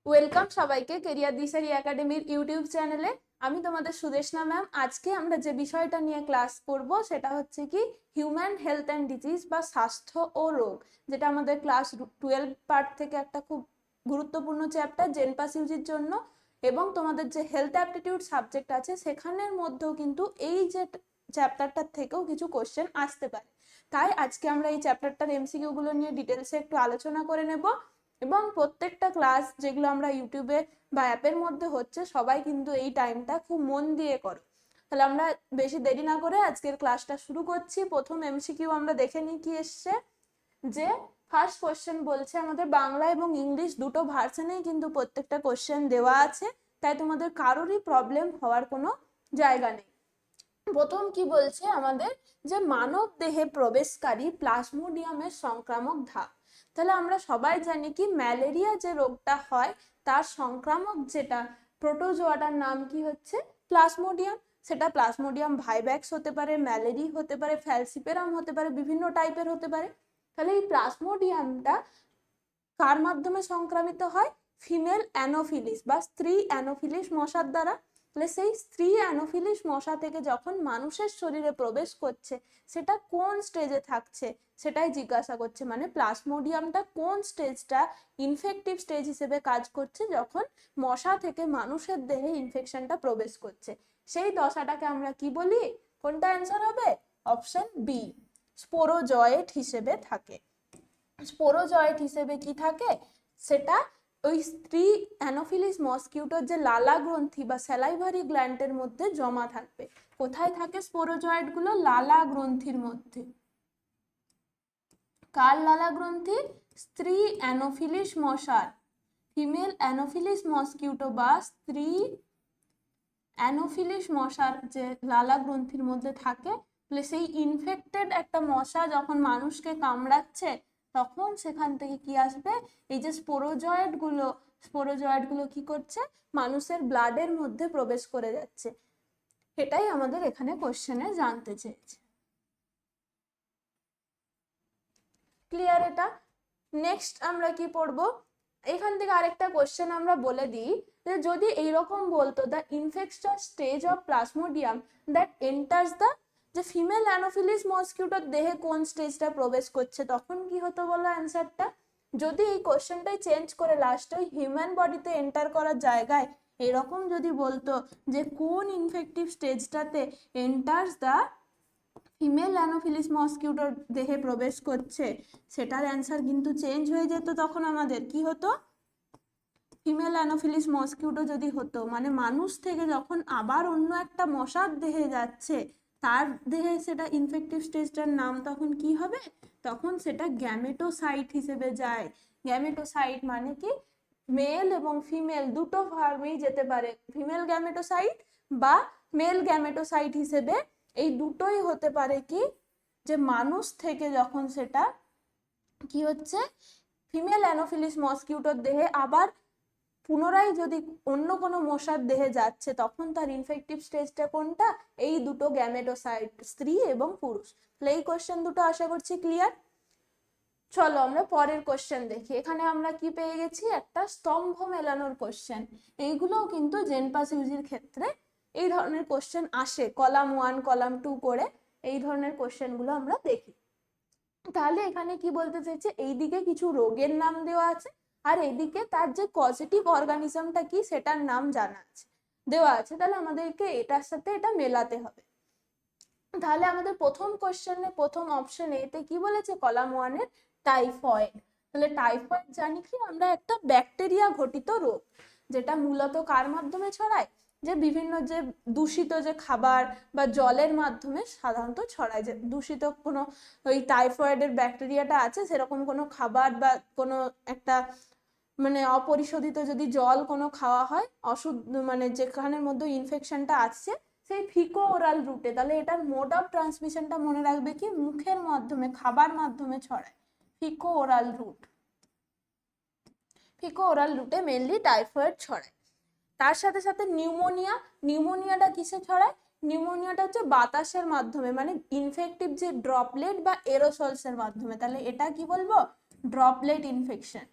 Welcome সবাইকে career দিশারি একাডেমির YouTube চ্যানেলে। আমি তোমাদের সুদেশনা ম্যাম। আজকে আমরা যে বিষয়টা নিয়ে ক্লাস করব সেটা হচ্ছে কি হিউম্যান হেলথ অ্যান্ড ডিজিজ বা স্বাস্থ্য ও রোগ, যেটা আমাদের ক্লাস 12 পার্ট থেকে একটা খুব গুরুত্বপূর্ণ চ্যাপ্টার জেনপাস ইউজির জন্য। এবং তোমাদের যে হেলথ অ্যাপটিটিউড সাবজেক্ট আছে সেখানের মধ্যেও কিন্তু এই যে চ্যাপ্টারটার থেকেও কিছু কোশ্চেন আসতে পারে। তাই আজকে আমরা এই চ্যাপ্টারটার এমসিকিউ গুলো নিয়ে ডিটেলসে একটু আলোচনা করে নেব। এবং প্রত্যেকটা ক্লাস যেগুলো আমরা ইউটিউবে বা অ্যাপের মধ্যে হচ্ছে সবাই কিন্তু এই টাইমটা খুব মন দিয়ে করো। তাহলে আমরা বেশি দেরি না করে আজকের ক্লাসটা শুরু করছি। প্রথম এমসিকিউ আমরা দেখে নিই কি এসছে। যে ফার্স্ট কোশ্চেন বলছে, আমাদের বাংলা এবং ইংলিশ দুটো ভার্সনেই কিন্তু প্রত্যেকটা কোশ্চেন দেওয়া আছে, তাই তোমাদের কারোরই প্রবলেম হওয়ার কোনো জায়গা নেই। প্রথম কি বলছে আমাদের, যে মানব দেহে প্রবেশকারী প্লাজমোডিয়ামের সংক্রামক ধাপ। তাহলে আমরা সবাই জানি কি ম্যালেরিয়া যে রোগটা হয় তার সংক্রামক যেটা প্রোটোজোয়াটার নাম কি হচ্ছে প্লাজমোডিয়াম। সেটা প্লাজমোডিয়াম ভাইভ্যাক্স হতে পারে, ম্যালেরি হতে পারে, ফ্যালসিপেরাম হতে পারে, বিভিন্ন টাইপের হতে পারে। তাহলে এই প্লাজমোডিয়ামটা কার মাধ্যমে সংক্রামিত হয়? ফিমেল অ্যানোফিলিস বা স্ত্রী অ্যানোফিলিস মশার দ্বারা। তাহলে সেই স্ত্রী অ্যানোফিলিস মশা থেকে যখন মানুষের শরীরে প্রবেশ করছে সেটা কোন স্টেজে থাকছে সেটাই জিজ্ঞাসা করছে। মানে প্লাজমোডিয়ামটা কোন স্টেজটা ইনফেক্টিভ স্টেজ হিসেবে কাজ করছে যখন মশা থেকে মানুষের দেহে ইনফেকশনটা প্রবেশ করছে, সেই দশাটাকে আমরা কি বলি? কোনটা অ্যান্সার হবে? অপশন বি, স্পোরোজয়েট হিসেবে থাকে। স্পোরোজয়েট হিসেবে কি থাকে? সেটা ওই স্ত্রী অ্যানোফিলিস মসকিউটোর যে লালা গ্রন্থি বা স্যালাইভারি গ্ল্যান্ডের মধ্যে জমা থাকবে। কোথায় থাকে স্পোরোজয়েট গুলো? লালা গ্রন্থির মধ্যে। কার লালা গ্রন্থি? স্ত্রী অ্যানোফিলিস মশার, ফিমেল অ্যানোফিলিস মসকিউটো বা স্ত্রী অ্যানোফিলিস মশার যে লালা গ্রন্থির মধ্যে থাকে। সেই ইনফেক্টেড একটা মশা যখন মানুষকে কামড়াচ্ছে তখন সেখান থেকে কি আসবে? এই যে স্পোরোজয়েড গুলো কি করছে? মানুষের ব্লাডের মধ্যে প্রবেশ করে যাচ্ছে। এটাই আমাদের এখানে কোশ্চেনে জানতে চেয়েছে। ক্লিয়ার এটা? নেক্সট আমরা কি পড়বো? এখান থেকে আরেকটা কোশ্চেন আমরা বলে দিই, যে যদি এইরকম বলতো the infectious stage of plasmodium that enters the, যে ফিমেল অ্যানোফিলিস মসকিউটোর দেহে কোন স্টেজটা প্রবেশ করছে, তখন কি হতো বলো অ্যান্সারটা? যদি এই কোশ্চেনটাই চেঞ্জ করে লাস্টে ওই হিউম্যান বডিতে এন্টার করার জায়গায় এরকম যদি বলতো যে কোন ইনফেক্টিভ স্টেজটাতে এন্টার্স দ্য ফিমেল অ্যানোফিলিস মসকিউটোর দেহে প্রবেশ করছে, সেটার অ্যান্সার কিন্তু চেঞ্জ হয়ে যেত। তখন আমাদের কি হতো? ফিমেল অ্যানোফিলিস মসকিউটো যদি হতো মানে মানুষ থেকে যখন আবার অন্য একটা মশার দেহে যাচ্ছে তার দেহে সেটা ইনফেক্টিভ স্টেজটার নাম তখন কি হবে? তখন সেটা গ্যামেটোসাইট হিসেবে যায়। গ্যামেটোসাইট মানে কি? মেল এবং ফিমেল দুটো ফর্মেই যেতে পারে, ফিমেল গ্যামেটোসাইট বা মেল গ্যামেটোসাইট হিসেবে। এই দুটোই হতে পারে কি, যে মানুষ থেকে যখন সেটা কি হচ্ছে ফিমেল অ্যানোফিলিস মসকিউটোর দেহে আবার পুনরায় যদি অন্য কোনো মশার দেহে যাচ্ছে তখন তার ইনফেক্টিভ স্টেজটা কোনটা? এই দুটো গ্যামেটোসাইট, স্ত্রী এবং পুরুষ। তাহলে এই কোশ্চেন দুটো আশা করছি ক্লিয়ার। চলো আমরা পরের কোশ্চেন দেখি। এখানে আমরা কি পেয়ে গেছি? একটা স্তম্ভ মেলানোর কোশ্চেন। এইগুলোও কিন্তু জেনপাস ইউজির ক্ষেত্রে এই ধরনের কোশ্চেন আসে, কলাম 1 কলাম 2 করে এই ধরনের কোশ্চেন গুলো আমরা দেখি। তাহলে এখানে কি বলতে চাইছে, এইদিকে কিছু রোগের নাম দেওয়া আছে আর এইদিকে তার যে পজিটিভ অর্গানিজমটা কি সেটার নাম জানা আছে, দেওয়া আছে। তাহলে আমাদেরকে এটার সাথে এটা মেলাতে হবে। তাহলে আমাদের প্রথম কোশ্চেনে প্রথম অপশন এতে কি বলেছে? কলাম 1 এর টাইফয়েড। তাহলে টাইফয়েড জানি কি আমরা একটা ব্যাকটেরিয়া ঘটিত রোগ, যেটা মূলত কার মাধ্যমে ছড়ায়? যে বিভিন্ন যে দূষিত যে খাবার বা জলের মাধ্যমে সাধারণত ছড়ায়। যে দূষিত কোনো ওই টাইফয়েডের ব্যাকটেরিয়াটা আছে সেরকম কোনো খাবার বা কোনো একটা মানে অপরিশোধিত যদি জল কোনো খাওয়া হয় অশুদ্ধ, মানে যেখানের মধ্যে ইনফেকশনটা আসছে সেই ফিকো ওরাল রুটে। তাহলে এটার মোড অফ ট্রান্সমিশনটা মনে রাখবে কি? মুখের মাধ্যমে, খাবার মাধ্যমে ছড়ায়। ফিকো ওরাল রুট, ফিকো ওরাল রুটে মেনলি টাইফয়েড ছড়ায়। তার সাথে সাথে নিউমোনিয়া, নিউমোনিয়াটা কিসে ছড়ায়? নিউমোনিয়াটা হচ্ছে বাতাসের মাধ্যমে, মানে ইনফেক্টিভ যে ড্রপলেট বা এরোসলস এর মাধ্যমে। তাহলে এটা কি বলবো? Droplet infection.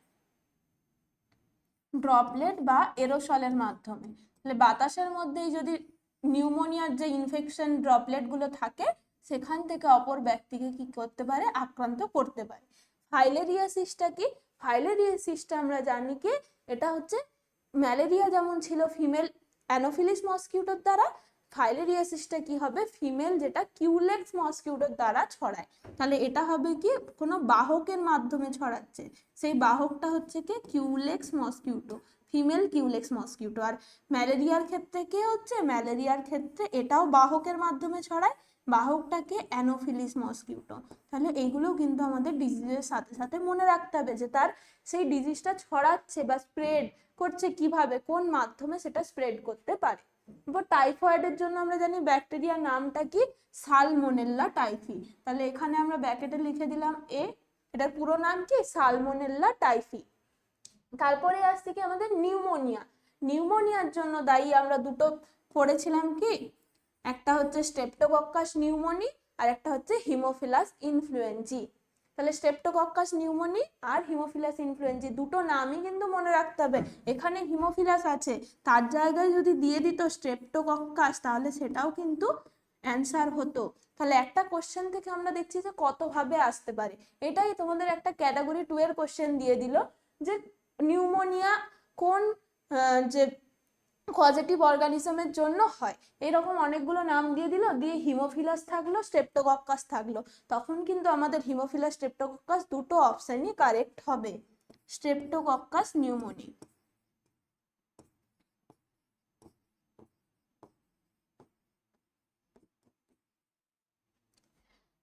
ড্রপলেট বা এরোসলের মাধ্যমে। তাহলে বাতাসের মধ্যেই যদি নিউমোনিয়ার যে ইনফেকশন ড্রপলেট গুলো থাকে সেখান থেকে অপর ব্যক্তিকে কি করতে পারে, আক্রান্ত করতে পারে। ফাইলেরিয়াসিসটা কি? ফাইলেরিয়াসিসটা আমরা জানি কি এটা হচ্ছে ম্যালেরিয়া যেমন ছিল ফিমেল অ্যানোফিলিস মসকিউটোর দ্বারা, ফাইলেরিয়াসিসটা কি হবে, ফিমেল যেটা কিউলেক্স মসকিউটোর দ্বারা ছড়ায়। তাহলে এটা হবে কি কোনো বাহকের মাধ্যমে ছড়াচ্ছে, সেই বাহকটা হচ্ছে কি culex mosquito, female culex mosquito. আর ম্যালেরিয়ার ক্ষেত্রে কি হচ্ছে, ম্যালেরিয়ার ক্ষেত্রে এটাও বাহকের মাধ্যমে ছড়ায়, বাহকটাকে অ্যানোফিলিস মসকিউটো। তাহলে এইগুলো কিন্তু আমাদের ডিজিজের সাথে সাথে মনে রাখতে হবে যে তার সেই ডিজিজটা ছড়াচ্ছে বা স্প্রেড করছে কিভাবে, কোন মাধ্যমে সেটা স্প্রেড করতে পারে। এবার টাইফয়েডের জন্য আমরা জানি ব্যাকটেরিয়ার নামটা কি, সালমোনেল্লা টাইফি। তাহলে এখানে আমরা ব্র্যাকেটে লিখে দিলাম এ, এটার পুরো নাম কি, সালমোনেল্লা টাইফি। তারপরে আসছে কি আমাদের নিউমোনিয়া। নিউমোনিয়ার জন্য দায়ী আমরা দুটো পড়েছিলাম কি, একটা হচ্ছে স্ট্রেপ্টোকক্কাস নিউমোনি আর একটা হচ্ছে হিমোফিলাস ইনফ্লুয়েঞ্জি। তাহলে স্ট্রেপ্টোকক্কাস নিউমোনি আর হিমোফিলাস ইনফ্লুয়েঞ্জি দুটো নামই কিন্তু মনে রাখতে হবে। এখানে হিমোফিলাস আছে, তার জায়গায় যদি দিয়ে দিত স্ট্রেপ্টোকক্কাস তাহলে সেটাও কিন্তু অ্যান্সার হতো। তাহলে একটা কোশ্চেন থেকে আমরা দেখছি যে কত ভাবে আসতে পারে। এটাই তোমাদের একটা ক্যাটাগরি 2 এর কোশ্চেন দিয়ে দিল যে নিউমোনিয়া কোন যে পজিটিভ অর্গানিজমের জন্য হয়, এরকম অনেকগুলো নাম দিয়ে দিল, দিয়ে হিমোফিলাস থাকলো, স্ট্রেপ্টোকক্কাস থাকলো, তখন কিন্তু আমাদের হিমোফিলাস স্ট্রেপ্টোকক্কাস দুটো অপশনই কারেক্ট হবে, স্ট্রেপ্টোকক্কাস নিউমোনি।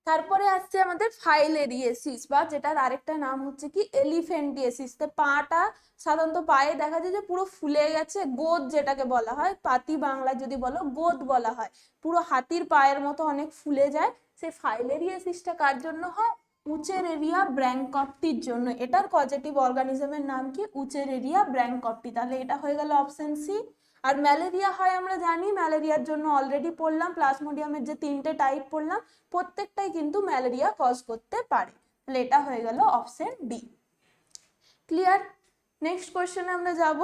তারপরে আসছে আমাদের ফাইলেরিয়েসিস বা যেটার আরেকটা নাম হচ্ছে কি এলিফ্যান্টিয়েসিস। তো পাটা সাধারণত পায়ে দেখা যায় যে পুরো ফুলে গেছে, গোদ যেটাকে বলা হয়, পাতি বাংলা যদি বলো গোদ বলা হয়, পুরো হাতির পায়ের মতো অনেক ফুলে যায়। সেই ফাইলেরিয়েসিসটা কার জন্য হয়, উচেরেরিয়া ব্র্যাঙ্কপ্টির জন্য। এটার পজিটিভ অর্গানিজমের নাম কি, উচেরেরিয়া ব্র্যাঙ্কপ্টি। তাহলে এটা হয়ে গেল অপশন সি। আর ম্যালেরিয়া হয় আমরা জানি, ম্যালেরিয়ার জন্য অলরেডি পড়লাম, প্লাজমোডিয়ামের যে 3টে টাইপ পড়লাম, প্রত্যেকটাই কিন্তু ম্যালেরিয়া কজ করতে পারে। তাহলে এটা হয়ে গেল অপশন ডি। ক্লিয়ার? নেক্সট কোশ্চেনে আমরা যাব,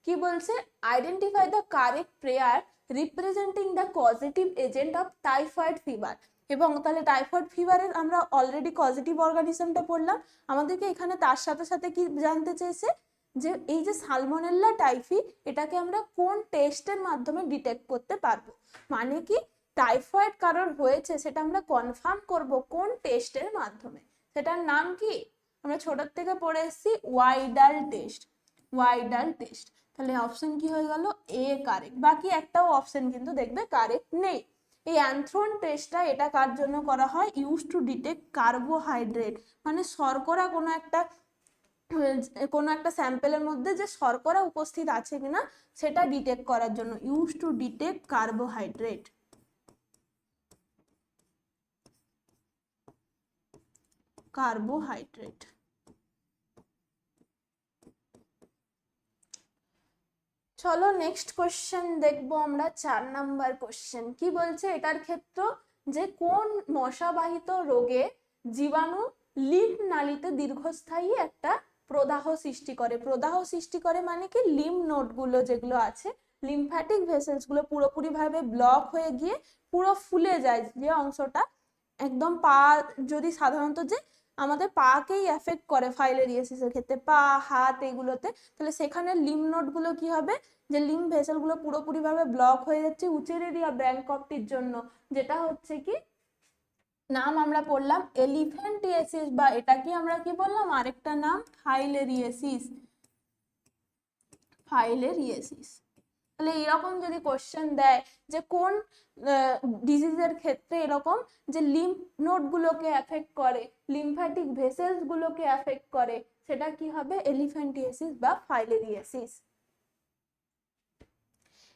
কি বলছে, identify the correct pair representing the positive agent of typhoid fever. এবং তাহলে টাইফয়েড ফিভারের আমরা অলরেডি পজিটিভ অর্গানিজমটা পড়লাম, আমাদেরকে এখানে তার সাথে সাথে কি জানতে চেয়েছে যে এই যে সালমোনেল্লা টাইফি এটাকে আমরা কোন টেস্টের মাধ্যমে ডিটেক্ট করতে পারবো, মানে কি টাইফয়েড কারোর হয়েছে সেটা আমরা কনফার্ম করব কোন টেস্টের মাধ্যমে, সেটার নাম কি আমরা ছোট থেকে পড়ে এসেছি, ওয়াইডাল টেস্ট, ওয়াইডাল টেস্ট। তাহলে অপশন কি হয়ে গেল, এ কারেক্ট। বাকি একটাও অপশন কিন্তু দেখবে কারেক্ট নেই। এই অ্যান্থ্রন টেস্টটা এটা কার জন্য করা হয়, ইউজ টু ডিটেক্ট কার্বোহাইড্রেট, মানে শর্করা কোনো একটা স্যাম্পেলের মধ্যে যে শর্করা উপস্থিত আছে কিনা সেটা ডিটেক্ট করার জন্য, use to detect carbohydrate, carbohydrate. চলো নেক্সট কোশ্চেন দেখবো আমরা, 4 নাম্বার কোশ্চেন। কি বলছে, এটার ক্ষেত্র যে কোন মশাবাহিত রোগে জীবাণু লিম্ফ নালীতে দীর্ঘস্থায়ী একটা প্রদাহ সৃষ্টি করে। প্রদাহ সৃষ্টি করে মানে কি, লিম্ফ নোড গুলো যেগুলো আছে, লিম্ফ্যাটিক ভেসেলস গুলো পুরোপুরি ভাবে ব্লক হয়ে গিয়ে পুরো ফুলে যায়, যে অংশটা একদম পা, যদি সাধারণত যে আমাদের পাকেই এফেক্ট করে ফাইলেরিয়াসিসের ক্ষেত্রে, পা হাত এগুলোতে, তাহলে সেখানে লিম্ফ নোড গুলো কি হবে, যে লিম্ফ ভেসেল গুলো পুরোপুরি ভাবে ব্লক হয়ে যাচ্ছে উচেরেরিয়া ব্র্যাঙ্কপ্টির জন্য, যেটা হচ্ছে কি নাম আমরা পড়লাম এলিফ্যান্টিয়েসিস, বা এটাকে আমরা কি বললাম আরেকটা নাম ফাইলেরিয়েসিস, ফাইলেরিয়েসিস। তাহলে এরকম যদি কোশ্চেন দেয় যে কোন ডিজিজের ক্ষেত্রে এরকম যে লিম্ফ নোড গুলোকে এফেক্ট করে, লিম্ফ্যাটিক ভেসেলস গুলোকে এফেক্ট করে, সেটা কি হবে, এলিফ্যান্টিয়েসিস বা ফাইলেরিয়েসিস।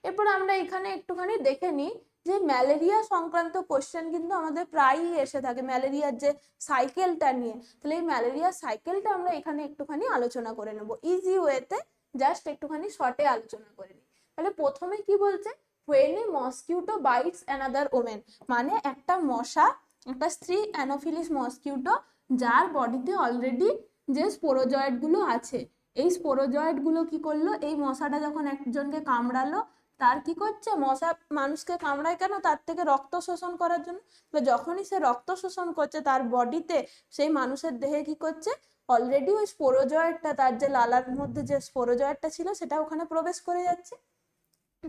এরপর আমরা এখানে একটুখানি দেখে নিই যে ম্যালেরিয়া সংক্রান্ত কোশ্চেন কিন্তু আমাদের প্রায়ই এসে থাকে, ম্যালেরিয়ার যে সাইকেলটা নিয়ে। তাহলে এই ম্যালেরিয়া সাইকেলটা আমরা এখানে একটুখানি আলোচনা করে নেব ইজি ওয়েতে, জাস্ট একটুখানি শর্টে আলোচনা করে নিই। তাহলে প্রথমে কি বলছে, when a mosquito bites another woman, মানে একটা মশা, একটা স্ত্রী অ্যানোফিলিস মসকিউটো যার বডিতে অলরেডি যে স্পোরোজয়েড গুলো আছে, এই স্পোরোজয়েড গুলো কি করলো, এই মশাটা যখন একজনকে কামড়ালো, তার কি করছে, মশা মানুষকে কামড়ায় কেন, তার থেকে রক্ত শোষণ করার জন্য। তো যখনই সে রক্ত শোষণ করছে তার বডিতে, সেই মানুষের দেহে কি করছে, অলরেডি ওই স্পোরোজয়েডটা, তার যে লালার মধ্যে যে স্পোরোজয়েডটা ছিল সেটা ওখানে প্রবেশ করে যাচ্ছে।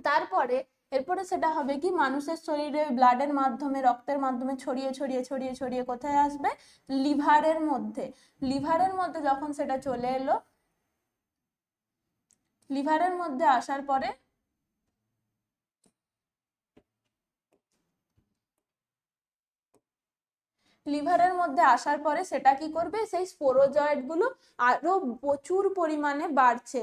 তারপরে এরপরে সেটা হবে কি, মানুষের শরীরে ব্লাডের মাধ্যমে, রক্তের মাধ্যমে ছড়িয়ে ছড়িয়ে ছড়িয়ে ছড়িয়ে কোথায় আসবে, লিভারের মধ্যে। লিভারের মধ্যে যখন সেটা চলে এলো, লিভারের মধ্যে আসার পরে লিভারের মধ্যে আসার পরে সেটা কি করবে, সেই স্পোরোজয়েড গুলো আরো প্রচুর পরিমাণে বাড়ছে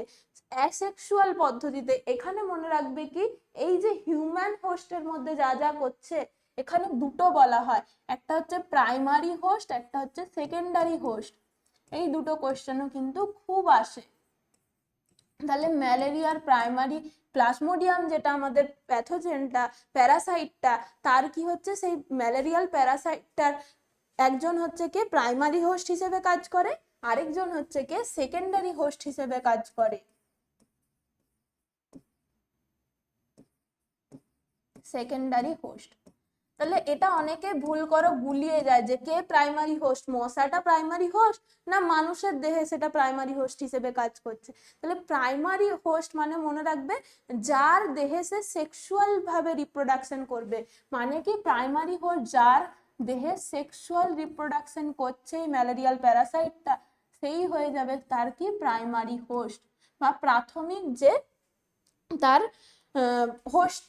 অ্যাসেক্সুয়াল পদ্ধতিতে। এখানে মনে রাখবে কি, এই যে হিউম্যান হোস্টের মধ্যে যা যা করছে, এখানে দুটো বলা হয়, একটা হচ্ছে প্রাইমারি হোস্ট, একটা হচ্ছে সেকেন্ডারি হোস্ট। এই দুটো কোশ্চেনও কিন্তু খুব আসে। তাহলে ম্যালেরিয়ার প্রাইমারি প্লাজমোডিয়াম, যেটা আমাদের প্যাথোজেনটা, প্যারাসাইটটা, তার কি হচ্ছে, সেই ম্যালেরিয়াল প্যারাসাইটটার একজন হচ্ছে কে প্রাইমারি হোস্ট হিসেবে কাজ করে, আরেকজন হচ্ছে কে সেকেন্ডারি হোস্ট হিসেবে কাজ করে। Secondary host. তাহলে এটা অনেকে ভুল করো, গুলিয়ে যায় যে কে প্রাইমারি হোস্ট, মশাটা প্রাইমারি হোস্ট না মানুষের দেহে সেটা প্রাইমারি হোস্ট হিসেবে কাজ করছে। তাহলে প্রাইমারি হোস্ট মানে মনে রাখবে, যার দেহে সে সেক্সুয়াল ভাবে রিপ্রোডাকশন করবে। মানে কি, প্রাইমারি হোস্ট যার দেহে সেক্সুয়াল রিপ্রোডাকশন করছে এই ম্যালেরিয়াল প্যারাসাইটটা, সেই হয়ে যাবে তার কি প্রাইমারি হোস্ট, বা প্রাথমিক যে তার হোস্ট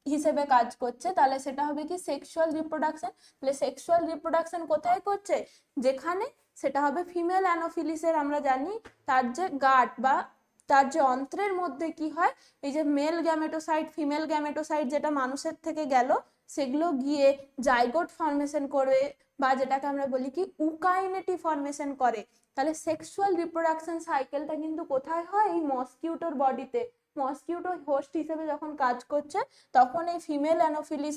হিসেবে কাজ করছে। তাহলে সেটা হবে কি সেক্সুয়াল রিপ্রোডাকশন। তাহলে সেক্সুয়াল রিপ্রোডাকশন কোথায় করছে, যেখানে সেটা হবে ফিমেল অ্যানোফিলিসের, আমরা জানি তার যে গার্ড বা তার যে অন্ত্রের মধ্যে কি হয়, এই যে মেল গ্যামেটোসাইট ফিমেল গ্যামেটোসাইট যেটা মানুষের থেকে গেল, সেগুলো গিয়ে জাইগোট ফর্মেশন করে, বা যেটাকে আমরা বলি কি উকাইনেটি ফর্মেশন করে। তাহলে সেক্সুয়াল রিপ্রোডাকশন সাইকেলটা কিন্তু কোথায় হয়, এই মসকিউটোর বডিতে। মসকিউটো হোস্ট হিসেবে যখন কাজ করছে, তখন এই ফিমেল অ্যানোফিলিস,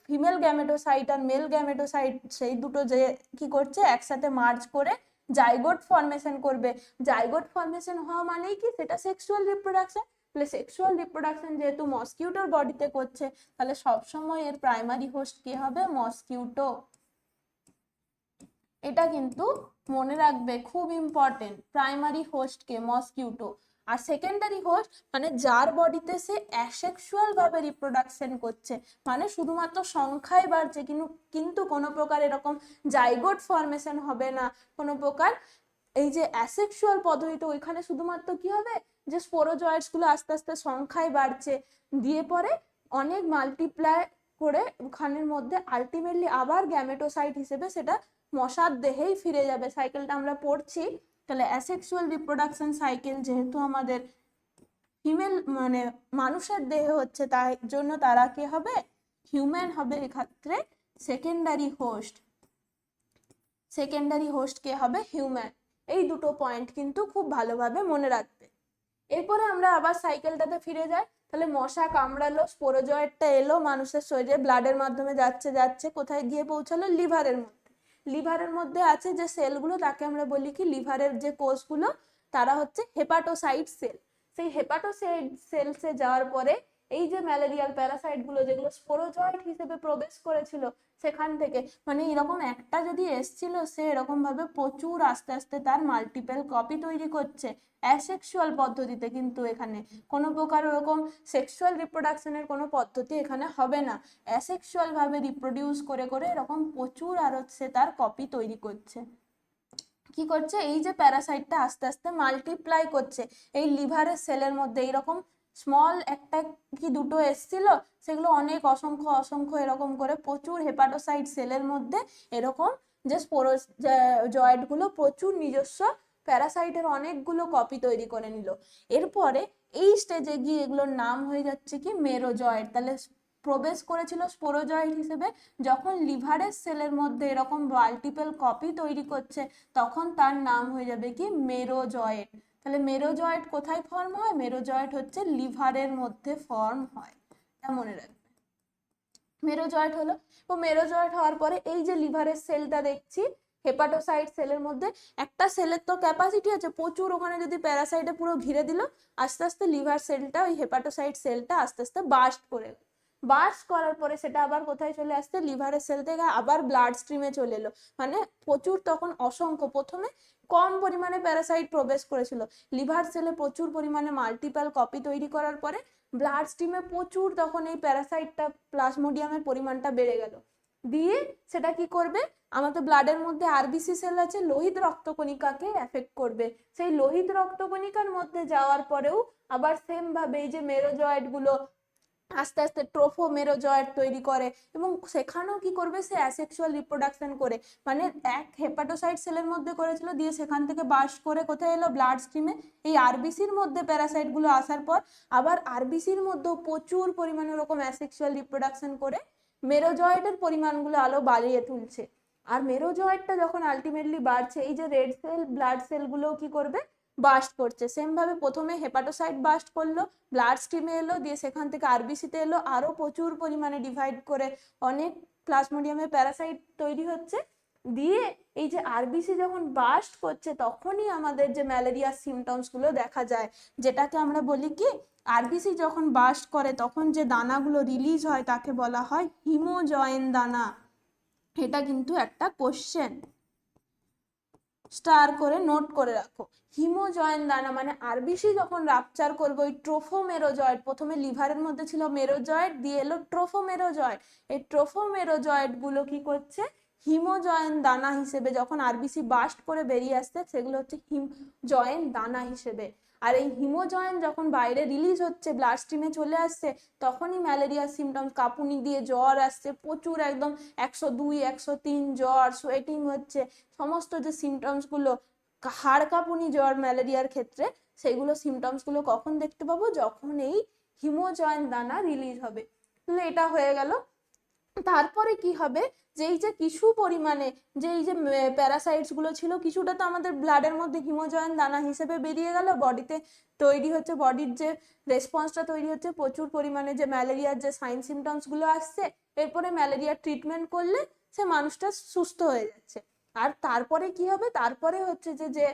ফিমেল গ্যামেটোসাইট আর মেল গ্যামেটোসাইট, সেই দুটো যে কি করছে, একসাথে মার্জ করে জাইগোট ফর্মেশন করবে। জাইগোট ফর্মেশন হওয়া মানেই কি, সেটা সেক্সুয়াল রিপ্রোডাকশন। তাহলে সেক্সুয়াল রিপ্রোডাকশন যেহেতু মসকিউটোর বডিতে করছে, তাহলে সবসময় এর প্রাইমারি হোস্ট কি হবে, মসকিউটো। এটা কিন্তু মনে রাখবে, খুব ইম্পর্টেন্ট, প্রাইমারি হোস্ট কে মসকিউটো। আর সেকেন্ডারি হোস্ট মানে যার বডিতে সে অ্যাসেক্সুয়াল ভাবে রিপ্রোডাকশন করছে, মানে শুধুমাত্র সংখ্যায় বাড়ছে, কিন্তু কোনো প্রকার এরকম জাইগোট ফর্মেশন হবে না, কোনো প্রকার এই যে অ্যাসেক্সুয়াল পদ্ধতিতে ওইখানে শুধুমাত্র কি হবে, যে স্পোরোজয়েডস গুলো আস্তে আস্তে সংখ্যায় বাড়ছে, দিয়ে পরে অনেক মাল্টিপ্লাই করে ওখানের মধ্যে আলটিমেটলি আবার গ্যামেটোসাইট হিসেবে সেটা মশার দেহেই ফিরে যাবে। সাইকেলটা আমরা পড়ছি। তাহলে অ্যাসেক্সুয়াল রিপ্রোডাকশন সাইকেল যেহেতু আমাদের ফিমেল মানে মানুষের দেহে হচ্ছে, তাই জন্য তারা কি হবে, হিউম্যান হবে। এক্ষেত্রে সেকেন্ডারি হোস্ট, সেকেন্ডারি হোস্ট কে হবে, হিউম্যান। এই দুটো পয়েন্ট কিন্তু খুব ভালোভাবে মনে রাখবে। এরপরে আমরা আবার সাইকেলটাতে ফিরে যাই। তাহলে মশা কামড়ালো, স্পোরোজয়েডটা এলো মানুষের শরীরে, ব্লাডের মাধ্যমে যাচ্ছে যাচ্ছে কোথায় গিয়ে পৌঁছালো, লিভারের মধ্যে। লিভারের মধ্যে আছে যে সেলগুলো, তাকে আমরা বলি কি, লিভারের যে কোষগুলো, তারা হচ্ছে হেপাটোসাইট সেল। সেই হেপাটোসাইট সেলসে যাওয়ার পরে এই যে ম্যালেরিয়াল প্যারাসাইট গুলো যেগুলো স্পোরোজয়েড হিসেবে প্রবেশ করেছিল, সেখান থেকে মানে এরকম একটা যদি এসছিল, সে এরকম ভাবে প্রচুর আস্তে আস্তে তার মাল্টিপল কপি তৈরি করছে অ্যাসেক্সুয়াল পদ্ধতিতে। কিন্তু এখানে কোনো প্রকার ওরকম সেক্সুয়াল রিপ্রোডাকশনের কোনো পদ্ধতি এখানে হবে না, অ্যাসেক্সুয়াল ভাবে রিপ্রোডিউস করে করে এরকম প্রচুর আর হচ্ছে তার কপি তৈরি করছে। কি করছে, এই যে প্যারাসাইটটা আস্তে আস্তে মাল্টিপ্লাই করছে এই লিভারের সেলের মধ্যে। এইরকম স্মল একটা কি দুটো এসছিল, সেগুলো অনেক অসংখ্য অসংখ্য এরকম করে প্রচুর হেপাটোসাইট সেলের মধ্যে এরকম যে স্পোরোজয়েড গুলো প্রচুর নিজস্ব প্যারাসাইটের অনেকগুলো কপি তৈরি করে নিল। এরপরে এই স্টেজে গিয়ে এগুলোর নাম হয়ে যাচ্ছে কি মেরোজয়েড। তাহলে প্রবেশ করেছিল স্পোরোজয়েড হিসেবে, যখন লিভারের সেলের মধ্যে এরকম মাল্টিপল কপি তৈরি করছে, তখন তার নাম হয়ে যাবে কি মেরোজয়েড। তাহলে মেরোজয়েড কোথায় ফর্ম হয়, মেরোজয়েড হচ্ছে লিভারের মধ্যে ফর্ম হয়, তা মনে রাখবে। মেরোজয়েড হলো, ও মেরোজয়েড হওয়ার পরে এই যে লিভারের সেলটা দেখছি, হেপাটোসাইট সেলের মধ্যে একটা সেলের তো ক্যাপাসিটি আছে প্রচুর, ওখানে যদি প্যারাসাইটে পুরো ঘিরে দিল, আস্তে আস্তে লিভার সেলটা ওই হেপাটোসাইট সেলটা আস্তে আস্তে বার্স্ট করে, বার্স্ট করার পরে সেটা আবার কোথায় চলে আসছে, লিভারের সেল থেকে আবার ব্লাড স্ট্রিমে চলে এলো। মানে প্রচুর তখন অসংখ্য, প্রথমে কম পরিমাণে প্যারাসাইট প্রবেশ করেছিল, লিভার সেলে প্রচুর পরিমাণে মাল্টিপল কপি তৈরি করার পরে ব্লাড স্ট্রিমে প্রচুর তখন এই প্যারাসাইটটা প্লাজমোডিয়ামের পরিমাণটা বেড়ে গেল। দিয়ে সেটা কি করবে, আমাদের ব্লাডের মধ্যে আরবিসি সেল আছে, লোহিত রক্তকণিকাকে এফেক্ট করবে। সেই লোহিত রক্তকণিকার মধ্যে যাওয়ার পরেও আবার সেম ভাবে এই যে মেরোজয়েড গুলো আস্তে আস্তে ট্রোফোমেরোজয়েড তৈরি করে, এবং সেখানেও কি করবে, সে অ্যাসেক্সুয়াল রিপ্রোডাকশন করে, মানে এক হেপাটোসাইট সেলের মধ্যে করেছিল, দিয়ে সেখান থেকে বার্স্ট করে কোথায় এলো, ব্লাড স্ট্রিমে। এই আরবিসির মধ্যে প্যারাসাইট গুলো আসার পর আবার আরবিসির মধ্যেও প্রচুর পরিমাণে ওরকম অ্যাসেক্সুয়াল রিপ্রোডাকশন করে মেরোজয়েডের পরিমাণগুলো আলো বাড়িয়ে তুলছে। আর মেরোজয়েডটা যখন আলটিমেটলি বাড়ছে, এই যে রেড সেল ব্লাড সেলগুলো কি করবে, বাস্ট করছে। সেম ভাবে প্রথমে হেপাটোসাইট বাস্ট করলো, ব্লাড স্ট্রিমে এলো, দিয়ে সেখান থেকে আরবিসিতে এলো, আরো প্রচুর পরিমাণে ডিভাইড করে অনেক প্লাজমোডিয়ামের প্যারাসাইট তৈরি হচ্ছে। দিয়ে এই যে আরবিসি যখন বাস্ট করছে তখনই আমাদের যে ম্যালেরিয়া সিমটমস গুলো দেখা যায়, যেটাকে আমরা বলি কি, আরবিসি যখন বাস্ট করে তখন যে দানাগুলো রিলিজ হয় তাকে বলা হয় হিমোজয়েন দানা। এটা কিন্তু একটা কোশ্চেন, স্টার করে নোট করে রাখো। হিমোজয়েন দানা মানে আরবিসি যখন রাপচার করবে ওই ট্রোফোমেরোজয়েড, প্রথমে লিভারের মধ্যে ছিল মেরোজয়েড, দিয়ে এলো ট্রোফোমেরোজয়েড, এই ট্রোফোমেরোজয়েড গুলো কি করছে, হিমোজয়েন দানা হিসেবে যখন আরবিসি বাস্ট করে বেরিয়ে আসছে সেগুলো হচ্ছে হিমোজয়েন দানা হিসেবে। আর এই হিমোজয়েন যখন বাইরে রিলিজ হচ্ছে, ব্লাড স্ট্রিমে চলে আসছে, তখনই ম্যালেরিয়ার সিমটমস, কাঁপুনি দিয়ে জ্বর আসছে প্রচুর, একদম 102 103 জ্বর, সোয়েটিং হচ্ছে, সমস্ত যে সিমটমস গুলো, হাড় কাঁপুনি জ্বর ম্যালেরিয়ার ক্ষেত্রে, সেগুলো সিমটমস গুলো কখন দেখতে পাবো, যখন এই হিমোজয়েন দানা রিলিজ হবে। তাহলে এটা হয়ে গেল। তারপরে কি হবে, যে এই যে কিছু পরিমাণে যে এই যে প্যারাসাইটস গুলো ছিল, কিছুটা তো আমাদের ব্লাডের মধ্যে হিমোজয়েন দানা হিসেবে বেরিয়ে গেল, বডিতে তৈরি হচ্ছে, বডির যে রেসপন্সটা তৈরি হচ্ছে, প্রচুর পরিমাণে যে ম্যালেরিয়ার যে সাইন সিমটমস গুলো আসছে, এরপরে ম্যালেরিয়ার ট্রিটমেন্ট করলে সে মানুষটা সুস্থ হয়ে যাচ্ছে। আর তারপরে কি হবে, তারপরে হচ্ছে যে যে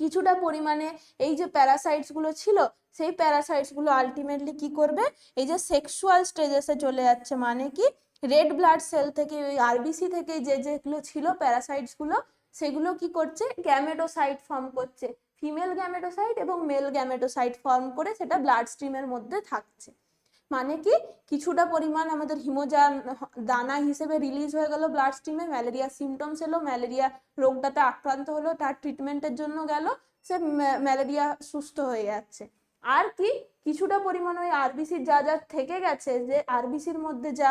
কিছুটা পরিমাণে এই যে প্যারাসাইটস গুলো ছিল, সেই প্যারাসাইটস গুলো আলটিমেটলি কি করবে, এই যে সেক্সুয়াল স্টেজেসে চলে যাচ্ছে। মানে কি, রেড ব্লাড সেল থেকে ওই আরবিসি থেকে যে যেগুলো ছিল প্যারাসাইটস গুলো, সেগুলো কি করছে, গ্যামেটোসাইট ফর্ম করছে, ফিমেল গ্যামেটোসাইট এবং মেল গ্যামেটোসাইট ফর্ম করে সেটা ব্লাড স্ট্রিমের মধ্যে থাকছে। মানে কি, কিছুটা পরিমাণ আমাদের হিমোজান দানা হিসেবে রিলিজ হয়ে গেল ব্লাড স্ট্রিমে, ম্যালেরিয়া সিমটমস এলো, ম্যালেরিয়া রোগটাতে আক্রান্ত হলো, তার ট্রিটমেন্টের জন্য গেল, সে ম্যালেরিয়া সুস্থ হয়ে যাচ্ছে। আর কি, কিছুটা পরিমাণ ওই আরবিসির যা যা থেকে গেছে, যে আরবিসির মধ্যে যা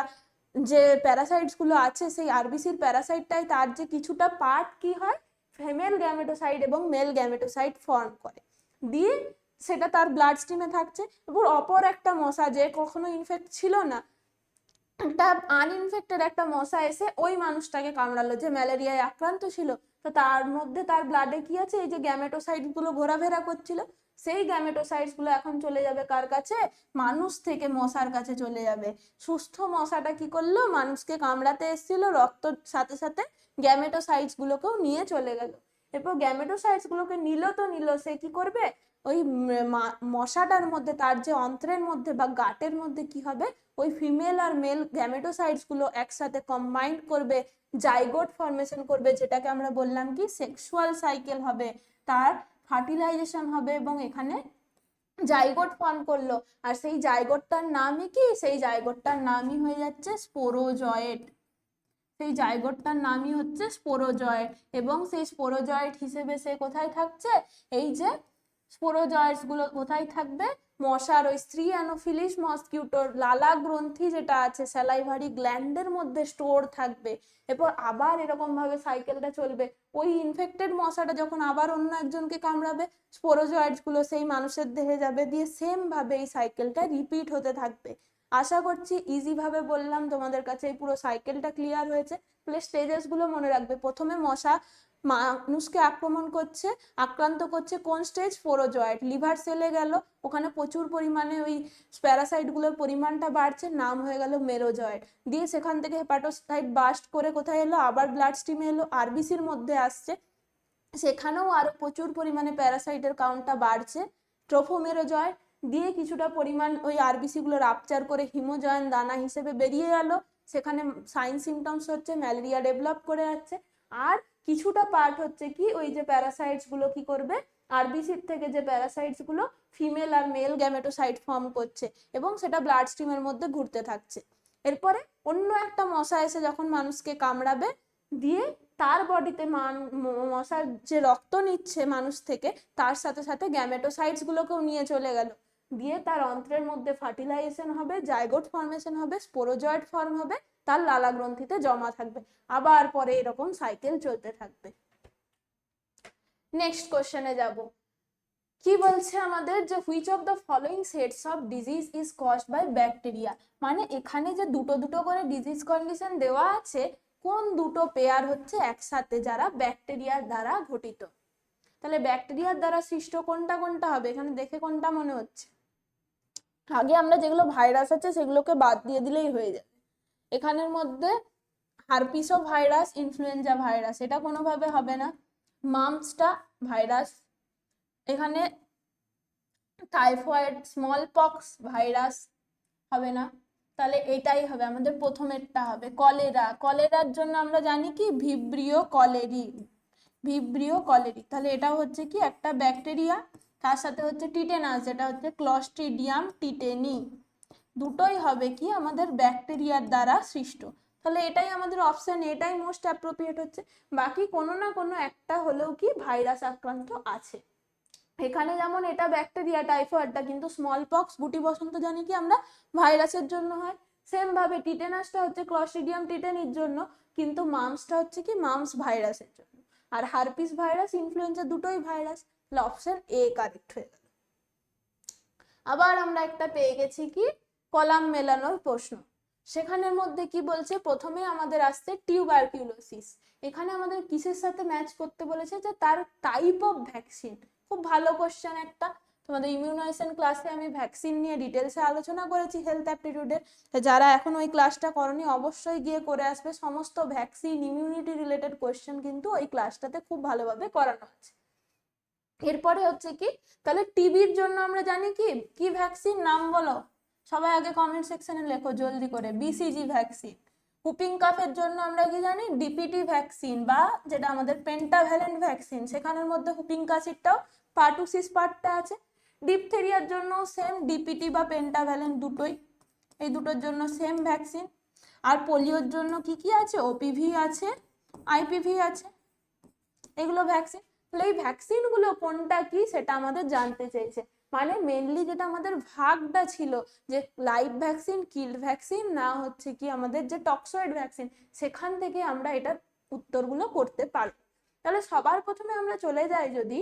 যে প্যারাসাইটস গুলো আছে, সেই আরবিসির প্যারাসাইটটাই তার যে কিছুটা পার্ট কি হয়, ফিমেল গ্যামেটোসাইট এবং মেল গ্যামেটোসাইট ফর্ম করে, দিয়ে সেটা তার ব্লাড স্ট্রিমে থাকছে। এবার অপর একটা মশা, যে কখনো ইনফেক্ট ছিল না, একটা আনইনফেক্টেড একটা মশা এসে ওই মানুষটাকে কামড়ালো যে ম্যালেরিয়ায় আক্রান্ত ছিল, তো তার মধ্যে তার ব্লাডে কি আছে, এই যে গ্যামেটোসাইট গুলো ঘোরাফেরা করছিল, সেই গ্যামেটোসাইটস গুলো এখন চলে যাবে কার কাছে, মানুষ থেকে মশার কাছে চলে যাবে। সুস্থ মশাটা কি করলো, মানুষকে কামড়াতে এসেছিল, রক্তর সাথে সাথে গ্যামেটোসাইটস গুলোকেও নিয়ে চলে গেল। এরপর গ্যামেটোসাইটস গুলোকে নিল তো নিল, সে কি করবে, ওই মশাটার মধ্যে, তার যে অন্ত্রের মধ্যে বা গাটের মধ্যে কি হবে, ওই ফিমেল আর মেল গ্যামেটোসাইটস গুলো একসাথে কম্বাইন্ড করবে, জাইগোট ফর্মেশন করবে, যেটাকে আমরা বললাম কি সেক্সুয়াল সাইকেল হবে, তার ফার্টিলাইজেশন হবে, এবং এখানে জাইগোট ফর্ম করলো। আর সেই জাইগোটটার নামই কি, সেই জাইগোটটার নামই হয়ে যাচ্ছে স্পোরোজয়েট। সেই জাইগোটটার নামই হচ্ছে স্পোরোজয়েট, এবং সেই স্পোরোজয়েট হিসেবে সে কোথায় থাকছে, এই যে স্পোরোজয়েটস গুলো কোথায় থাকবে, মশার ওই স্ত্রী অ্যানোফিলিস মসকিউটোর লালা গ্রন্থি যেটা আছে স্যালাইভারি গ্ল্যান্ডের মধ্যে স্টোর থাকবে। এরপর আবার এরকম ভাবে সাইকেলটা চলবে, ওই ইনফেক্টেড মশাটা যখন আবার অন্য একজনকে কামড়াবে, স্পোরোজয়েটস গুলো সেই মানুষের দেহে যাবে, দিয়ে সেম ভাবে এই সাইকেলটা রিপিট হতে থাকবে। আশা করছি ইজি ভাবে বললাম, তোমাদের কাছে এই পুরো সাইকেলটা ক্লিয়ার হয়েছে। প্লে স্টেজেস গুলো মনে রাখবে, প্রথমে মশা মানুষকে আক্রমণ করছে, আক্রান্ত করছে কোন স্টেজ? স্পোরোজয়েট। লিভার সেলে গেল, ওখানে প্রচুর পরিমাণে ওই প্যারাসাইটগুলোর পরিমাণটা বাড়ছে, নাম হয়ে গেল মেরোজয়েট। দিয়ে সেখান থেকে হেপাটোসাইট বাস্ট করে কোথায় এলো? আবার ব্লাড স্ট্রিমে এলো, আরবিসির মধ্যে আসছে, সেখানেও আরো প্রচুর পরিমাণে প্যারাসাইটের কাউন্টটা বাড়ছে, ট্রোফোমেরোজয়েট। দিয়ে কিছুটা পরিমাণ ওই আরবিসি গুলো রাপচার করে হিমোজয়েন দানা হিসেবে বেরিয়ে গেল, সেখানে সাইন সিমটমস হচ্ছে, ম্যালেরিয়া ডেভেলপ করে যাচ্ছে। আর কিছুটা পার্ট হচ্ছে কি, ওই যে প্যারাসাইটস গুলো কি করবে, আরবিসির থেকে যে প্যারাসাইটস গুলো ফিমেল আর মেল গ্যামেটোসাইট ফর্ম করছে এবং সেটা ব্লাড স্ট্রিমের মধ্যে ঘুরতে থাকছে। এরপরে অন্য একটা মশা এসে যখন মানুষকে কামড়াবে, দিয়ে তার বডিতে মশার যে রক্ত নিচ্ছে মানুষ থেকে, তার সাথে সাথে গ্যামেটোসাইটস গুলোকেও নিয়ে চলে গেল, দিয়ে তার অন্ত্রের মধ্যে ফার্টিলাইজেশন হবে, জাইগোট ফর্মেশন হবে, স্পোরোজয়েট ফর্ম হবে, তার লালা গ্রন্থিতে জমা থাকবে, আবার পরে এরকম সাইকেল চলতে থাকবে। নেক্সট কোশ্চেনে যাব। কি বলছে আমাদের, যে which of the following sets of disease is caused by bacteria. মানে এখানে যে দুটো দুটো করে ডিজিজ কন্ডিশন দেওয়া আছে, কোন দুটো পেয়ার হচ্ছে একসাথে যারা ব্যাকটেরিয়ার দ্বারা ঘটিত? তাহলে ব্যাকটেরিয়ার দ্বারা সৃষ্ট কোনটা কোনটা হবে, এখানে দেখে কোনটা মনে হচ্ছে? আগে আমরা যেগুলো ভাইরাস আছে সেগুলোকে বাদ দিয়ে দিলেই হয়ে যাবে। এখানের মধ্যে হারপিসও ভাইরাস, ইনফ্লুয়েঞ্জা ভাইরাস, এটা কোনোভাবে হবে না। মাম্পসটা ভাইরাস, এখানে টাইফয়েড, স্মল পক্স ভাইরাস হবে না, তাহলে এটাই হবে আমাদের প্রথমেরটা হবে। কলেরা, কলেরার জন্য আমরা জানি কি ভিব্রিও কলেরি, ভিব্রিও কলেরি, তাহলে এটা হচ্ছে কি একটা ব্যাকটেরিয়া। তার সাথে হচ্ছে টিটেনাস, যেটা হচ্ছে ক্লস্ট্রিডিয়াম টিটেনি, দুটোই হবে কি আমাদের ব্যাকটেরিয়ার দ্বারা সৃষ্ট। তাহলে এটাই আমাদের অপশন, এটাই মোস্ট অ্যাপ্রোপ্রিয়েট হচ্ছে। বাকি কোনো না কোনো একটা হলেও কি ভাইরাস আক্রান্ত আছে। এখানে যেমন এটা ব্যাকটেরিয়া টাইফয়েডটা, কিন্তু স্মল পক্স গুটি বসন্ত জানি কি আমরা ভাইরাসের জন্য হয়। সেম ভাবে টিটেনাসটা হচ্ছে ক্লস্ট্রিডিয়াম টিটেনির জন্য, কিন্তু মাম্পসটা হচ্ছে কি মাম্পস ভাইরাসের জন্য। আর হারপিস ভাইরাস, ইনফ্লুয়েঞ্জা দুটোই ভাইরাস, তাহলে অপশন এ কারেক্ট হয়ে গেল। আবার আমরা একটা পেয়ে গেছি কি কলাম মেলানোর প্রশ্ন। সেখানের মধ্যে কি বলছে, প্রথমে আমাদের আসছে টিউবারকিউলোসিস। এখানে আমাদের কিসের সাথে ম্যাচ করতে বলেছে, যে তার টাইপ অফ ভ্যাকসিন। খুব ভালো কোশ্চেন একটা, তোমাদের ইমিউনাইজেশন ক্লাসে আমি ভ্যাকসিন নিয়ে ডিটেলসে আলোচনা করেছি হেলথ অ্যাপটিটিউডের, যারা এখন ওই ক্লাসটা করনি অবশ্যই গিয়ে করে আসবে। সমস্ত ভ্যাকসিন ইমিউনিটি রিলেটেড কোশ্চেন কিন্তু ওই ক্লাসটাতে খুব ভালোভাবে করানো আছে। এরপরে হচ্ছে কি, তাহলে টিবির জন্য আমরা জানি কি কি ভ্যাকসিন, নাম বলো সবাই, আগে কমেন্ট সেকশনে লেখো জলদি করে। BCG vaccine. হুপিং কাফের জন্য আমরা কি জানি, ডিপিটি ভ্যাকসিন, বা যেটা আমাদের পেন্টাভ্যালেন্ট ভ্যাকসিন, সেখানের মধ্যে হুপিং কাশিরটাও পার্টুসিস পার্টটা আছে। ডিপথেরিয়ার জন্য সেম ডিপিটি বা পেন্টাভ্যালেন্ট দুটোই, এই দুটোর জন্য সেম ভ্যাকসিন। আর পোলিওর জন্য কি কি আছে, ওপিভি আছে, আইপিভি আছে, এগুলো ভ্যাকসিন। তাহলে এই ভ্যাকসিন গুলো কোনটা কি সেটা আমাদের জানতে চেয়েছে। মানে মেনলি যেটা আমাদের ভাগটা ছিল, যে লাইভ ভ্যাকসিন, কিল্ড ভ্যাকসিন, না হচ্ছে কি আমাদের যে টক্সয়েড ভ্যাকসিন, সেখান থেকে আমরা এটার উত্তরগুলো করতে পারবো। তাহলে সবার প্রথমে আমরা চলে যাই, যদি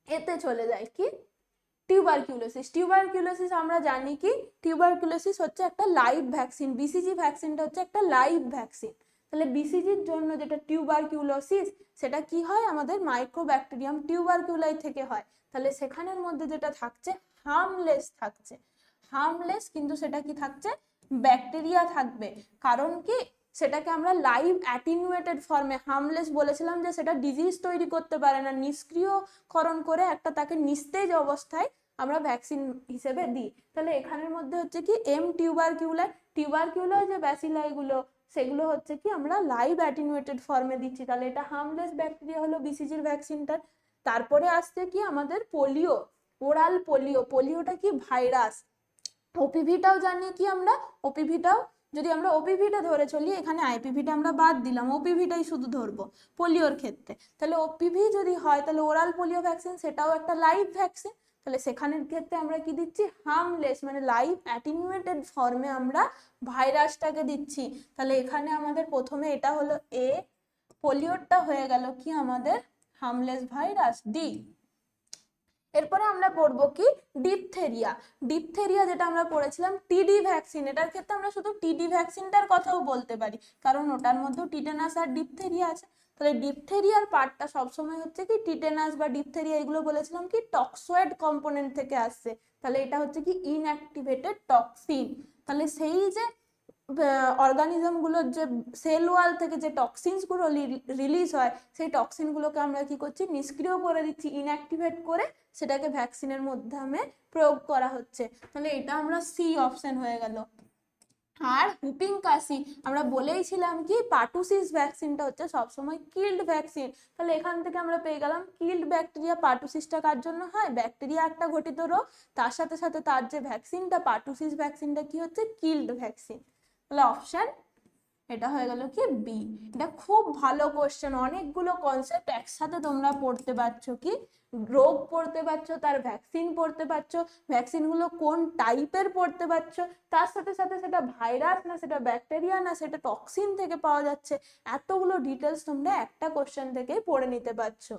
এতে চলে যাই কি টিউবারকিউলোসিস। টিউবারকিউলোসিস আমরা জানি কি টিউবারকিউলোসিস হচ্ছে একটা লাইভ ভ্যাকসিন, বিসিজি ভ্যাকসিনটা হচ্ছে একটা লাইভ ভ্যাকসিন। তাহলে বিসিজির জন্য যেটা টিউবারকিউলোসিস, সেটা কি হয়, আমাদের মাইক্রোব্যাকটেরিয়াম টিউবারকিউলাই থেকে হয়। তাহলে সেখানের মধ্যে যেটা থাকছে হার্মলেস থাকছে, হার্মলেস, কিন্তু সেটা কি থাকছে, ব্যাকটেরিয়া থাকবে। কারণ কি, সেটাকে আমরা লাইভ অ্যাটিনুয়েটেড ফর্মে, হার্মলেস বলেছিলাম যে সেটা ডিজিজ তৈরি করতে পারে না, নিষ্ক্রিয়করণ করে একটা তাকে নিস্তেজ অবস্থায় আমরা ভ্যাকসিন হিসেবে দিই। তাহলে এখানের মধ্যে হচ্ছে কি এম টিউবারকিউলাই, টিউবারকিউলার যে ব্যাসিলাই গুলো সেগুলো হচ্ছে কি আমরা লাইভ অ্যাটিনুয়েটেড ফর্মে দিচ্ছি। তাহলে এটা হার্মলেস ব্যাকটেরিয়া হলো বিসিজির ভ্যাকসিনটার। তারপরে আসছে কি আমাদের পোলিও, ওরাল পোলিও, পোলিওটা কি ভাইরাস। ওপিভিটাও জানি কি আমরা, ওপিভিটাও যদি আমরা ওপিভিটা ধরে চলি, এখানে আইপিভিটা আমরা বাদ দিলাম, ওপিভিটাই শুধু ধরবো পোলিওর ক্ষেত্রে। তাহলে ওপিভি যদি হয়, তাহলে ওরাল পোলিও ভ্যাকসিন, সেটাও একটা লাইভ ভ্যাকসিন। তাহলে সেখানের ক্ষেত্রে আমরা কি দিচ্ছি, হার্মলেস, মানে লাইভ অ্যাটিনুয়েটেড ফর্মে আমরা ভাইরাসটাকে দিচ্ছি। তাহলে এখানে আমাদের প্রথমে এটা হলো এ, পোলিওরটা হয়ে গেল কি আমাদের হার্মলেস ভাইরাস, ডি। এরপরে আমরা পড়বো কি ডিপথেরিয়া। ডিপথেরিয়া যেটা আমরা পড়েছিলাম টিডি ভ্যাকসিন, এটার ক্ষেত্রে আমরা শুধু টিডি ভ্যাকসিনটার কথাও বলতে পারি, কারণ ওটার মধ্যেও টিটেনাস আর ডিপথেরিয়া আছে। তাহলে ডিপথেরিয়ার পার্টটা সবসময় হচ্ছে কি টিটেনাস বা ডিপথেরিয়া এগুলো বলেছিলাম কি টক্সয়েড কম্পোনেন্ট থেকে আসছে, তাহলে এটা হচ্ছে কি ইনঅ্যাক্টিভেটেড টক্সিন। তাহলে সেই যে অর্গানিজম গুলোর যে সেল ওয়াল থেকে যে টক্সিনস গুলো রিলিজ হয়, সেই টক্সিন গুলোকে আমরা কি করছি নিষ্ক্রিয় করে দিচ্ছি, ইনঅ্যাক্টিভেট করে সেটাকে ভ্যাকসিনের মাধ্যমে প্রয়োগ করা হচ্ছে। তাহলে এটা আমরা সি অপশন হয়ে গেল। আর হুপিং কাশি আমরা বলেইছিলাম কি পার্টুসিস ভ্যাকসিনটা হচ্ছে সবসময় কিল্ড ভ্যাকসিন, তাহলে এখান থেকে আমরা পেয়ে গেলাম কিল্ড ব্যাকটেরিয়া। পার্টুসিসটা কার জন্য হয়, ব্যাকটেরিয়া একটা ঘটিত রোগ, তার সাথে সাথে তার যে ভ্যাকসিনটা পার্টুসিস ভ্যাকসিনটা কি হচ্ছে কিল্ড ভ্যাকসিন। তাহলে অপশন এটা হয়ে গেল কি বি। এটা খুব ভালো কোশ্চেন, অনেকগুলো কনসেপ্ট একসাথে তোমরা পড়তে পারছো, কি রোগ পড়তে পারছো, তার ভ্যাকসিন পড়তে পারছো, ভ্যাকসিন গুলো কোন টাইপের পড়তে পারছো, তার সাথে সাথে সেটা ভাইরাস না সেটা ব্যাকটেরিয়া না সেটা টক্সিন থেকে পাওয়া যাচ্ছে, এতগুলো ডিটেলস তোমরা একটা কোশ্চেন থেকে পড়ে নিতে পারছো।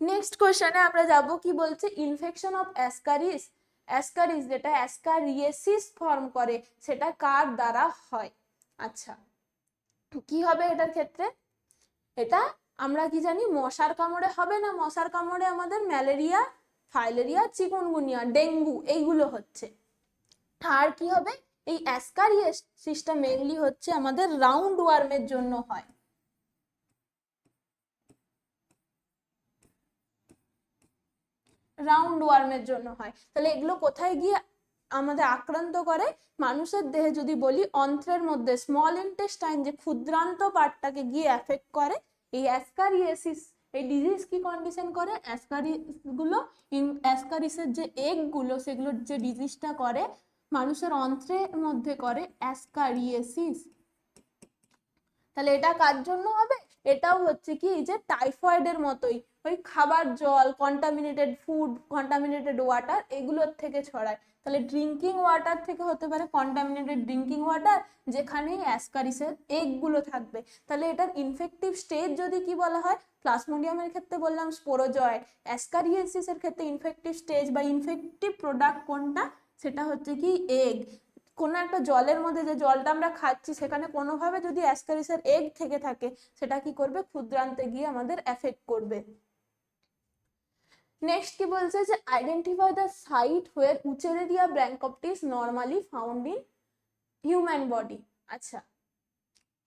নেক্সট কোশ্চেনে আমরা যাব, কি বলছে ইনফেকশন অফ অ্যাসকারিস, অ্যাসকারিস যেটা অ্যাসকারিয়েসিস ফর্ম করে সেটা কার দ্বারা হয়। আচ্ছা কি হবে এটার ক্ষেত্রে, এটা আমরা কি জানি মশার কামড়ে হবে না, মশার কামড়ে আমাদের ম্যালেরিয়া, ফাইলেরিয়া, চিকুনগুনিয়া, ডেঙ্গু এইগুলো হচ্ছে। আর কি হবে, এই অ্যাসকারিয়েসিসটা মেইনলি হচ্ছে আমাদের রাউন্ড ওয়ার্মের জন্য হয়। রাউন্ড ওয়ার্মের জন্য হয়। তাহলে এগুলো কোথায় গিয়ে আমাদের আক্রান্ত করে, মানুষের দেহে যদি বলি অন্ত্রের মধ্যে স্মল ইন্টেস্টাইন যে ক্ষুদ্রান্ত পার্টটাকে গিয়ে এফেক্ট করে। এই অ্যাসকারিয়েসিস এই ডিজিজ কি কন্ডিশন করে, অ্যাসকারিসের যে এগ গুলো সেগুলোর যে ডিজিজটা করে মানুষের অন্ত্রের মধ্যে করে অ্যাসকারিয়েসিস। তাহলে এটা কার জন্য হবে, এটাও হচ্ছে কি যে টাইফয়েডের মতোই ওই খাবার জল, কন্টামিনেটেড ফুড, কন্টামিনেটেড ওয়াটার এগুলোর থেকে ছড়ায়। তাহলে ড্রিঙ্কিং ওয়াটার থেকে হতে পারে কন্টামিনেটেড ড্রিঙ্কিং ওয়াটার, যেখানে অ্যাসকারিসের এগ গুলো থাকবে। তাহলে এটার ইনফেক্টিভ স্টেজ যদি কি বলা হয়, প্লাজমোডিয়ামের ক্ষেত্রে বললাম স্পোরোজয়েড, অ্যাসকারিয়েসিসের ক্ষেত্রে ইনফেক্টিভ স্টেজ বা ইনফেক্টিভ প্রোডাক্ট কোনটা, সেটা হচ্ছে কি এগ। কোনো একটা জলের মধ্যে যে জলটা আমরা খাচ্ছি সেখানে কোনোভাবে যদি অ্যাসকারিসের এগ থেকে থাকে সেটা কি করবে ক্ষুদ্রান্তে গিয়ে আমাদের এফেক্ট করবে। নেক্সট কি বলছে যে identify the site where wuchereria bancrofti normally found in human body. আচ্ছা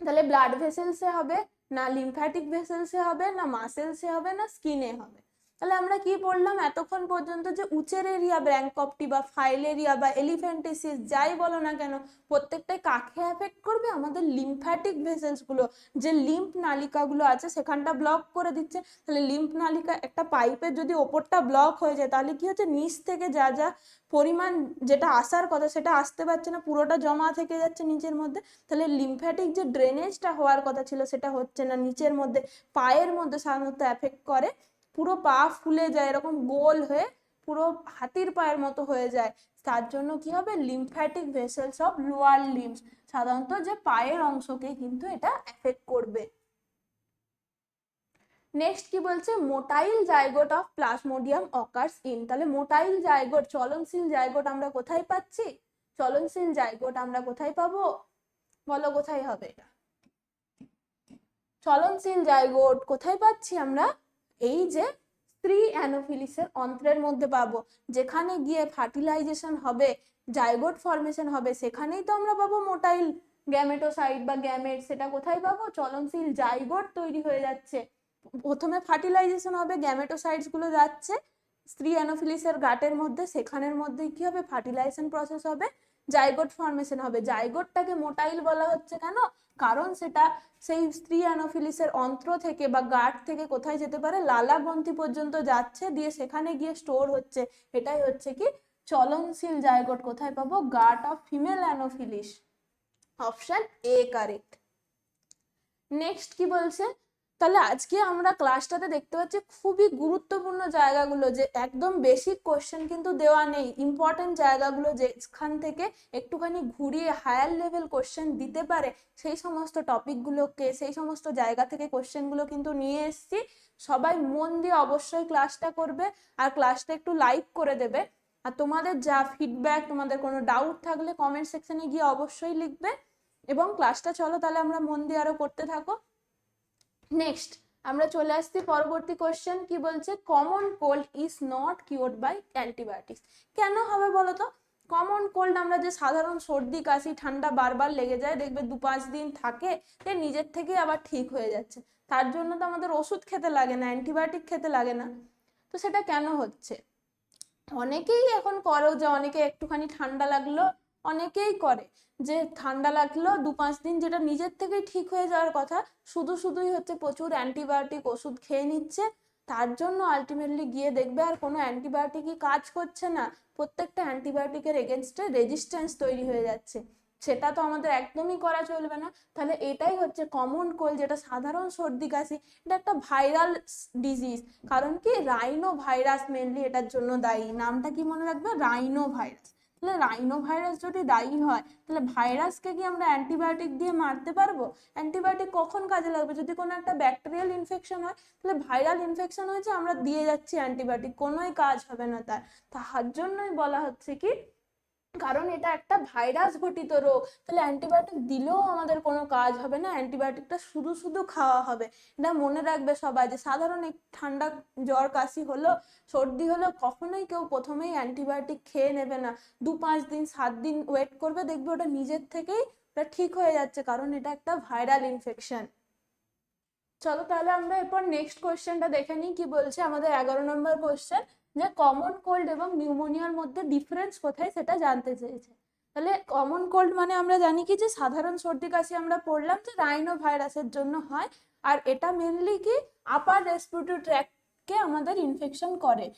তাহলে ব্লাড ভেসেলসে হবে না, লিম্ফ্যাটিক ভেসেলসে হবে না, মাসেলসে হবে না, স্কিনে হবে। তাহলে আমরা কি পড়লাম এতক্ষণ পর্যন্ত, যে উচেরেরিয়া ব্র্যাঙ্কোপ্টি বা ফাইলেরিয়া বা এলিফ্যান্টিসিস যাই বলো না কেন প্রত্যেকটাই কাকে এফেক্ট করবে, আমাদের লিম্ফ্যাটিক ভেসেলস গুলো, যে লিম্ফ নালিকাগুলো আছে সেখানটা ব্লক করে দিচ্ছে। তাহলে লিম্ফ নালিকা একটা পাইপের যদি ওপরটা ব্লক হয়ে যায় তাহলে কি হচ্ছে, নিচ থেকে যা যা পরিমাণ যেটা আসার কথা সেটা আসতে পারছে না, পুরোটা জমা থেকে যাচ্ছে নিচের মধ্যে। তাহলে লিম্ফ্যাটিক যে ড্রেনেজটা হওয়ার কথা ছিল সেটা হচ্ছে না, নিচের মধ্যে পায়ের মধ্যে সাধারণত এফেক্ট করে, পুরো পা ফুলে যায় এরকম গোল হয়ে পুরো হাতির পায়ের মতো হয়ে যায়। তার জন্য কি হবে, lymphatic vessels of lower limbs, সাধারণত যে পায়ের অংশকে কিন্তু এটা এফেক্ট করবে। নেক্সট কি বলছে, motile zygote of plasmodium occurs in. তাহলে মোটাইল জাইগোট চলনশীল জাইগোট আমরা কোথায় পাচ্ছি, চলনশীল জাইগোট আমরা কোথায় পাবো, বলো কোথায় হবে এটা, চলনশীল জাইগোট কোথায় পাচ্ছি আমরা, এই যে স্ত্রী অ্যানোফিলিসের অন্ত্রের মধ্যে পাবো, যেখানে গিয়ে ফার্টিলাইজেশন হবে, জাইগোট ফর্মেশন হবে, সেখানেই তো আমরা পাবো মোটাইল গ্যামেটোসাইট বা গ্যামেট, সেটা কোথায় পাবো, চলনশীল জাইগোট তৈরি হয়ে যাচ্ছে। প্রথমে ফার্টিলাইজেশন হবে, গ্যামেটোসাইটস গুলো যাচ্ছে স্ত্রী অ্যানোফিলিসের গাটের মধ্যে, সেখানের মধ্যে কি হবে ফার্টিলাইজেশন প্রসেস হবে, জাইগোট ফর্মেশন হবে। জাইগোটটাকে মোটাইল বলা হচ্ছে কেন, কারণ সেটা সেই স্ত্রী অ্যানোফিলিসের অন্ত্র থেকে বা গাট থেকে কোথায় যেতে পারে, লালা গ্রন্থি পর্যন্ত যাচ্ছে, দিয়ে সেখানে গিয়ে স্টোর হচ্ছে, এটাই হচ্ছে কি চলনশীল জাইগোট। কোথায় পাবো, gut of female anopheles, option A correct. Next কি বলছে, তাহলে আজকে আমরা ক্লাসটাতে দেখতে পাচ্ছি খুবই গুরুত্বপূর্ণ জায়গাগুলো, যে একদম বেসিক কোশ্চেন কিন্তু দেওয়া নেই, ইম্পর্টেন্ট জায়গাগুলো যেখান থেকে একটুখানি ঘুরিয়ে হায়ার লেভেল কোশ্চেন দিতে পারে সেই সমস্ত টপিকগুলোকে, সেই সমস্ত জায়গা থেকে কোশ্চেনগুলো কিন্তু নিয়ে এসেছি। সবাই মন দিয়ে অবশ্যই ক্লাসটা করবে আর ক্লাসটা একটু লাইক করে দেবে। আর তোমাদের যা ফিডব্যাক, তোমাদের কোনো ডাউট থাকলে কমেন্ট সেকশনে গিয়ে অবশ্যই লিখবে। এবং ক্লাসটা চলো তাহলে আমরা মন দিয়ে আরো করতে থাকো। নেক্সট আমরা চলে আসছি পরবর্তী কোশ্চেন, কি বলছে, common cold is not cured by antibiotics. কেন হবে বলো তো? কমন কোল্ড, আমরা যে সাধারণ সর্দি কাশি ঠান্ডা বারবার লেগে যায়, দেখবে 2-5 দিন থাকে, যে নিজের থেকে আবার ঠিক হয়ে যাচ্ছে, তার জন্য তো আমাদের ওষুধ খেতে লাগে না, অ্যান্টিবায়োটিক খেতে লাগে না। তো সেটা কেন হচ্ছে? অনেকেই এখন করো, যে অনেকে একটুখানি ঠান্ডা লাগলো, অনেকেই করে যে ঠান্ডা লাগলো 2-5 দিন, যেটা নিজের থেকেই ঠিক হয়ে যাওয়ার কথা, শুধুই হচ্ছে প্রচুর অ্যান্টিবায়োটিক ওষুধ খেয়ে নিচ্ছে, তার জন্য আলটিমেটলি গিয়ে দেখবে আর কোনো অ্যান্টিবায়োটিকই কাজ করছে না, প্রত্যেকটা অ্যান্টিবায়োটিকের এগেনস্টে রেজিস্ট্যান্স তৈরি হয়ে যাচ্ছে। সেটা তো আমাদের একদমই করা চলবে না। তাহলে এটাই হচ্ছে কমন কোল্ড, যেটা সাধারণ সর্দি কাশি, এটা একটা ভাইরাল ডিজিজ। কারণ কি, রাইনো ভাইরাস মেনলি এটার জন্য দায়ী। নামটা কি মনে রাখবে? Rhino virus. তাহলে রাইনো ভাইরাস যদি দায়ী হয়, তাহলে ভাইরাসকে কি আমরা অ্যান্টিবায়োটিক দিয়ে মারতে পারবো? অ্যান্টিবায়োটিক কখন কাজে লাগবে? যদি কোনো একটা ব্যাকটেরিয়াল ইনফেকশন হয়, তাহলে ভাইরাল ইনফেকশন হয়েছে, আমরা দিয়ে যাচ্ছি অ্যান্টিবায়োটিক, কোনোই কাজ হবে না তার জন্যই বলা হচ্ছে কি, কারণ এটা একটা ভাইরাস ঘটিত রোগ, তাহলে অ্যান্টিবায়োটিক দিলেও আমাদের কোনো কাজ হবে না, অ্যান্টিবায়োটিকটা শুধু খাওয়া হবে। এটা মনে রাখবে সবাই, যে সাধারণ এক ঠান্ডা জ্বর কাশি হলো, সর্দি হলো, কখনোই কেউ প্রথমেই অ্যান্টিবায়োটিক খেয়ে নেবে না। 2-5 দিন 7 দিন ওয়েট করবে, দেখবে ওটা নিজের থেকেই ওটা ঠিক হয়ে যাচ্ছে, কারণ এটা একটা ভাইরাল ইনফেকশন। চলো তাহলে আমরা এরপর নেক্সট কোয়েশ্চেনটা দেখে নিই, কি বলছে আমাদের 11 নম্বর কোয়েশ্চেন, যে কমন কোল্ড এবং নিউমোনিয়ার মধ্যে ডিফারেন্স কোথায় সেটা জানতে চেয়েছে। তাহলে কমন কোল্ড মানে আমরা জানি কি, যে সাধারণ সর্দি কাশি আমরা পড়লাম যে রাইনো ভাইরাসের জন্য হয়, আর এটা মেনলি কি আপার রেসপিরেটরি ট্র্যাক্টকে আমাদের ইনফেকশন করে,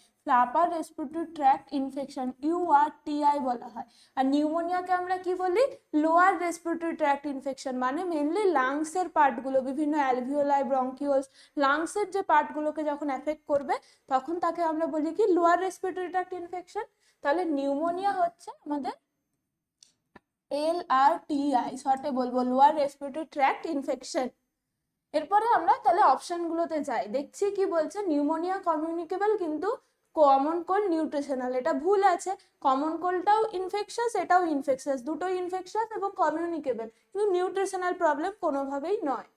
upper respiratory tract infection, URTI বলা হয়। আর নিউমোনিয়াকে আমরা কি বলি? লোয়ার রেসপিরেটরি ট্র্যাক্ট ইনফেকশন, মানে মেনলি লাংসের পার্টগুলো, বিভিন্ন অ্যালভিওলাই, ব্রঙ্কিওলস, লাংসের যে পার্টগুলোকে যখন এফেক্ট করবে, তখন তাকে আমরা বলি কি লোয়ার রেসপিরেটরি ট্র্যাক্ট ইনফেকশন। তাহলে নিউমোনিয়া হচ্ছে আমাদের LRTI, শর্টে বলবো লোয়ার রেসপিরেটরি ট্র্যাক্ট ইনফেকশন। এরপরে আমরা তাহলে অপশনগুলোতে যাই, দেখছি কি বলছে, নিউমোনিয়া কমিউনিকেবল কিন্তু কমন কোল্ড নিউট্রিশনাল, এটা ভুল আছে। কমন কোল্ডটাও ইনফেকশাস, এটাও ইনফেকশাস, দুটোই ইনফেকশাস এবং কমিউনিকেবল, কিন্তু নিউট্রিশনাল প্রবলেম কোনোভাবেই নয়,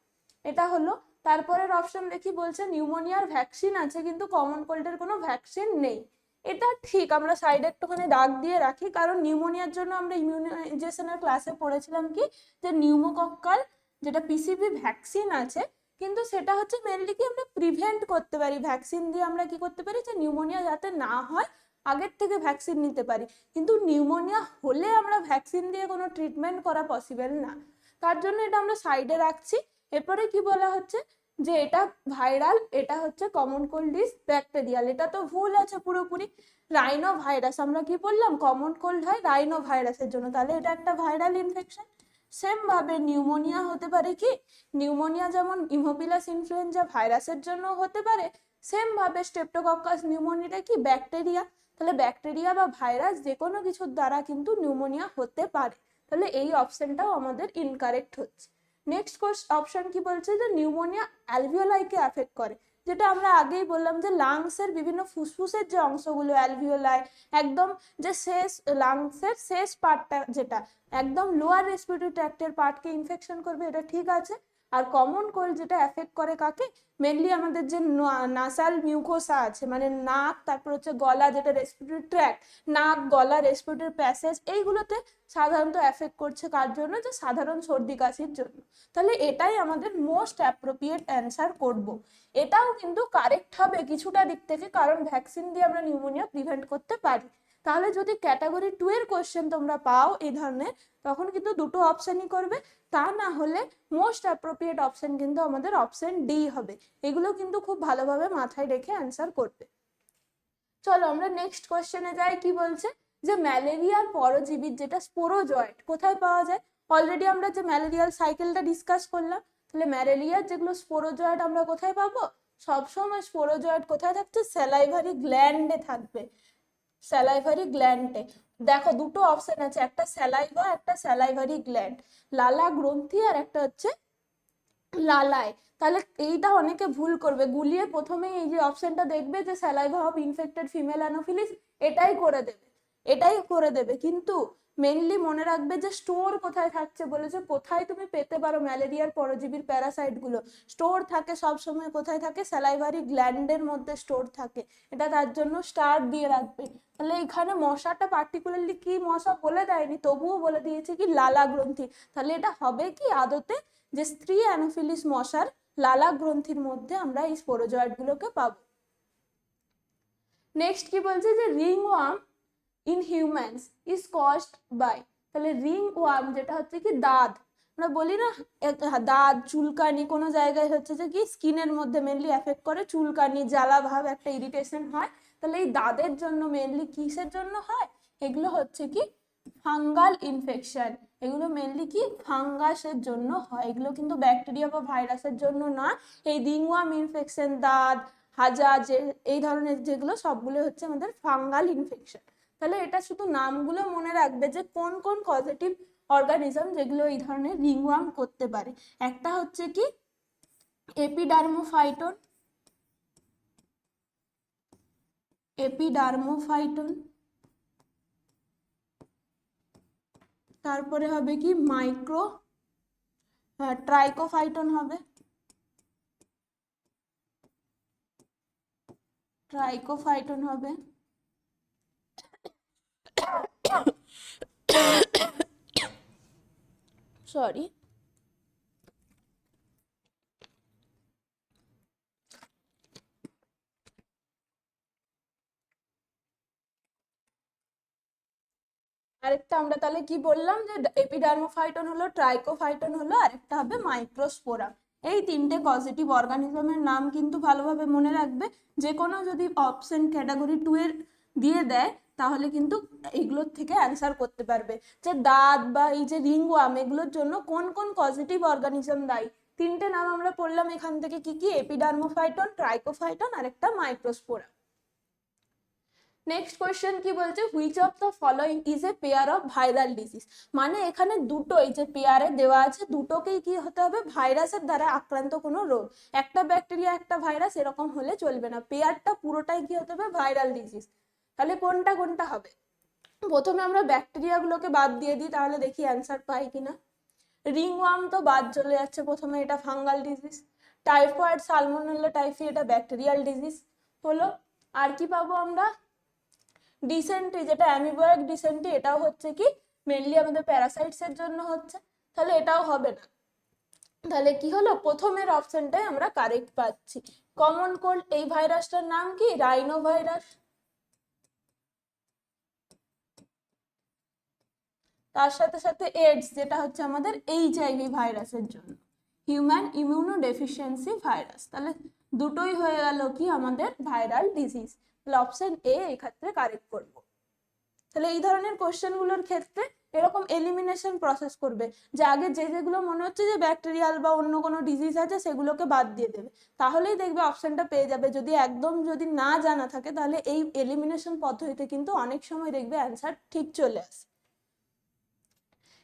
এটা হলো। তারপরের অপশন দেখি, বলছে নিউমোনিয়ার ভ্যাকসিন আছে কিন্তু কমন কোল্ডের কোনো ভ্যাকসিন নেই। এটা ঠিক, আমরা সাইডে একটুখানি দাগ দিয়ে রাখি, কারণ নিউমোনিয়ার জন্য আমরা ইমিউনাইজেশনের ক্লাসে পড়েছিলাম কি, যে নিউমোকক্কাল যেটা PCV ভ্যাকসিন আছে, কিন্তু সেটা হচ্ছে মেনলি কি আমরা প্রিভেন্ট করতে পারি, ভ্যাকসিন দিয়ে আমরা কি করতে পারি, যে নিউমোনিয়া যাতে না হয় আগের থেকে ভ্যাকসিন নিতে পারি, কিন্তু নিউমোনিয়া হলে আমরা ভ্যাকসিন দিয়ে কোনো ট্রিটমেন্ট করা পসিবল না, তার জন্য এটা আমরা সাইডে রাখছি। এরপরে কি বলা হচ্ছে, যে এটা ভাইরাল, এটা হচ্ছে কমন কোল্ড ইজ ব্যাকটেরিয়াল, এটা তো ভুল আছে পুরোপুরি। রাইনো ভাইরাস আমরা কি বললাম, কমন কোল্ড হয় রাইনো ভাইরাসের জন্য, তাহলে এটা একটা ভাইরাল ইনফেকশন। সেম ভাবে নিউমোনিয়া হতে পারে কি, নিউমোনিয়া যেমন ইমোপিলাস ইনফ্লুয়েঞ্জা ভাইরাসের জন্য হতে পারে, সেম ভাবে স্ট্রেপ্টোকক্কাস নিউমোনিয়াটা কি ব্যাকটেরিয়া, তাহলে ব্যাকটেরিয়া বা ভাইরাস যে কোনো কিছুর দ্বারা কিন্তু নিউমোনিয়া হতে পারে, তাহলে এই অপশনটাও আমাদের ইনকারেক্ট হচ্ছে। নেক্সট অপশন কি বলছে, যে নিউমোনিয়া অ্যালভিওলাইকে অ্যাফেক্ট করে, যেটা আমরা আগেই বললাম, যে লাংসের বিভিন্ন ফুসফুসের যে অংশগুলো অ্যালভিওলাই, একদম যে শেষ লাংসের শেষ পার্টটা, যেটা একদম লোয়ার রেসপিরেটরি ট্র্যাক্টের পার্টকে ইনফেকশন করবে, এটা ঠিক আছে। আর কমন কোল্ড যেটা এফেক্ট করে কাকে, মেনলি আমাদের যে নাসাল মিউকোসা আছে, মানে নাক, তারপর হচ্ছে গলা, যেটা রেসপিরেটরি ট্র্যাক্ট, নাক, গলা, রেসপিরেটরি প্যাসেজ, এইগুলোতে সাধারণত এফেক্ট করছে, কার জন্য, যে সাধারণ সর্দি কাশির জন্য। তাহলে এটাই আমাদের মোস্ট অ্যাপ্রোপ্রিয়েট অ্যান্সার করব। এটাও কিন্তু কারেক্ট হবে কিছুটা দিক থেকে, কারণ ভ্যাকসিন দিয়ে আমরা নিউমোনিয়া প্রিভেন্ট করতে পারি। তাহলে যদি ক্যাটাগরি 2 এর কোশ্চেন তোমরা পাও এই ধরনের, তখন কিন্তু দুটো অপশনই করবে, তা না হলে মোস্ট অ্যাপ্রোপ্রিয়েট অপশন কিন্তু আমাদের অপশন ডি হবে। এগুলো কিন্তু খুব ভালোভাবে মাথায় রেখে অ্যান্সার করবে। চলো আমরা নেক্সট কোশ্চেনে যাই, কি বলছে, যে ম্যালেরিয়ার পরজীবীর যেটা স্পোরোজয়েট কোথায় পাওয়া যায়। অলরেডি আমরা যে ম্যালেরিয়াল সাইকেলটা ডিসকাস করলাম, তাহলে ম্যালেরিয়ার যেগুলো স্পোরোজয়েট আমরা কোথায় পাবো, সবসময় স্পোরোজয়েট কোথায় থাকছে, স্যালাইভারি গ্ল্যান্ডে থাকবে, স্যালাইভারি গ্ল্যান্ডে। দেখো দুটো অপশন আছে, একটা স্যালাইভা, একটা স্যালাইভারি গ্ল্যান্ড, লালা গ্রন্থি আর একটা হচ্ছে লালায়। তাহলে এইটা অনেকে ভুল করবে, গুলিয়ে প্রথমেই এই যে অপশনটা দেখবে, যে saliva of infected female Anopheles, এটাই করে দেবে, এটাই করে দেবে, কিন্তু মেনলি মনে রাখবে যে স্টোর কোথায় থাকছে বলেছে, কোথায় তুমি পেতে পারো ম্যালেরিয়ার পরজীবীর প্যারাসাইট গুলো। স্টোর থাকে সব সময়, কোথায় থাকে, স্যালাইভারি গ্ল্যান্ডের মধ্যে স্টোর থাকে, এটা তার জন্য স্টার দিয়ে রাখবে। তাহলে এখানে মশাটা পার্টিকুলারলি কি মশা বলে দেয়নি, তবুও বলে দিয়েছে কি লালা গ্রন্থি। তাহলে এটা হবে কি আদতে যে স্ত্রী অ্যানোফিলিস মশার লালা গ্রন্থির মধ্যে আমরা এই স্পোরোজয়েড গুলোকে পাবো। নেক্সট কি বলছে যে ringworm in humans is caused by, তাহলে রিং ওয়ার্ম যেটা হচ্ছে কি দাঁত, আমরা বলি না দাঁত চুলকানি, কোনো জায়গায় হচ্ছে যে কি স্কিনের মধ্যে মেনলি এফেক্ট করে, চুলকানি জ্বালা ভাব একটা ইরিটেশন হয়। তাহলে এই দাঁতের জন্য মেনলি কিসের জন্য হয়, এগুলো হচ্ছে কি ফাঙ্গাল ইনফেকশন, এগুলো মেনলি কি ফাঙ্গাসের জন্য হয়, এগুলো কিন্তু ব্যাকটেরিয়া বা ভাইরাসের জন্য না। এই রিংওয়ার্ম ইনফেকশন, দাঁত, হাজা, যে এই ধরনের যেগুলো সবগুলো হচ্ছে আমাদের ফাঙ্গাল ইনফেকশন। তাহলে এটা শুধু নামগুলো মনে রাখবে যে কোন কোন পজিটিভ অর্গানিজম যেগুলো এই ধরনের রিংওয়ার্ম করতে পারে। একটা হচ্ছে কি এপিডার্মোফাইটন, এপিডার্মোফাইটন, তারপরে হবে কি মাইক্রো ট্রাইকোফাইটন হবে, ট্রাইকোফাইটন হবে, সরি, আরেকটা আমরা তাহলে কি বললাম যে এপিডার্মোফাইটন হলো, ট্রাইকোফাইটন হলো, আরেকটা হবে মাইক্রোস্পোরা। এই তিনটে পজিটিভ অর্গানিজমের নাম কিন্তু ভালোভাবে মনে রাখবে। যে কোনো যদি অপশন ক্যাটাগরি 2 এর দিয়ে দেয় তাহলে কিন্তু এগুলোর থেকে অ্যান্সার করতে পারবে যে দাঁত বা এই যে রিংওয়ার্ম এগুলোর জন্য কোন কোন পজিটিভ অর্গানিজম দায়ী। তিনটে নাম আমরা পড়লাম এখান থেকে, কি কি, এপিডার্মোফাইটন, ট্রাইকোফাইটন আর একটা মাইক্রোস্পোরা। নেক্সট কোয়েশ্চেন কি বলছে, which of the following is a pair of viral disease, মানে এখানে দুটোই যে পেয়ারে দেওয়া আছে দুটোকেই কি হতে হবে, ভাইরাসের দ্বারা আক্রান্ত কোনো রোগ, একটা ব্যাকটেরিয়া একটা ভাইরাস এরকম হলে চলবে না, পেয়ারটা পুরোটাই কি হতে হবে, ভাইরাল ডিজিজ। তাহলে কোনটা কোনটা হবে, প্রথমে আমরা ব্যাকটেরিয়া গুলোকে বাদ দিয়ে দিই, তাহলে দেখি অ্যান্সার পাই কিনা। রিংওয়ার্ম তো বাদ চলে যাচ্ছে প্রথমে, এটা fungal disease. Typhoid, salmonella typhi, এটা ব্যাকটেরিয়াল ডিজিজ হলো। আর কি পাবো আমরা, ডিসেন্ট্রি, যেটা অ্যামিবয়েড ডিসেন্ট্রি, এটাও হচ্ছে কি মেনলি আমাদের প্যারাসাইটস এর জন্য হচ্ছে, তাহলে এটাও হবে না। তাহলে কি হলো, প্রথমের অপশনটাই আমরা কারেক্ট পাচ্ছি। কমন কোল্ড, এই ভাইরাসটার নাম কি, রাইনো ভাইরাস। তার সাথে সাথে এডস, যেটা হচ্ছে আমাদের এইচআইভি ভাইরাসের জন্য, হিউম্যান ইমিউনো ডেফিসিয়েন্সি ভাইরাস। তাহলে দুটোই হয়ে গেল কি আমাদের ভাইরাল ডিজিজ, তাহলে অপশন এ এই ক্ষেত্রে কারেক্ট করব। তাহলে এই ধরনের কোশ্চেন গুলোর ক্ষেত্রে এরকম এলিমিনেশন প্রসেস করবে, যে আগে যে যেগুলো মনে হচ্ছে যে ব্যাকটেরিয়াল বা অন্য কোনো ডিজিজ আছে সেগুলোকে বাদ দিয়ে দেবে, তাহলেই দেখবে অপশনটা পেয়ে যাবে। যদি একদম যদি না জানা থাকে তাহলে এই এলিমিনেশন পদ্ধতিতে কিন্তু অনেক সময় দেখবে অ্যান্সার ঠিক চলে আসে।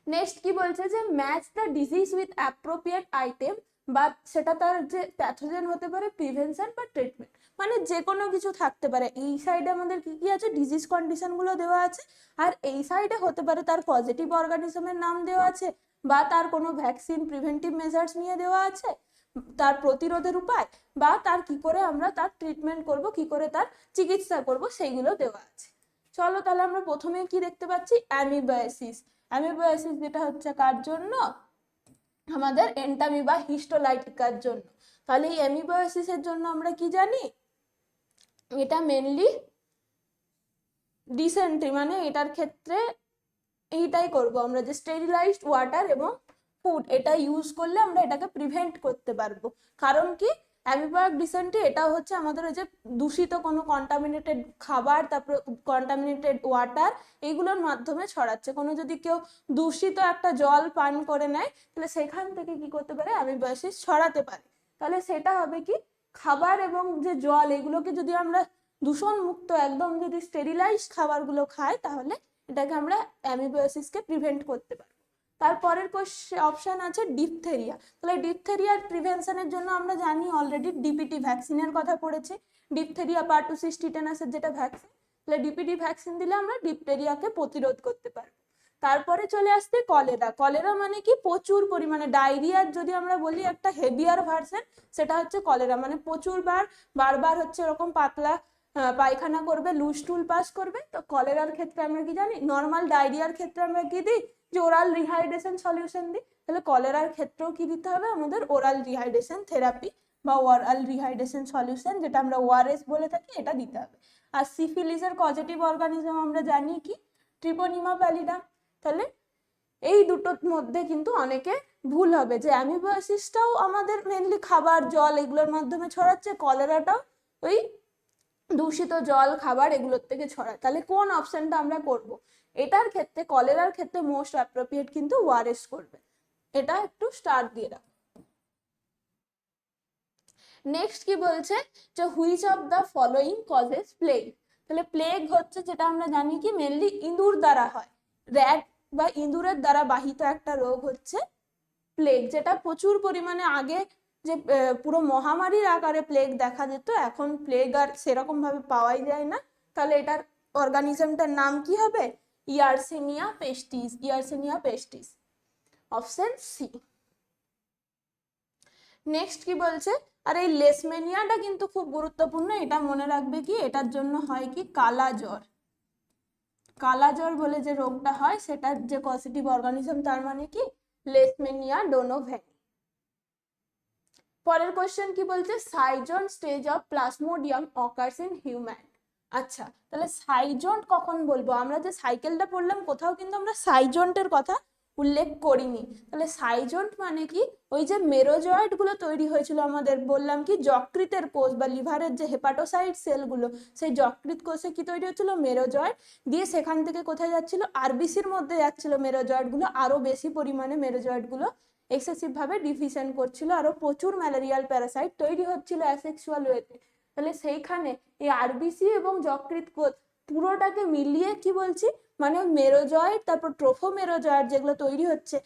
নেক্সট কি বলছে যে match the disease with appropriate item, বা সেটা তার যে প্যাথোজেন হতে পারে, প্রিভেনশন বা ট্রিটমেন্ট, মানে যে কোনো কিছু থাকতে পারে। এই সাইডে আমাদের কি কি আছে, ডিজিজ কন্ডিশন গুলো দেওয়া আছে, আর এই সাইডে হতে পারে তার পজিটিভ অর্গানিজমের নাম দেওয়া আছে, বা তার কোনো ভ্যাকসিন প্রিভেন্টিভ মেজার্স নিয়ে দেওয়া আছে, তার প্রতিরোধের উপায়, বা তার কি করে আমরা তার ট্রিটমেন্ট করব, কি করে তার চিকিৎসা করব, সেইগুলো দেওয়া আছে। চলো তাহলে আমরা প্রথমে কি দেখতে পাচ্ছি, অ্যামিবায়োসিস। অ্যামিবায়োসিস যেটা হচ্ছে কার জন্য, আমাদের এন্টামিবা হিস্টোলাইটিকার জন্য। তাহলে এই অ্যামিবায়োসিসের জন্য আমরা কি জানি, এটা মেনলি ডিসেন্ট্রি, মানে এটার ক্ষেত্রে এইটাই করব আমরা, যে স্টেরিলাইজড ওয়াটার এবং ফুড এটা ইউজ করলে আমরা এটাকে প্রিভেন্ট করতে পারবো। কারণ কি, অ্যামিবয়েড ডিসেন্ট্রি এটাও হচ্ছে আমাদের ওই যে দূষিত কোনো কন্টামিনেটেড খাবার, তারপরে কন্টামিনেটেড ওয়াটার, এইগুলোর মাধ্যমে ছড়াচ্ছে। কোনো যদি কেউ দূষিত একটা জল পান করে নেয় তাহলে সেখান থেকে কি করতে পারে, অ্যামিবয়োসিস ছড়াতে পারে। তাহলে সেটা হবে কি, খাবার এবং যে জল এগুলোকে যদি আমরা দূষণ মুক্ত একদম যদি স্টেরিলাইজড খাবারগুলো খাই তাহলে এটাকে আমরা অ্যামিবয়োসিসকে প্রিভেন্ট করতে পারি। তারপরের অপশন আছে ডিপথেরিয়া। তাহলে ডিপথেরিয়ার প্রিভেনশনের জন্য আমরা জানি অলরেডি ডিপিটি ভ্যাকসিনের কথা পড়েছি, ডিপথেরিয়া পার্টুসিস টিটেনাসের যেটা ভ্যাকসিন, তাহলে ডিপিটি ভ্যাকসিন দিলে আমরা ডিপথেরিয়াকে প্রতিরোধ করতে পারবো। তারপরে চলে আসছে কলেরা। কলেরা মানে কি প্রচুর পরিমাণে, ডায়রিয়ার যদি আমরা বলি একটা হেভিয়ার ভার্সন, সেটা হচ্ছে কলেরা, মানে প্রচুর বারবার হচ্ছে এরকম পাতলা পায়খানা করবে, লুজ টুল পাস করবে। তো কলেরার ক্ষেত্রে আমরা কি জানি, নর্মাল ডায়রিয়ার ক্ষেত্রে আমরা কি দিই, যে ওরাল রিহাইড্রেশন সলিউশন দিই। তাহলে কলেরার ক্ষেত্রেও কি দিতে হবে আমাদের, ওরাল রিহাইড্রেশন থেরাপি বা ওরাল রিহাইড্রেশন সলিউশন, যেটা আমরা ওআরএস বলে থাকি, এটা দিতে হবে। আর সিফিলিসের পজিটিভ অর্গানিজম আমরা জানি কি, ট্রিপোনিমা প্যালিডাম। তাহলে এই দুটোর মধ্যে কিন্তু অনেকে ভুল হবে, যে অ্যামিবাসিসটাও আমাদের মেনলি খাবার জল এগুলোর মাধ্যমে ছড়াচ্ছে, কলেরাটাও ওই দূষিত জল খাবার এগুলোর থেকে ছড়ায়। তাহলে কোন অপশনটা আমরা করব? এটার ক্ষেত্রে, কলেরার ক্ষেত্রে মোস্ট অ্যাপ্রোপ্রিয়েট কিন্তু ওআরএস করবে। এটা একটু স্টার দিয়ে রাখ। নেক্সট কি বলছে, যে which of the following causes plague. তাহলে প্লেগ হচ্ছে যেটা আমরা জানি কি মেনলি ইঁদুর দ্বারা হয়, র্যাট বা ইঁদুরের দ্বারা বাহিত একটা রোগ হচ্ছে প্লেগ, যেটা প্রচুর পরিমাণে আগে যে পুরো মহামারীর আকারে প্লেগ দেখা যেত, এখন প্লেগ আর সেরকম ভাবে পাওয়াই যায় না। তাহলে এটার অর্গানিজমটার নাম কি হবে, ইয়ারসেনিয়া পেস্টিস। ইয়ারসেনিয়া পেস্টিস, অপশন সি। নেক্সট কি বলছে, আর এই লেশমেনিয়াটা কিন্তু খুব গুরুত্বপূর্ণ, এটা মনে রাখবে কি, এটার জন্য হয় কি কালা জ্বর। কালা জ্বর বলে যে রোগটা হয়, সেটার যে পজিটিভ অর্গানিজম তার মানে কি লেশমেনিয়া ডোনোভ্যানি। পরের কোশ্চেন কি বলছে, সাইজন stage of plasmodium occurs in human. আচ্ছা, তাহলে সাইজন্ট কখন বলবো, আমরা যে সাইকেলটা পড়লাম কোথাও কিন্তু আমরা সাইজন্টের কথা উল্লেখ করিনি। তাহলে সাইজন্ট মানে কি, ওই যে মেরোজয়েড গুলো তৈরি হয়েছিল আমাদের, বললাম কি যকৃতের কোষ বা লিভারের যে হেপাটোসাইট সেলগুলো, সেই যকৃত কোষে কি তৈরি হচ্ছিল, মেরোজয়েড দিয়ে সেখান থেকে কোথায় যাচ্ছিল, আরবিসির মধ্যে যাচ্ছিল মেরোজয়েড গুলো, আরো বেশি পরিমাণে মেরোজয়েড গুলো এক্সেসিভ ভাবে ডিফিশন করছিল, আরো প্রচুর ম্যালেরিয়াল প্যারাসাইট তৈরি হচ্ছিল অ্যাসেক্সুয়াল ওয়েতে। তাহলে সেইখানে এই আরবিসি এবং যকৃত কোষ পুরোটাকে মিলিয়ে কি বলছি, মানে মেরোজয়েড তারপর ট্রোফোমেরোজয়েড যেগুলো তৈরি হচ্ছে,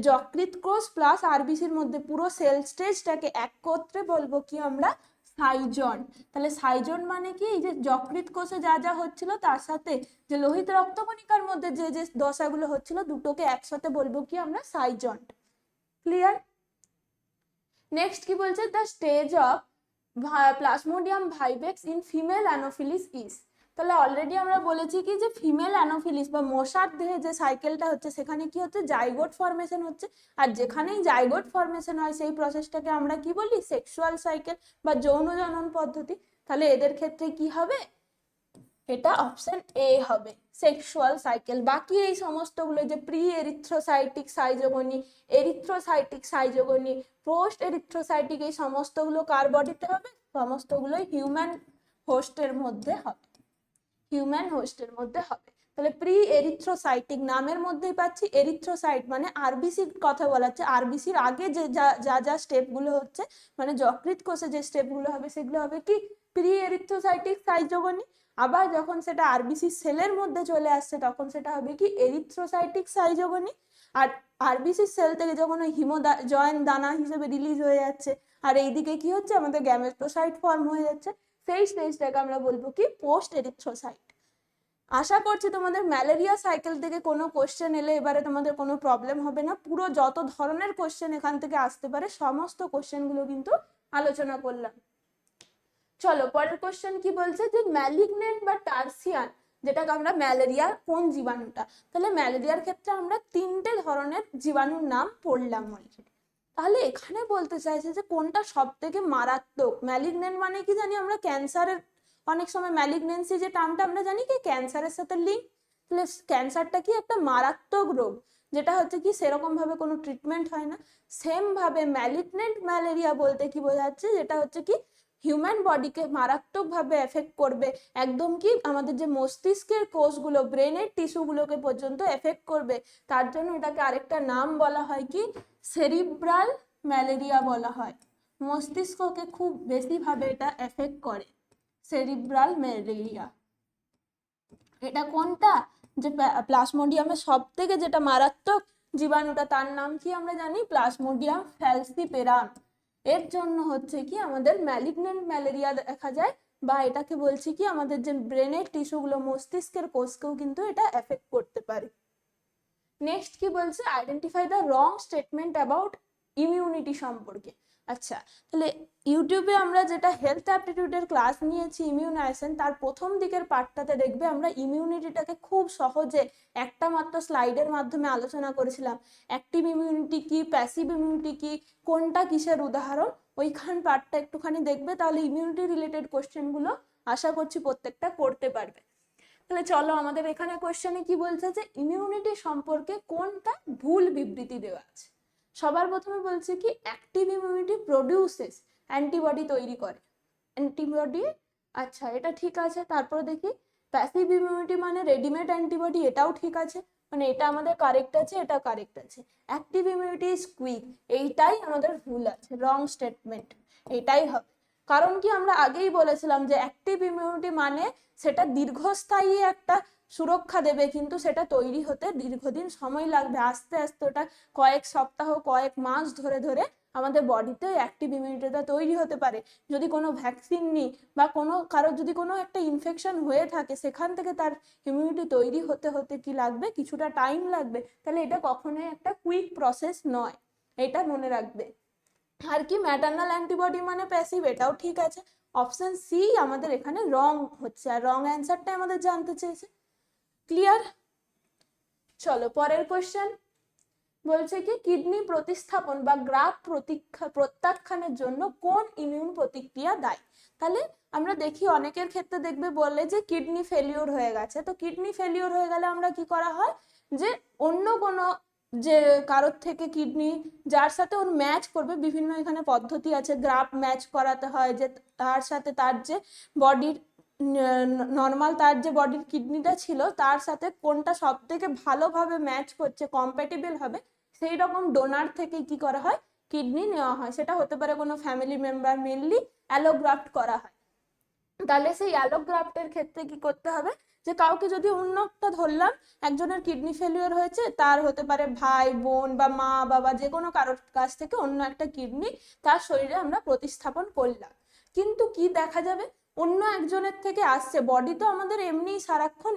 যকৃত কোষ প্লাস আরবিসির মধ্যে পুরো সেল স্টেজটাকে একত্রে বলবো কি আমরা, সাইজন। তাহলে সাইজন মানে কি, এই যে যকৃত কোষে যা যা হচ্ছিল তার সাথে যে লোহিত রক্তকণিকার মধ্যে যে যে দশাগুলো হচ্ছিল, দুটোকে একসাথে বলবো কি আমরা, সাইজন। ক্লিয়ার? নেক্সট কি বলছে, the stage of plasmodium vivax in female Anopheles is. তাহলে অলরেডি আমরা বলেছি কি, যে ফিমেল অ্যানোফিলিস বা মশার দেহে যে সাইকেলটা হচ্ছে, সেখানে কি হচ্ছে, জাইগোট ফর্মেশন হচ্ছে। আর যেখানেই জাইগোট ফর্মেশন হয় সেই প্রসেসটাকে আমরা কি বলি, সেক্সুয়াল সাইকেল বা যৌন জনন পদ্ধতি। তাহলে এদের ক্ষেত্রে কি হবে, এটা অপশন এ হবে, সেক্সুয়াল সাইকেল। বাকি এই সমস্তগুলো যে pre erythrocytic schizogony, erythrocytic schizogony, post erythrocytic, এই সমস্তগুলো কার বডিতে হবে, সমস্তগুলোই হিউম্যান হোস্টের মধ্যে হবে, হিউম্যান হোস্টের মধ্যে হবে। তাহলে প্রি এরিথ্রোসাইটিক নামের মধ্যেই পাচ্ছি, এরিথ্রোসাইট মানে আরবিসির কথা বলা হচ্ছে, আরবিসির আগে যে যা যা স্টেপগুলো হচ্ছে, মানে যকৃত কোষে যে স্টেপগুলো হবে সেগুলো হবে কি প্রি এরিথ্রোসাইটিক সাইজোগনি। আবার যখন সেটা আরবিসি সেলের মধ্যে চলে আসছে তখন সেটা হবে কি এরিথ্রোসাইটিক সাইজোগনি। আর আরবিসি সেল থেকে যখন ওই জয়েন দানা হিসেবে রিলিজ হয়ে যাচ্ছে, আর এইদিকে কি হচ্ছে, আমাদের গ্যামেটোসাইট ফর্ম হয়ে যাচ্ছে, সেই স্টেজটাকে আমরা বলবো কি পোস্ট এরিথ্রোসাইট। আশা করছি তোমাদের ম্যালেরিয়া সাইকেল থেকে কোনো কোশ্চেন এলে এবারে তোমাদের কোনো প্রবলেম হবে না, পুরো যত ধরনের কোশ্চেন এখান থেকে আসতে পারে সমস্ত কোশ্চেনগুলো কিন্তু আলোচনা করলাম। চলো পরের কোশ্চেন কি বলছে, যে ম্যালিগনেন্ট বা টার্সিয়ান, যেটাকে আমরা ম্যালেরিয়া কোন জীবাণুটা। তাহলে ম্যালেরিয়ার ক্ষেত্রে আমরা তিনটে ধরনের জীবাণুর নাম পড়লাম অলরেডি। তাহলে এখানে বলতে চাইছে যে কোনটা সব থেকে মারাত্মক। ম্যালিগনেন্ট মানে কি জানি আমরা, ক্যান্সারের অনেক সময় ম্যালিগনেন্সি যে টার্মটা আমরা জানি কি ক্যান্সারের সাথে লিঙ্ক। তাহলে ক্যান্সারটা কি একটা মারাত্মক রোগ, যেটা হচ্ছে কি সেরকম ভাবে কোনো ট্রিটমেন্ট হয় না। সেম ভাবে ম্যালিগনেন্ট ম্যালেরিয়া বলতে কি বোঝাচ্ছে, যেটা হচ্ছে কি হিউম্যান বডিকে মারাত্মকভাবে এফেক্ট করবে, একদম কি আমাদের যে মস্তিষ্কের কোষগুলো, ব্রেনের টিস্যুগুলোকে পর্যন্ত এফেক্ট করবে। তার জন্য এটাকে আরেকটা নাম বলা হয় কি, সেরিব্রাল ম্যালেরিয়া বলা হয়। মস্তিষ্ককে খুব বেশিভাবে এটা এফেক্ট করে, সেরিব্রাল ম্যালেরিয়া। এটা কোনটা, যে প্লাজমোডিয়ামের সব থেকে যেটা মারাত্মক জীবাণুটা তার নাম কি আমরা জানি, প্লাজমোডিয়াম ফ্যালসিপেরাম। এর জন্য হচ্ছে কি আমাদের ম্যালিগনেন্ট ম্যালেরিয়া দেখা যায়, বা এটাকে বলছি কি আমাদের যে ব্রেনের টিস্যুগুলো, মস্তিষ্কের কোষকেও কিন্তু এটা এফেক্ট করতে পারে। নেক্সট কি বলছে, identify the wrong statement about immunity সম্পর্কে। আচ্ছা, তাহলে ইউটিউবে আমরা যেটা হেলথ অ্যাপটিটিউডের ক্লাস নিয়েছি ইমিউনাইজেশন, তার প্রথম দিকের পার্টটাতে দেখবে আমরা ইমিউনিটিটাকে খুব সহজে একটা মাত্র স্লাইডের মাধ্যমে আলোচনা করেছিলাম। অ্যাক্টিভ ইমিউনিটি কি, প্যাসিভ ইমিউনিটি কি, কোনটা কিসের উদাহরণ, ওইখান পার্টটা একটুখানি দেখবে, তাহলে ইমিউনিটি রিলেটেড কোশ্চেনগুলো আশা করছি প্রত্যেকটা করতে পারবে। তাহলে চলো আমাদের এখানে কোশ্চেনে কি বলছে যে ইমিউনিটি সম্পর্কে কোনটা ভুল বিবৃতি দেওয়া আছে। সবার প্রথমে বলছে কি অ্যাক্টিভ ইমিউনিটি প্রডিউসেস, অ্যান্টিবডি তৈরি করে, অ্যান্টিবডি। আচ্ছা, এটা ঠিক আছে। তারপর দেখি প্যাসিভ ইমিউনিটি মানে রেডিমেড অ্যান্টিবডি, এটাও ঠিক আছে, মানে এটা আমাদের কারেক্ট আছে, এটা কারেক্ট আছে। অ্যাক্টিভ ইমিউনিটি ইজ কুইক, এইটাই আমাদের ভুল আছে, রং স্টেটমেন্ট, এটাই হবে। কারণ কি আমরা আগেই বলেছিলাম যে অ্যাক্টিভ ইমিউনিটি মানে সেটা দীর্ঘস্থায়ী একটা সুরক্ষা দেবে, কিন্তু সেটা তৈরি হতে দীর্ঘদিন সময় লাগবে, আস্তে আস্তে ওটা কয়েক সপ্তাহ কয়েক মাস ধরে ধরে আমাদের বডিতে অ্যাক্টিভ ইমিউনিটিটা তৈরি হতে পারে। যদি কোনো ভ্যাকসিন নিই বা কোনো কারোর যদি কোনো একটা ইনফেকশন হয়ে থাকে, সেখান থেকে তার ইমিউনিটি তৈরি হতে হতে কি লাগবে, কিছুটা টাইম লাগবে। তাহলে এটা কখনোই একটা কুইক প্রসেস নয়, এটা মনে রাখবে। আর কি ম্যাটারনাল অ্যান্টিবডি মানে প্যাসিভ, এটাও ঠিক আছে। অপশন সি আমাদের এখানে রং হচ্ছে, আর রং অ্যান্সারটা আমাদের জানতে চেয়েছে। ক্লিয়ার? চলো পরের কোশ্চেন বলছে কি কিডনি প্রতিস্থাপন বা গ্রাফ প্রত্যাখ্যানের জন্য কোন ইমিউন প্রতিক্রিয়া দায়ী। তাহলে আমরা দেখি অনেকের ক্ষেত্রে দেখবে বলে যে কিডনি ফেলিওর হয়ে গেছে, তো কিডনি ফেলিওর হয়ে গেলে আমরা কি করা হয় যে অন্য কোনো যে কারোর থেকে কিডনি যার সাথে ওর ম্যাচ করবে, বিভিন্ন এখানে পদ্ধতি আছে, গ্রাফ ম্যাচ করাতে হয়, যে তার সাথে তার যে বডির নর্মাল তার যে বডির কিডনিটা ছিল তার সাথে কোনটা সব থেকে ভালোভাবে ম্যাচ করছে, কম্প্যাটিবল হবে, সেই রকম ডোনার থেকে কি করা হয়, কিডনি নেওয়া হয়। সেটা হতে পারে কোনো ফ্যামিলি মেম্বার, মেনলি অ্যালোগ্রাফট করা হয়। তাহলে সেই অ্যালোগ্রাফটের ক্ষেত্রে কি করতে হবে, যে কাউকে যদি অন্য একটা ধরলাম, একজনের কিডনি ফেলিওর হয়েছে, তার হতে পারে ভাই বোন বা মা বাবা যে কোনো কারোর কাছ থেকে অন্য একটা কিডনি তার শরীরে আমরা প্রতিস্থাপন করলাম, কিন্তু কি দেখা যাবে অন্য একজনের থেকে আসছে, বডি তো আমাদের এমনি সারাক্ষণ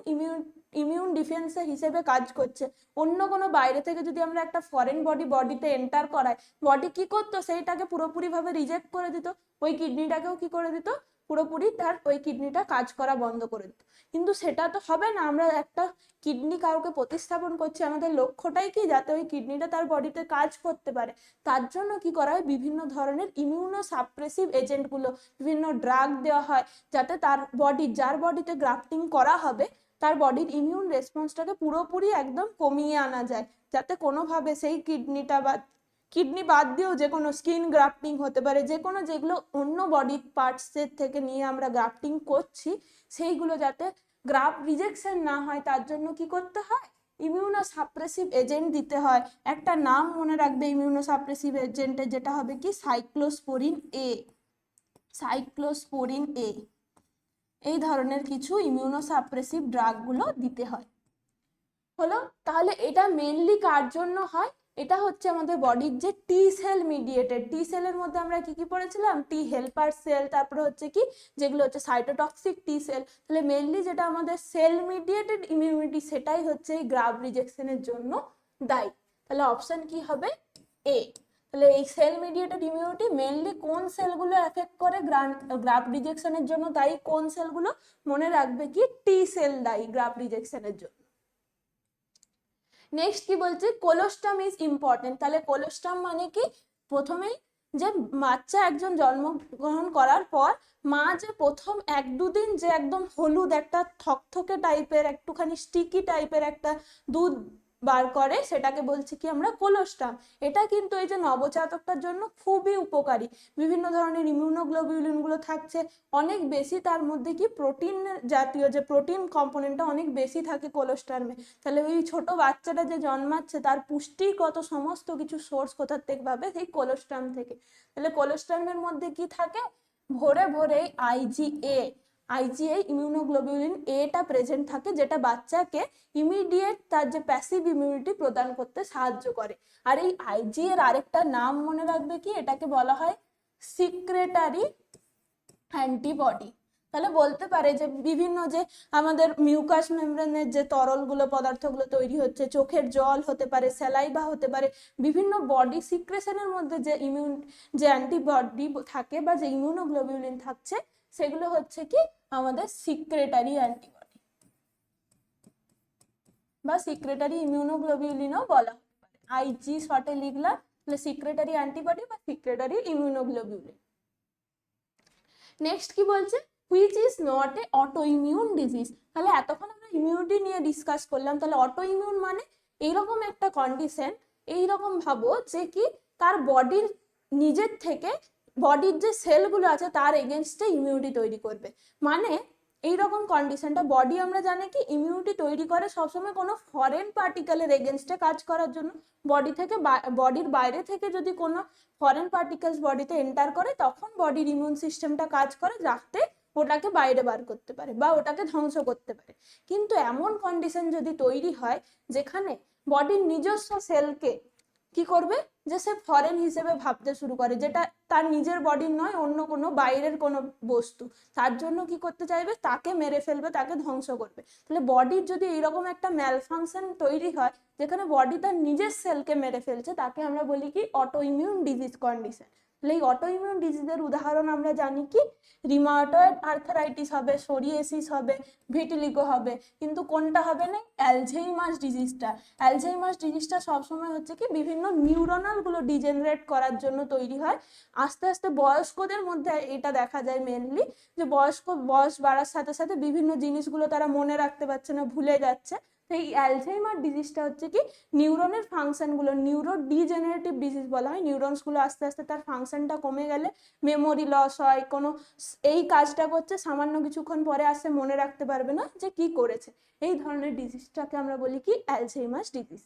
ইমিউন ডিফেন্সে হিসেবে কাজ করছে, অন্য কোনো বাইরে থেকে যদি আমরা একটা ফরেন বডিতে এন্টার করাই, বডি কি করতো, সেইটাকে পুরোপুরি ভাবে রিজেক্ট করে দিত, ওই কিডনিটাকেও কি করে দিত, পুরোপুরি তার ওই কিডনিটা কাজ করা বন্ধ করে দিত। কিন্তু সেটা তো হবে না, আমরা একটা কিডনি কাউকে প্রতিস্থাপন করছি, আমাদের লক্ষ্যটাই কি যাতে ওই কিডনিটা তার বডিতে কাজ করতে পারে। তার জন্য কি করা হয়, বিভিন্ন ধরনের ইমিউনো সাপ্রেসিভ এজেন্টগুলো, বিভিন্ন ড্রাগ দেওয়া হয়, যাতে তার যার বডিতে গ্রাফটিং করা হবে তার বডির ইমিউন রেসপন্সটাকে পুরোপুরি একদম কমিয়ে আনা যায়, যাতে কোনোভাবে সেই কিডনিটা বা কিডনি বাদ দিয়েও যে কোনো স্কিন গ্রাফটিং হতে পারে, যে কোনো যেগুলো অন্য বডি পার্টসের থেকে নিয়ে আমরা গ্রাফটিং করছি, সেইগুলো যাতে গ্রাফ রিজেকশন না হয়, তার জন্য কি করতে হয়, ইমিউনো সাপ্রেসিভ এজেন্ট দিতে হয়। একটা নাম মনে রাখবে ইমিউনো সাপ্রেসিভ এজেন্টের, যেটা হবে কি সাইক্লোস্পোরিন এ, সাইক্লোস্পোরিন এ, এই ধরনের কিছু ইমিউনো সাপ্রেসিভ ড্রাগগুলো দিতে হয়। হলো, তাহলে এটা মেনলি কার জন্য হয়, এটা হচ্ছে আমাদের বডির যে টি সেল মিডিয়েটেড, টি সেলের মধ্যে আমরা কি কি পড়েছিলাম, টি হেল্পার সেল, তারপরে হচ্ছে কি যেগুলো হচ্ছে সাইটোটক্সিক টি সেল। তাহলে মেনলি যেটা আমাদের সেল মিডিয়েটেড ইমিউনিটি, সেটাই হচ্ছে এই গ্রাফ রিজেকশনের জন্য দায়ী। তাহলে অপশন কি হবে এ। তাহলে এই সেল মিডিয়েটেড ইমিউনিটি মেনলি কোন সেলগুলো এফেক্ট করে, গ্রাফ রিজেকশনের জন্য দায়ী কোন সেলগুলো, মনে রাখবে কি টি সেল দায়ী গ্রাফ রিজেকশনের জন্য। নেক্সট কি বলছে, কোলোস্টাম ইজ ইম্পর্টেন্ট। তাহলে কোলোস্টাম মানে কি, প্রথমেই যে বাচ্চা একজন জন্মগ্রহণ করার পর মা যে প্রথম 1-2 দিন যে একদম হলুদ একটা থকথকে টাইপের একটুখানি স্টিকি টাইপের একটা দুধ বার করে, সেটাকে বলছি কি আমরা কোলোস্টাম। এটা কিন্তু এই যে নবজাতকটার জন্য খুবই উপকারী, বিভিন্ন ধরনের ইমিউনোগ্লোবিউলিন গুলো থাকছে অনেক বেশি, তার মধ্যে কি প্রোটিন জাতীয় যে প্রোটিন কম্পোনেন্টটা অনেক বেশি থাকে কোলোস্টামে। তাহলে ওই ছোট বাচ্চাটা যে জন্মাচ্ছে তার পুষ্টিগত সমস্ত কিছু সোর্স কোথার থেকে পাবে, সেই কোলোস্টাম থেকে। তাহলে কোলোস্টামের মধ্যে কি থাকে, ভোরে ভোরে আইজিএ ইমিউনোগ্লোবিউলিন এটা প্রেজেন্ট থাকে, যেটা বাচ্চাকে ইমিডিয়েট তার যে প্যাসিভ ইমিউনিটি প্রদান করতে সাহায্য করে। আর এই আইজি এর আরেকটা নাম মনে রাখবে কি, এটাকে বলা হয় সিক্রেটারি অ্যান্টিবডি। তাহলে বলতে পারে যে বিভিন্ন যে আমাদের মিউকাস মেমব্রেনের যে তরলগুলো পদার্থগুলো তৈরি হচ্ছে, চোখের জল হতে পারে, স্যালাইভা হতে পারে, বিভিন্ন বডি সিক্রেশনের মধ্যে যে যে অ্যান্টিবডি থাকে বা যে ইমিউনোগ্লোবিউলিন থাকছে, সেগুলো হচ্ছে কি আমাদের সিক্রেটারি অ্যান্টিবডি বা সিক্রেটারি ইমিউনোগ্লোবিউলিনও বলা হতে পারে। আইজি শর্টে লিখলাম, তাহলে সিক্রেটারি অ্যান্টিবডি বা সিক্রেটারি ইমিউনোগ্লোবিউলিন। নেক্সট কি বলছে, which is not a auto immune disease. তাহলে এতক্ষণ আমরা ইমিউনিটি নিয়ে ডিসকাস করলাম, তাহলে অটো ইমিউন মানে এইরকম একটা কন্ডিশন, এইরকম ভাবো যে কি তার বডির নিজের থেকে বডির যে সেলগুলো আছে তার এগেনস্টে ইমিউনিটি তৈরি করবে। মানে এইরকম কন্ডিশনটা বডি আমরা জানি কি ইমিউনিটি তৈরি করে সবসময় কোনো ফরেন পার্টিকেলের এগেনস্টে কাজ করার জন্য। বডি থেকে বডির বাইরে থেকে যদি কোনো ফরেন পার্টিকেলস বডিতে এন্টার করে তখন বডির ইমিউন সিস্টেমটা কাজ করে যাতে ওটাকে বাইরে বার করতে পারে বা ওটাকে ধ্বংস করতে পারে। কিন্তু এমন কন্ডিশন যদি তৈরি হয় যেখানে বডির নিজস্ব সেলকে কি করবে, যে সে ফরেন হিসেবে ভাবতে শুরু করে, যেটা তার নিজের বডির নয়, অন্য কোনো বাইরের কোনো বস্তু, তার জন্য কি করতে চাইবে, তাকে মেরে ফেলবে, তাকে ধ্বংস করবে। তাহলে বডির যদি এইরকম একটা ম্যালফাংশন তৈরি হয় যেখানে বডি তার নিজের সেলকে মেরে ফেলছে, তাকে আমরা বলি কি অটো ইমিউন ডিজিজ কন্ডিশন। তাহলে এই অটো ইমিউন ডিজিজের উদাহরণ আমরা জানি কি রিমাটয়েড আর্থারাইটিস হবে, সোরিয়াসিস হবে, ভিটিলিগো হবে, কিন্তু কোনটা হবে না, অ্যালঝেইমার্স ডিজিজটা। অ্যালঝেইমার্স ডিজিজটা সবসময় হচ্ছে কি বিভিন্ন নিউরোনাল গুলো ডিজেনারেট করার জন্য তৈরি হয়। আস্তে আস্তে বয়স্কদের মধ্যে এটা দেখা যায় মেনলি, যে বয়স বাড়ার সাথে সাথে বিভিন্ন জিনিসগুলো তারা মনে রাখতে পারছে না, ভুলে যাচ্ছে। এই অ্যালঝেইমার ডিজিজটা হচ্ছে কি নিউরনের ফাংশনগুলো, নিউরো ডিজেনারেটিভ ডিজিজ বলা হয়। নিউরনসগুলো আস্তে আস্তে তার ফাংশনটা কমে গেলে মেমোরি লস হয়, কোনো এই কাজটা করছে সামান্য কিছুক্ষণ পরে আসে মনে রাখতে পারবে না যে কি করেছে। এই ধরনের ডিজিজটাকে আমরা বলি কি অ্যালঝেইমার্স ডিজিজ।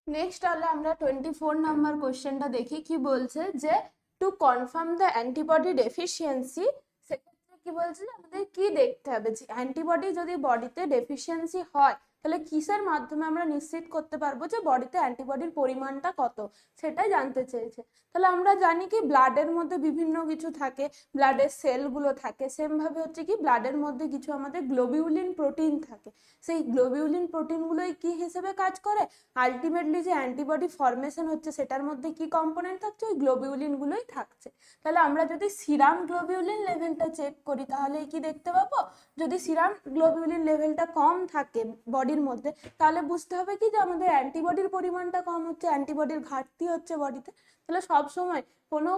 নেক্সট তাহলে আমরা 24 নাম্বার কোশ্চেনটা দেখি কি বলছে, যে to confirm the antibody deficiency. সেক্ষেত্রে কি বলছে যে আমাদের কি দেখতে হবে, যে অ্যান্টিবডি যদি বডিতে ডেফিসিয়েন্সি হয় তাহলে কিসের মাধ্যমে আমরা নিশ্চিত করতে পারবো যে বডিতে অ্যান্টিবডির পরিমাণটা কত, সেটাই জানতে চেয়েছে। তাহলে আমরা জানি কি ব্লাডের মধ্যে বিভিন্ন কিছু থাকে, ব্লাডের সেলগুলো থাকে, সেম ভাবে হচ্ছে কি ব্লাডের মধ্যে কিছু আমাদের গ্লোবিউলিন প্রোটিন থাকে। সেই গ্লোবিউলিন প্রোটিনগুলোই কি হিসেবে কাজ করে, আলটিমেটলি যে অ্যান্টিবডি ফর্মেশন হচ্ছে সেটার মধ্যে কি কম্পোনেন্ট থাকছে, ওই গ্লোবিউলিন গুলোই থাকছে। তাহলে আমরা যদি সিরাম গ্লোবিউলিন লেভেলটা চেক করি তাহলে কি দেখতে পাবো, যদি সিরাম গ্লোবিউলিন লেভেলটা কম থাকে বডির মধ্যে তাহলে বুঝতে হবে কি যে আমাদের অ্যান্টিবডির পরিমাণটা কম হচ্ছে, অ্যান্টিবডির ঘাটতি হচ্ছে বডিতে। তাহলে সব সময় কোনো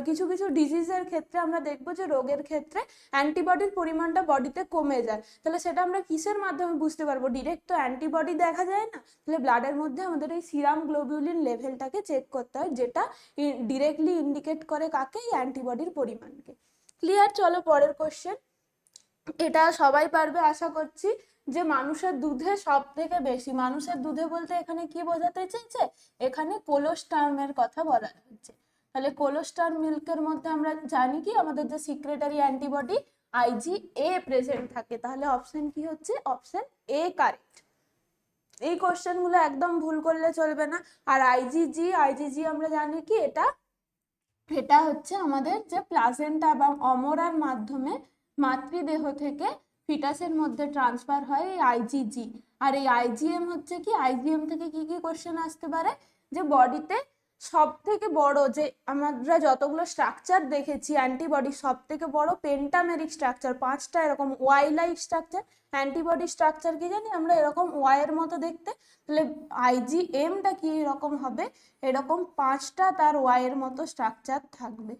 কিছু কিছু ডিজিজের ক্ষেত্রে আমরা দেখবো যে রোগের ক্ষেত্রে অ্যান্টিবডির পরিমাণটা বডিতে কমে যায়। তাহলে সেটা আমরা কিসের মাধ্যমে বুঝতে পারবো, ডিরেক্ট তো অ্যান্টিবডি দেখা যায় না। তাহলে ব্লাডের মধ্যে আমাদের এই সিরাম গ্লোবিউলিন লেভেলটাকে চেক করতে হয়, যেটা ডিরেক্টলি ইন্ডিকেট করে কাকে, অ্যান্টিবডির পরিমাণকে। ক্লিয়ার? চলো পরের কোশ্চেন। এটা সবাই পারবে আশা করছি, যে মানুষের দুধে সব থেকে বেশি, মানুষের দুধে বলতে এখানে কি বোঝাতে চাইছে, এখানে কোলোস্টার্মের কথা বলা হচ্ছে। তাহলে কোলোস্টার্ম মিল্কের মধ্যে আমরা জানি কি আমাদের যে সিক্রেটারি অ্যান্টিবডি IgA প্রেজেন্ট থাকে। তাহলে অপশন কি হচ্ছে, অপশন এ কারেক্ট। এই কোশ্চেন গুলো একদম ভুল করলে চলবে না। আর IgG আমরা জানি কি এটা হচ্ছে আমাদের যে প্লাজেন্টা এবং অমরার মাধ্যমে মাতৃদেহ থেকে ফিটাসের মধ্যে ট্রান্সফার হয় এই IgG। আর এই IgM হচ্ছে কি, IgM থেকে কি কি কোশ্চেন আসতে পারে, যে বডিতে সব থেকে বড়, যে আমরা যতগুলো স্ট্রাকচার দেখেছি অ্যান্টিবডি সব থেকে বড় পেন্টামেরিক স্ট্রাকচার, 5টা এরকম Y like structure. Antibody structure কি জানি আমরা, এরকম ওয়াই এর মতো দেখতে। তাহলে IgMটা কি রকম হবে, এরকম 5টা তার ওয়াই এর মতো স্ট্রাকচার থাকবে,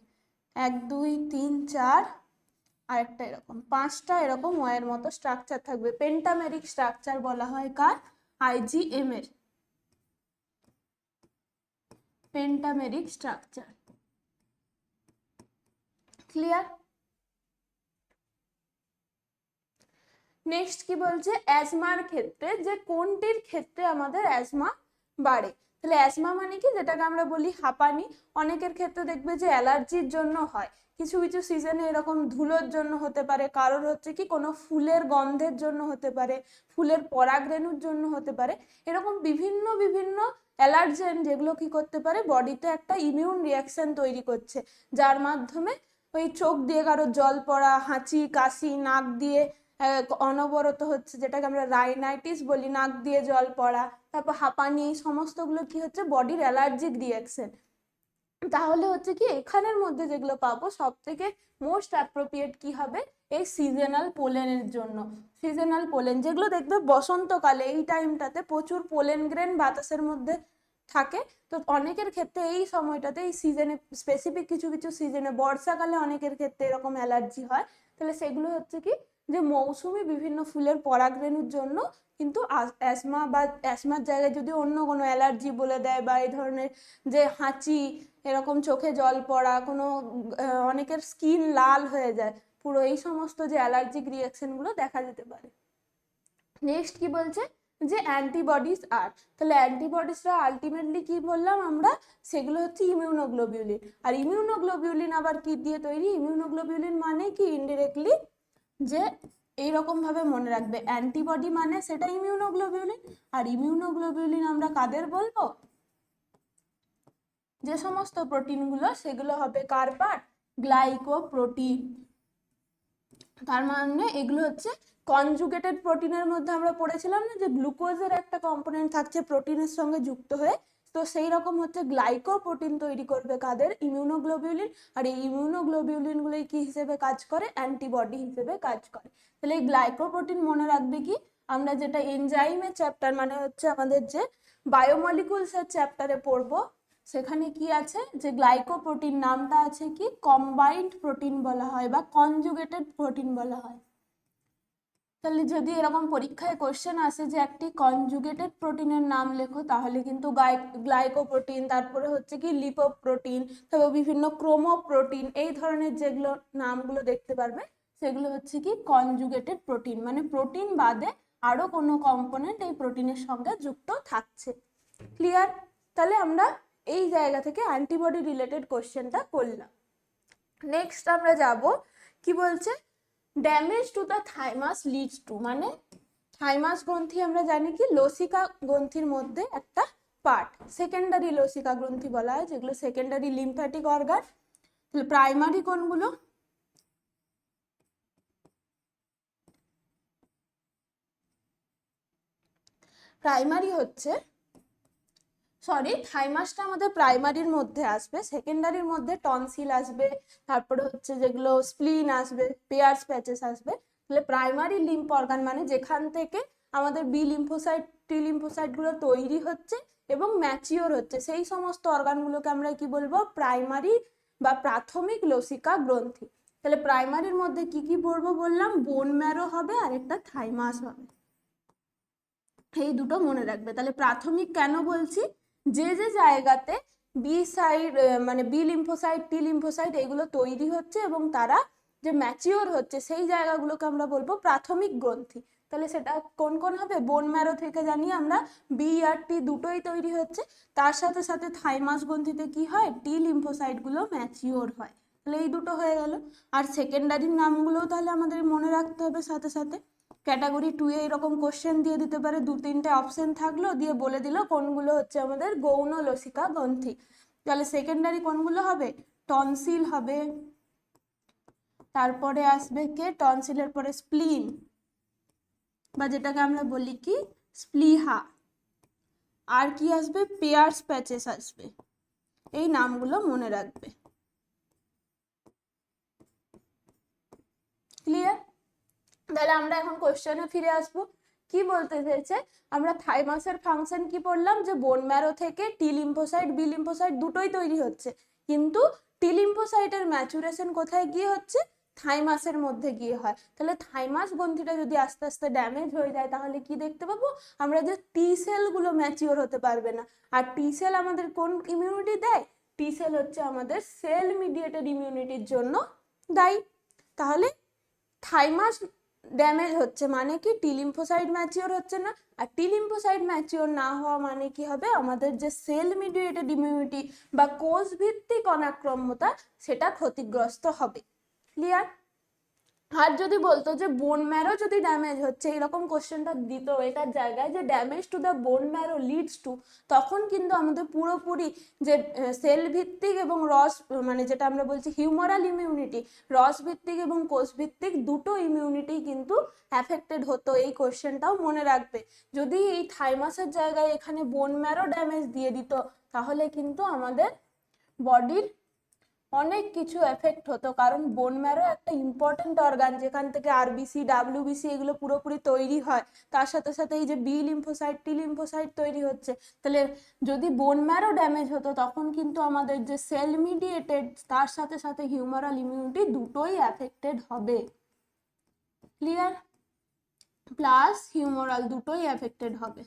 1 2 3 4, আরেকটা এরকম 5টা এরকম ওয়াই এর মতো স্ট্রাকচার থাকবে। পেন্টামেরিক স্ট্রাকচার বলা হয় কার, IgM এর, পেন্টামেরিক স্ট্রাকচার। ক্লিয়ার? নেক্সট কি বলছে, অ্যাজমার ক্ষেত্রে যে কোনটির ক্ষেত্রে আমাদের অ্যাজমা বাড়ে। তাহলে অ্যাজমা মানে কি, যেটাকে আমরা বলি হাঁপানি। অনেকের ক্ষেত্রে দেখবে যে অ্যালার্জির জন্য হয়, কিছু কিছু সিজনে এরকম ধুলোর জন্য হতে পারে, কারোর হচ্ছে কি কোনো ফুলের গন্ধের জন্য হতে পারে, ফুলের পরাগরেণুর জন্য হতে পারে। এরকম বিভিন্ন বিভিন্ন অ্যালার্জেন যেগুলো কি করতে পারে, বডিতে একটা ইমিউন রিয়াকশন তৈরি করছে, যার মাধ্যমে ওই চোখ দিয়ে কারো জল পড়া, হাঁচি কাশি, নাক দিয়ে অনবরত হচ্ছে যেটাকে আমরা রাইনাইটিস বলি, নাক দিয়ে জল পড়া, তারপর হাঁপানি, এই সমস্তগুলো কি হচ্ছে বডির অ্যালার্জিক রিয়াকশন। তাহলে হচ্ছে কি এখানের মধ্যে যেগুলো পাবো সব থেকে মোস্ট অ্যাপ্রোপ্রিয়েট কি হবে, এই সিজনাল পোলেনের জন্য। সিজনাল পোলেন যেগুলো দেখবে বসন্তকালে এই টাইমটাতে প্রচুর পোলেন গ্রেন বাতাসের মধ্যে থাকে, তো অনেকের ক্ষেত্রে এই সময়টাতে এই সিজনে স্পেসিফিক কিছু কিছু সিজনে, বর্ষাকালে অনেকের ক্ষেত্রে এরকম অ্যালার্জি হয়। তাহলে সেগুলো হচ্ছে কি যে মৌসুমী বিভিন্ন ফুলের পরাগরেণুর জন্য কিন্তু অ্যাসমা বা অ্যাসমার জায়গায় যদি অন্য কোনো অ্যালার্জি বলে দেয় বা এই ধরনের যে হাঁচি, এরকম চোখে জল পড়া, কোনো অনেকের স্কিন লাল হয়ে যায় পুরো, এই সমস্ত যে অ্যালার্জিক রিয়াকশন গুলো দেখা যেতে পারে। নেক্সট কি বলছে যে অ্যান্টিবডিজ আর, তাহলে অ্যান্টিবডিজরা আলটিমেটলি কি বললাম আমরা, সেগুলো হচ্ছে ইমিউনোগ্লোবিউলিন। আর ইমিউনোগ্লোবিউলিন আবার কি দিয়ে তৈরি, ইমিউনোগ্লোবিউলিন মানে কি ইনডিরেক্টলি যে এইরকম ভাবে মনে রাখবে, অ্যান্টিবডি মানে সেটা ইমিউনোগ্লোবিউলিন, আর ইমিউনোগ্লোবিউলিন আমরা কাদের বলবো, যে সমস্ত প্রোটিনগুলো সেগুলো হবে কার পার্ট, গ্লাইকোপ্রোটিন। তার মানে এগুলো হচ্ছে কনজুগেটেড প্রোটিনের মধ্যে আমরা পড়েছিলাম না যে গ্লুকোজের একটা কম্পোনেন্ট থাকছে প্রোটিনের সঙ্গে যুক্ত হয়ে, তো সেই রকম হচ্ছে গ্লাইকোপ্রোটিন তৈরি করবে কাদের, ইমিউনোগ্লোবিউলিন। আর এই ইমিউনোগ্লোবিউলিন গুলোই কি হিসেবে কাজ করে, অ্যান্টিবডি হিসেবে কাজ করে। তাহলে এই গ্লাইকোপ্রোটিন মনে রাখবে কি, আমরা যেটা এনজাইমের চ্যাপ্টার মানে হচ্ছে আমাদের যে বায়োমলিকুলস এর চ্যাপ্টারে পড়বো, সেখানে কি আছে যে গ্লাইকোপ্রোটিন নামটা আছে কি কম্বাইন্ড প্রোটিন বলা হয় বা কনজুগেটেড প্রোটিন বলা হয়। তাহলে যদি এরকম পরীক্ষায় কোশ্চেন আসে যে একটি কনজুগেটেড প্রোটিনের নাম লেখো, তাহলে কিন্তু গ্লাইকোপ্রোটিন, তারপরে হচ্ছে কি লিপোপ্রোটিন, তারপর বিভিন্ন ক্রোমোপ্রোটিন, এই ধরনের যেগুলো নামগুলো দেখতে পারবে সেগুলো হচ্ছে কি কনজুগেটেড প্রোটিন, মানে প্রোটিন বাদে আরো কোনো কম্পোনেন্ট এই প্রোটিনের সঙ্গে যুক্ত থাকছে। ক্লিয়ার? তাহলে আমরা এই জায়গা থেকে অ্যান্টিবডি রিলেটেড কোশ্চেনটা করলাম। নেক্সট আমরা যাব কি বলছে, damage to the thymus leads to, মানে থাইমাস গ্রন্থি আমরা জানি কি লসিকা গ্রন্থির মধ্যে একটা পার্ট, সেকেন্ডারি লসিকা গ্রন্থি বলা হয়, যেগুলো সেকেন্ডারি লিম্ফ্যাটিক অর্গান। তাহলে প্রাইমারি কোনগুলো, প্রাইমারি হচ্ছে, সরি থাইমাসটা আমাদের প্রাইমারির মধ্যে আসবে, সেকেন্ডারির মধ্যে টনসিল আসবে, তারপরে হচ্ছে যেগুলো স্প্লিন আসবে, পেয়ার্স প্যাচেস আসবে। তাহলে প্রাইমারি লিম্ফ অর্গান মানে যেখান থেকে আমাদের বি লিম্ফোসাইট টি লিম্ফোসাইট গুলো তৈরি হচ্ছে এবং ম্যাচিওর হচ্ছে, সেই সমস্ত অর্গানগুলোকে আমরা কি বলবো, প্রাইমারি বা প্রাথমিক লসিকা গ্রন্থি। তাহলে প্রাইমারির মধ্যে কি কি পড়বো বললাম, বোন ম্যারো হবে আর একটা থাইমাস হবে, এই দুটো মনে রাখবে। তাহলে প্রাথমিক কেন বলছি, যে যে জায়গাতে বি সাইড মানে বি লিম্ফোসাইট টি লিম্ফোসাইট এগুলো তৈরি হচ্ছে এবং তারা যে ম্যাচিওর হচ্ছে, সেই জায়গাগুলোকে আমরা বলবো প্রাথমিক গ্রন্থি। তাহলে সেটা কোন কোন হবে, বোন ম্যারো থেকে জানি আমরা বি আর টি দুটোই তৈরি হচ্ছে, তার সাথে সাথে থাইমাস গ্রন্থিতে কি হয়, টি লিম্ফোসাইট গুলো ম্যাচিওর হয়। তাহলে এই দুটো হয়ে গেল। আর সেকেন্ডারির নামগুলোও তাহলে আমাদের মনে রাখতে হবে সাথে সাথে। ক্যাটাগরি 2 এ এরকম কোশ্চেন দিয়ে দিতে পারে, 2-3টে অপশন থাকলো, দিয়ে বলে দিল কোনগুলো হচ্ছে আমাদের গৌণ লসিকা গ্রন্থি। তাহলে সেকেন্ডারি কোনগুলো হবে, টনসিল হবে, তারপরে আসবে কে, টনসিলের পরে স্প্লিন বা যেটাকে আমরা বলি কি স্প্লিহা, আর কি আসবে, পেয়ার্স প্যাচেস আসবে। এই নামগুলো মনে রাখবে। ক্লিয়ার? তাহলে আমরা এখন কোশ্চেনে ফিরে আসবো। কি বলতে চাইছে, আমরা থাইমাসের ফাংশন কি পড়লাম, যে বোন ম্যারো থেকে টি লিম্ফোসাইট বি লিম্ফোসাইট দুটোই তৈরি হচ্ছে, কিন্তু টি লিম্ফোসাইটের ম্যাচুরেশন কোথায় গিয়ে হচ্ছে, থাইমাসের মধ্যে গিয়ে হয়। তাহলে থাইমাস গ্রন্থিটা যদি আস্তে আস্তে ড্যামেজ হয়ে যায়, তাহলে কি দেখতে পাবো আমরা, যে টি সেল গুলো ম্যাচিওর হতে পারবে না। আর টি সেল আমাদের কোন ইমিউনিটি দেয়, টি সেল হচ্ছে আমাদের সেল মিডিয়েটেড ইমিউনিটির জন্য দায়ী। তাহলে থাইমাস ড্যামেজ হচ্ছে মানে কি, টি লিম্ফোসাইট ম্যাচিওর হচ্ছে না, আর টি লিম্ফোসাইট ম্যাচিওর না হওয়া মানে কি হবে, আমাদের যে সেল মিডিয়েটেড ইমিউনিটি বা কোষ ভিত্তিক অনাক্রম্যতা সেটা ক্ষতিগ্রস্ত হবে। ক্লিয়ার? আর যদি বলতো যে বোন ম্যারো যদি ড্যামেজ হচ্ছে, এরকম কোশ্চেনটা দিত এটার জায়গায় যে damage to the bone marrow leads to, তখন কিন্তু আমাদের পুরোপুরি যে সেল ভিত্তিক এবং রস মানে যেটা আমরা বলছি হিউমারাল ইমিউনিটি, রস ভিত্তিক এবং কোষ ভিত্তিক দুটো ইমিউনিটি কিন্তু অ্যাফেক্টেড হতো। এই কোশ্চেনটাও মনে রাখবে। যদি এই থাইমাসের জায়গায় এখানে বোন ম্যারো ড্যামেজ দিয়ে দিত, তাহলে কিন্তু আমাদের বডির অনেক কিছু এফেক্ট হতো, কারণ বোন ম্যারো একটা ইম্পর্টেন্ট অর্গান যেখান থেকে আরবিসি, ডাব্লিউবিসি এগুলো পুরোপুরি তৈরি হয়। তার সাথে সাথে এই যে বি লিম্ফোসাইট, টি লিম্ফোসাইট তৈরি হচ্ছে। তাহলে যদি বোন ম্যারো ড্যামেজ হতো, তখন কিন্তু আমাদের যে সেল মিডিয়েটেড তার সাথে সাথে হিউমারাল ইমিউনিটি দুটোই অ্যাফেক্টেড হবে। ক্লিয়ার? প্লাস হিউমারাল দুটোই অ্যাফেক্টেড হবে।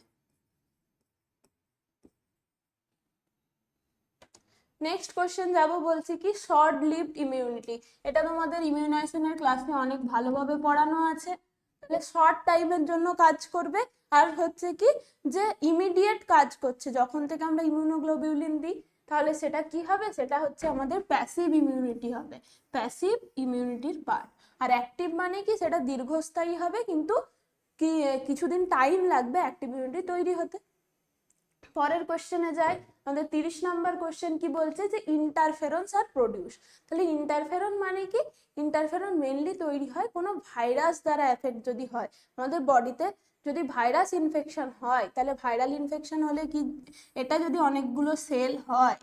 নেক্সট কোশ্চেন যাব, বলছি কি শর্ট লিভড ইমিউনিটি। এটা তোমাদের ইমিউনাইজেশনের ক্লাসে অনেক ভালোভাবে পড়ানো আছে। তাহলে শর্ট টাইমের জন্য কাজ করবে, আর হচ্ছে কি যে ইমিডিয়েট কাজ করছে যখন থেকে আমরা ইমিউনোগ্লোবিউলিন দিই, তাহলে সেটা কি হবে, সেটা হচ্ছে আমাদের প্যাসিভ ইমিউনিটি হবে, প্যাসিভ ইমিউনিটির পার্ট। আর অ্যাক্টিভ মানে কি, সেটা দীর্ঘস্থায়ী হবে, কিন্তু কি কিছুদিন টাইম লাগবে অ্যাক্টিভ ইমিউনিটি তৈরি হতে। পরের কোশ্চেনে যাই, আমাদের 30 নাম্বার কোশ্চেন কি বলছে যে ইন্টারফেরন্স আর প্রডিউস। তাহলে ইন্টারফেরন মানে কি, ইন্টারফেরন মেনলি তৈরি হয় কোনো ভাইরাস দ্বারা এফেক্ট যদি হয় আমাদের বডিতে, যদি ভাইরাস ইনফেকশন হয়, তাহলে ভাইরাল ইনফেকশন হলে কি, এটা যদি অনেকগুলো সেল হয়,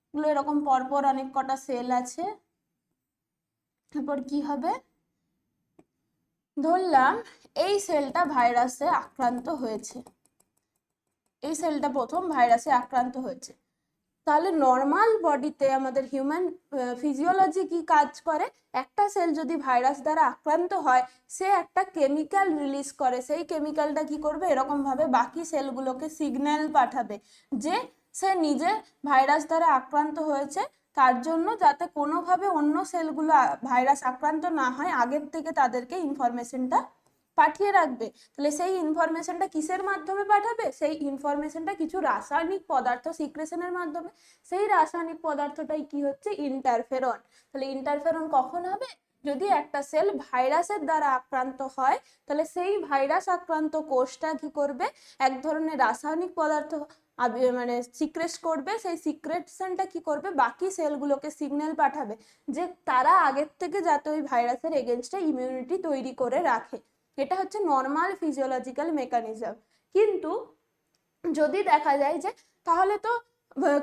এগুলো এরকম পরপর অনেক কটা সেল আছে, তারপর কি হবে, ধরলাম এই সেলটা ভাইরাসে আক্রান্ত হয়েছে, এই সেলটা প্রথম ভাইরাসে আক্রান্ত হয়েছে। তাহলে নর্মাল বডিতে আমাদের হিউম্যান ফিজিওলজি কি কাজ করে, একটা সেল যদি ভাইরাস দ্বারা আক্রান্ত হয়, সে একটা কেমিক্যাল রিলিজ করে, সেই কেমিক্যালটা কি করবে, এরকম ভাবে বাকি সেলগুলোকে সিগন্যাল পাঠাবে যে সে নিজে ভাইরাস দ্বারা আক্রান্ত হয়েছে, তার জন্য যাতে কোনোভাবে অন্য সেলগুলো ভাইরাস আক্রান্ত না হয়, আগের থেকে তাদেরকে ইনফরমেশনটা পাঠিয়ে রাখবে। তাহলে সেই ইনফরমেশনটা কিসের মাধ্যমে পাঠাবে, সেই ইনফরমেশনটা কিছু রাসায়নিক পদার্থ সিক্রেশনের মাধ্যমে। সেই রাসায়নিক পদার্থটাই কি হচ্ছে, ইন্টারফেরন। তাহলে ইন্টারফেরন কখন হবে, যদি একটা সেল ভাইরাসের দ্বারা আক্রান্ত হয়, তাহলে সেই ভাইরাস আক্রান্ত কোষটা কি করবে, এক ধরনের রাসায়নিক পদার্থ মানে সিক্রেট করবে, সেই সিক্রেশনটা কি করবে, বাকি সেলগুলোকে সিগন্যাল পাঠাবে যে তারা আগের থেকে যাতে ওই ভাইরাসের এগেনস্টে ইমিউনিটি তৈরি করে রাখে। এটা হচ্ছে নর্মাল ফিজিওলজিক্যাল মেকানিজম। কিন্তু যদি দেখা যায় যে তাহলে তো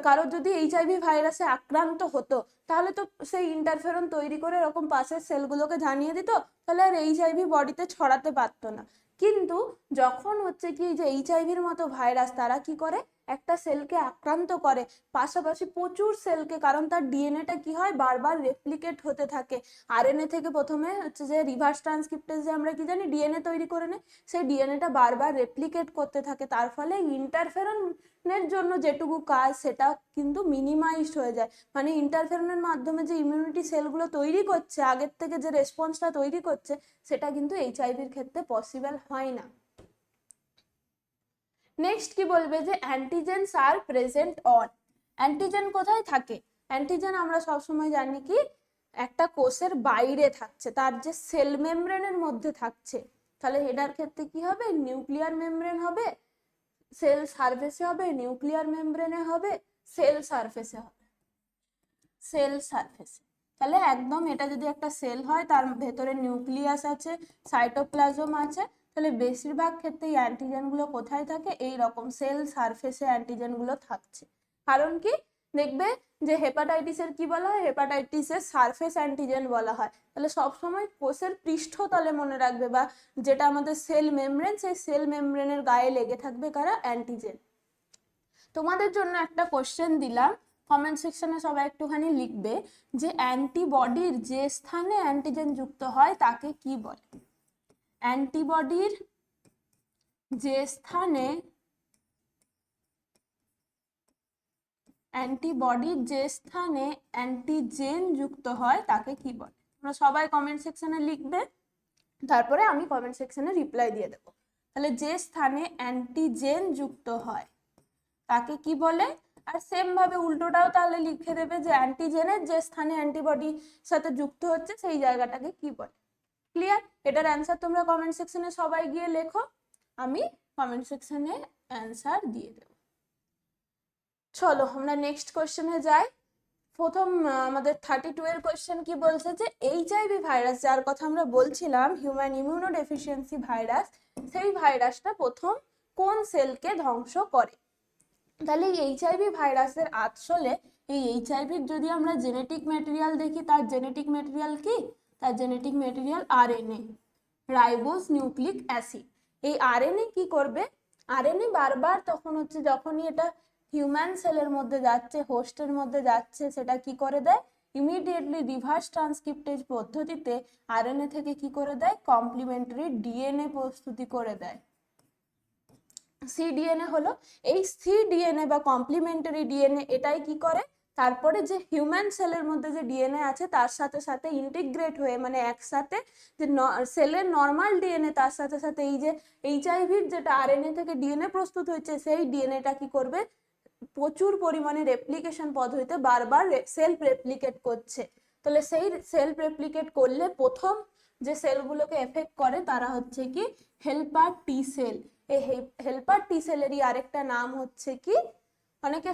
কারোর যদি এইচআইভি ভাইরাসে আক্রান্ত হতো, তাহলে তো সেই ইন্টারফেরন তৈরি করে এরকম পাশের সেলগুলোকে জানিয়ে দিত, তাহলে আর এইচআইভি বডিতে ছড়াতে পারতো না। কিন্তু যখন হচ্ছে কি যে এইচআইভির মতো ভাইরাস তারা কি করে, একটা সেলকে আক্রান্ত করে, পাশাপাশি প্রচুর সেলকে, কারণ তার ডিএনএটা কি হয়, বারবার রেপ্লিকেট হতে থাকে। আরএনএ থেকে প্রথমে হচ্ছে যে রিভার্স ট্রান্সক্রিপ্টেজ যে আমরা কি জানি ডিএনএ তৈরি করে নেয়, সেই ডিএনএটা বারবার রেপ্লিকেট করতে থাকে, তার ফলে ইন্টারফেরনের জন্য যেটুকু কাজ সেটা কিন্তু মিনিমাইজড হয়ে যায়। মানে ইন্টারফেরনের মাধ্যমে যে ইমিউনিটি সেলগুলো তৈরি করছে, আগের থেকে যে রেসপন্সটা তৈরি করছে, সেটা কিন্তু এইচআইভির ক্ষেত্রে পসিবল হয় না। নেক্সট কি বলবে যে অ্যান্টিজেনস আর প্রেজেন্ট অন। অ্যান্টিজেন কোথায় থাকে, অ্যান্টিজেন আমরা সবসময় জানি কি একটা কোষের বাইরে থাকছে, তার যে সেল মেমব্রেনের মধ্যে থাকছে। তাহলে এটার ক্ষেত্রে কি হবে, নিউক্লিয়ার মেমব্রেন হবে, সেল সারফেসে হবে, নিউক্লিয়ার মেমব্রেনে হবে, সেল সারফেসে হবে, সেল সারফেসে। তাহলে একদম এটা যদি একটা সেল হয়, তার ভেতরে নিউক্লিয়াস আছে, সাইটোপ্লাজম আছে, তাহলে বেশিরভাগ ক্ষেত্রে এই অ্যান্টিজেনগুলো কোথায় থাকে, এই রকম সেল সারফেসে অ্যান্টিজেনগুলো থাকছে। কারণ কি, দেখবে যে হেপাটাইটিসের কি বলা হয়, হেপাটাইটিসের সারফেস অ্যান্টিজেন বলা হয়। তাহলে সবসময় কোষের পৃষ্ঠতলে মনে রাখবে, বা যেটা আমাদের সেল মেমব্রেন, সেই সেল মেমব্রেনের গায়ে লেগে থাকবে কারা, অ্যান্টিজেন। তোমাদের জন্য একটা কোশ্চেন দিলাম, কমেন্ট সেকশনে সবাই একটুখানি লিখবে যে অ্যান্টিবডির যে স্থানে অ্যান্টিজেন যুক্ত হয় তাকে কি বলে। অ্যান্টিবডির যে স্থানে অ্যান্টিজেন যুক্ত হয় তাকে কি বলে। তোমরা সবাই কমেন্ট সেকশনে লিখবে, তারপরে আমি কমেন্ট সেকশনে রিপ্লাই দিয়ে দেবো। তাহলে যে স্থানে অ্যান্টিজেন যুক্ত হয় তাকে কি বলে। আর সেম ভাবে উল্টোটাও তাহলে লিখে দেবে যে অ্যান্টিজেনের যে স্থানে অ্যান্টিবডি সাথে যুক্ত হচ্ছে সেই জায়গাটাকে কি বলে। ক্লিয়ার? এটার অ্যান্সার তোমরা কমেন্ট সেকশনে সবাই গিয়ে লেখো, আমি কমেন্ট সেকশনে অ্যান্সার দিয়ে দেব। চলো আমরা নেক্সট কোশ্চেনে যাই। প্রথম আমাদের 32 এর কোশ্চেন কি বলছে যে এইচআইভি ভাইরাস, যার কথা আমরা বলছিলাম হিউম্যান ইমিউনো ডেফিসিয়েন্সি ভাইরাস, সেই ভাইরাসটা প্রথম কোন সেলকে ধ্বংস করে? তাহলে এই এইচআইভি ভাইরাসের আসলে এই এইচআইভির যদি আমরা জেনেটিক ম্যাটেরিয়াল দেখি, তার জেনেটিক ম্যাটেরিয়াল কি? তার genetic material RNA, ribose nucleic acid. এই আরএনএ কি করবে? আরএনএ বারবার তখন হচ্ছে যখনই এটা হিউম্যান সেলের মধ্যে যাচ্ছে, হোস্টের মধ্যে যাচ্ছে, সেটা কি করে দেয়? ইমিডিয়েটলি রিভার্স ট্রান্সক্রিপ্টেজ পদ্ধতিতে আরএনএ থেকে কি করে দেয়? কমপ্লিমেন্টারি ডিএনএ প্রস্তুতি করে দেয়। সিডিএনএ হলো এই সিডিএনএ বা কমপ্লিমেন্টারি ডিএনএ, এটাই কি করে? তারপরে যে হিউম্যান সেলের মধ্যে যে ডিএনএ আছে তার সাথে সাথে ইন্টিগ্রেট হয়ে, মানে একসাথে যে সেলের নর্মাল ডিএনএ তার সাথে সাথে এই যে এইচআইভির যেটা আরএনএ থেকে ডিএনএ প্রস্তুত হয়েছে, সেই ডিএনএটা কি করবে? প্রচুর পরিমাণে রেপ্লিকেশন পদ্ধতিতে বারবার সেলফ রেপ্লিকেট করছে। তাহলে সেই সেলফ রেপ্লিকেট করলে প্রথম যে সেলগুলোকে এফেক্ট করে তারা হচ্ছে কি? হেল্পার টি সেল। এই হেল্পার টি সেলেরই আরেকটা নাম হচ্ছে কি? অনেকে